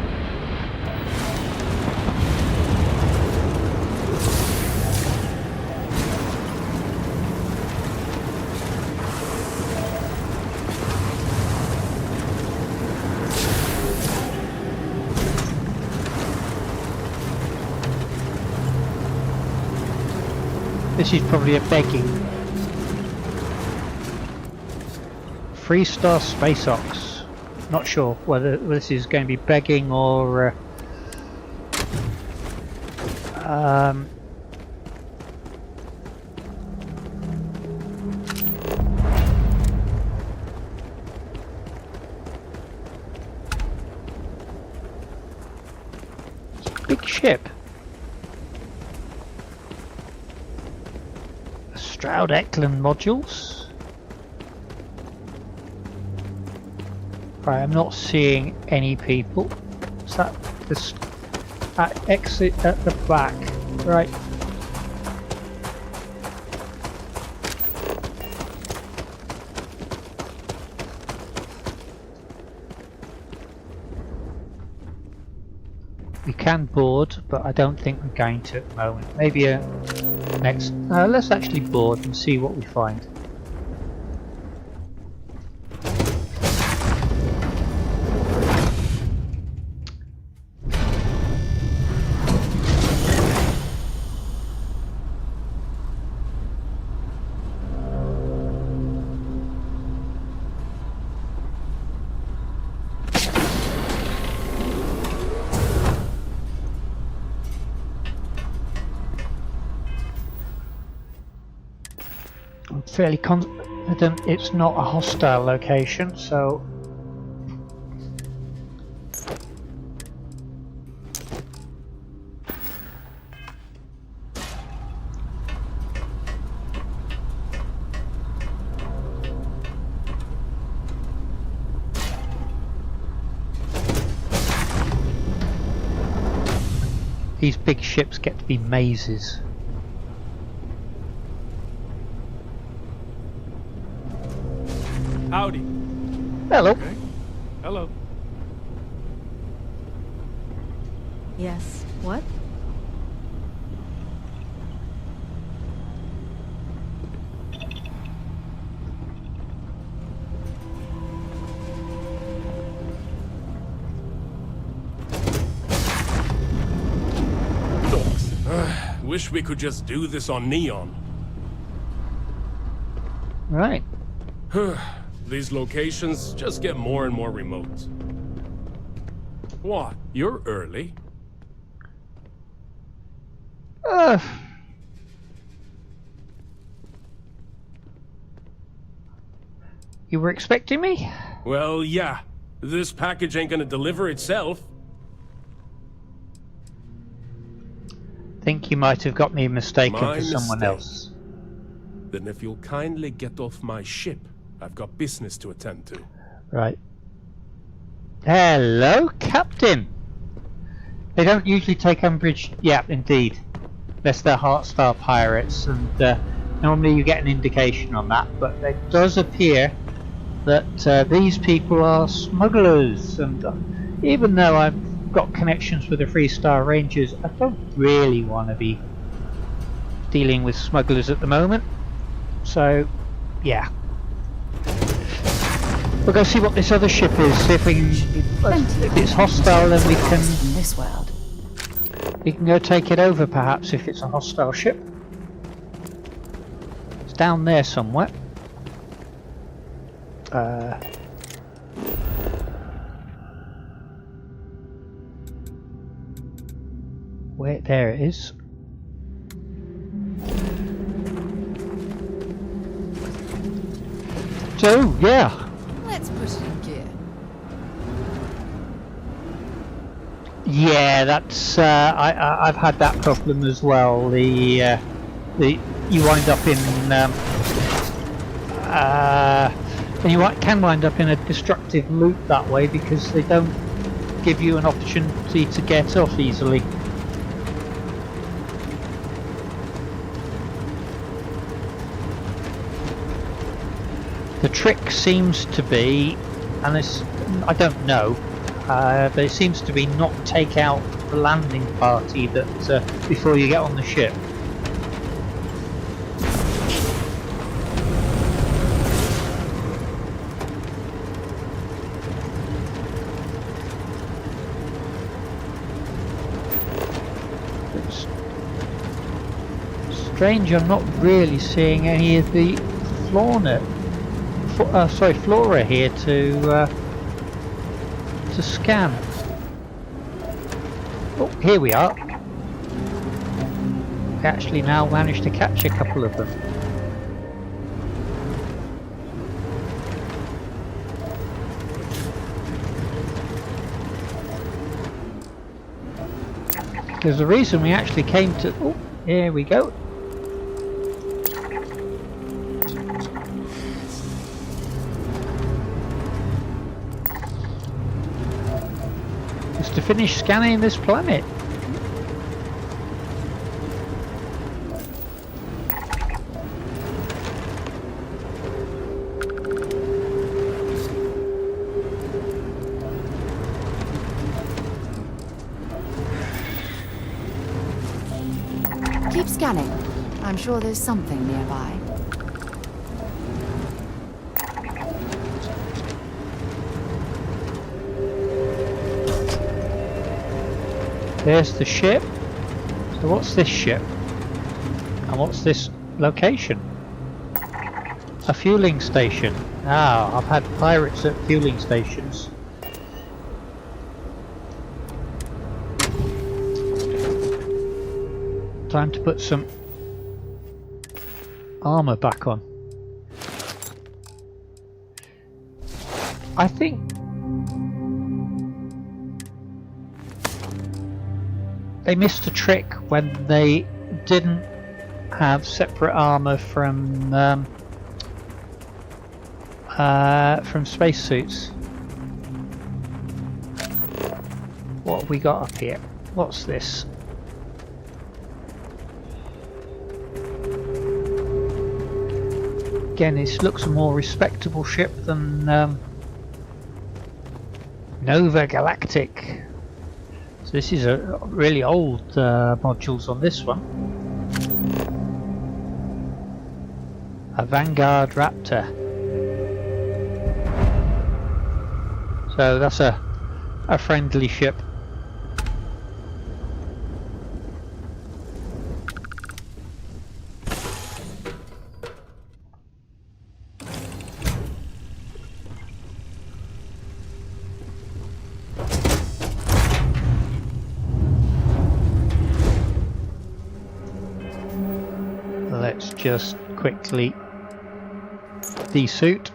This is probably a begging. Freestar Space Ox. Not sure whether this is going to be begging or big ship. Stroud Eklund modules. Right, I'm not seeing any people. Is that this exit at the back? Right. We can board, but I don't think we're going to at the moment. Maybe next. Let's actually board and see what we find. I'm fairly confident it's not a hostile location, so these big ships get to be mazes. Howdy. Hello. Okay. Hello. Yes. What? Wish we could just do this on Neon. Right. These locations just get more and more remote. What? You're early? You were expecting me? Well, yeah. This package ain't gonna deliver itself. Think you might have got me mistaken My for someone mistake. else. Then if you'll kindly get off my ship, I've got business to attend to. Right. Hello, Captain. They don't usually take umbrage. Yeah, indeed. Unless they're hostile pirates, and normally you get an indication on that. But it does appear that these people are smugglers, and even though I've got connections with the Freestar Rangers, I don't really want to be dealing with smugglers at the moment. So, yeah. We'll go see what this other ship is. See if we can. If it's hostile, then we can. In this world. We can go take it over, perhaps, if it's a hostile ship. It's down there somewhere. Where? There it is. So, yeah. Let's push it in gear. Yeah, that's I've had that problem as well. The you wind up in and you can wind up in a destructive loop that way because they don't give you an opportunity to get off easily. The trick seems to be, and this, I don't know, but it seems to be not take out the landing party that before you get on the ship. It's strange, I'm not really seeing any of the flora here to scan. Oh, here we are. We actually now managed to catch a couple of them. There's a reason we actually came to. Oh, here we go. To finish scanning this planet. Keep scanning. I'm sure there's something nearby. There's the ship. So what's this ship? And what's this location? A fueling station. Ah, I've had pirates at fueling stations. Time to put some armor back on. I think they missed a trick when they didn't have separate armor from spacesuits. What have we got up here? What's this? Again, this looks a more respectable ship than Nova Galactic. So this is a really old modules on this one. A Vanguard Raptor. So that's a friendly ship. Let's just quickly desuit.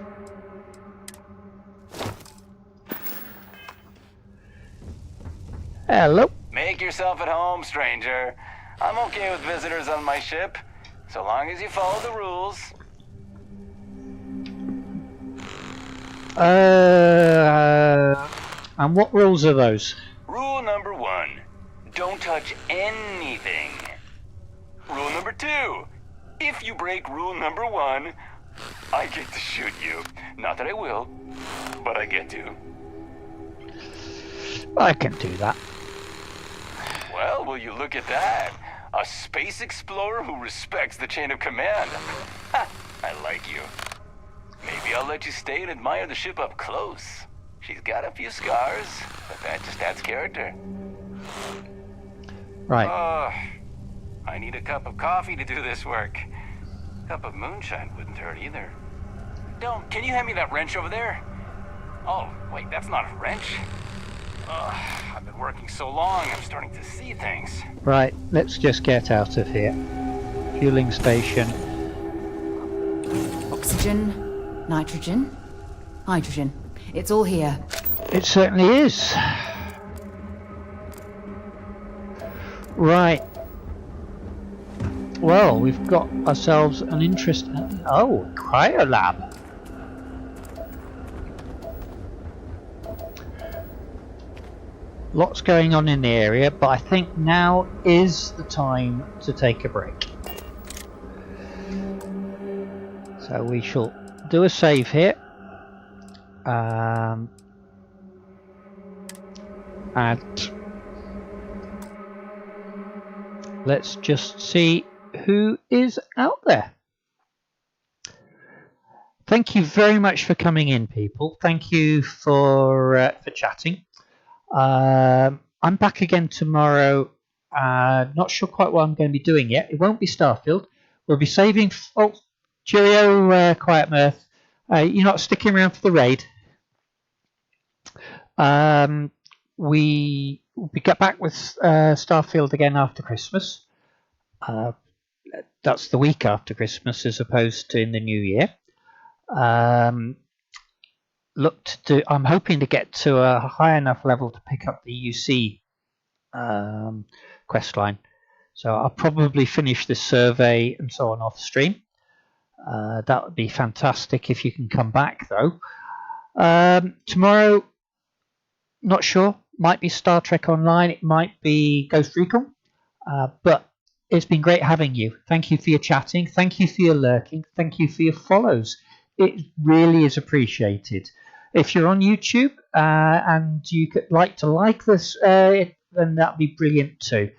Hello. Make yourself at home, stranger. I'm okay with visitors on my ship, so long as you follow the rules. And what rules are those? Rule number 1, don't touch anything. Rule number 2, if you break rule number 1, I get to shoot you. Not that I will, but I get to. I can do that. Well, will you look at that? A space explorer who respects the chain of command. Ha! I like you. Maybe I'll let you stay and admire the ship up close. She's got a few scars, but that just adds character. Right. I need a cup of coffee to do this work. A cup of moonshine wouldn't hurt either. Can you hand me that wrench over there? Oh, wait, that's not a wrench. I've been working so long, I'm starting to see things. Right, let's just get out of here. Fueling station. Oxygen, nitrogen, hydrogen. It's all here. It certainly is. Right. Well, we've got ourselves an interesting... Oh, cryolab. Lots going on in the area, but I think now is the time to take a break. So we shall do a save here. And let's just see who is out there. Thank you very much for coming in, people. Thank you for chatting. I'm back again tomorrow. Not sure quite what I'm going to be doing yet. It won't be Starfield. We'll be saving... Oh, cheerio, Quiet Mirth. You're not sticking around for the raid. We get back with Starfield again after Christmas. That's the week after Christmas as opposed to in the new year. I'm hoping to get to a high enough level to pick up the UC quest line. So I'll probably finish this survey and so on off stream. That would be fantastic if you can come back though. Tomorrow, not sure. Might be Star Trek Online. It might be Ghost Recon. But it's been great having you. Thank you for your chatting. Thank you for your lurking. Thank you for your follows. It really is appreciated. If you're on YouTube and you could like to like this, then that'd be brilliant too.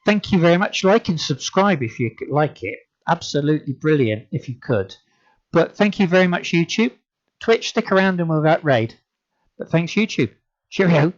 Thank you very much. Like and subscribe if you like it. Absolutely brilliant if you could. But thank you very much, YouTube. Twitch, stick around and we'll raid. But thanks, YouTube. Cheerio.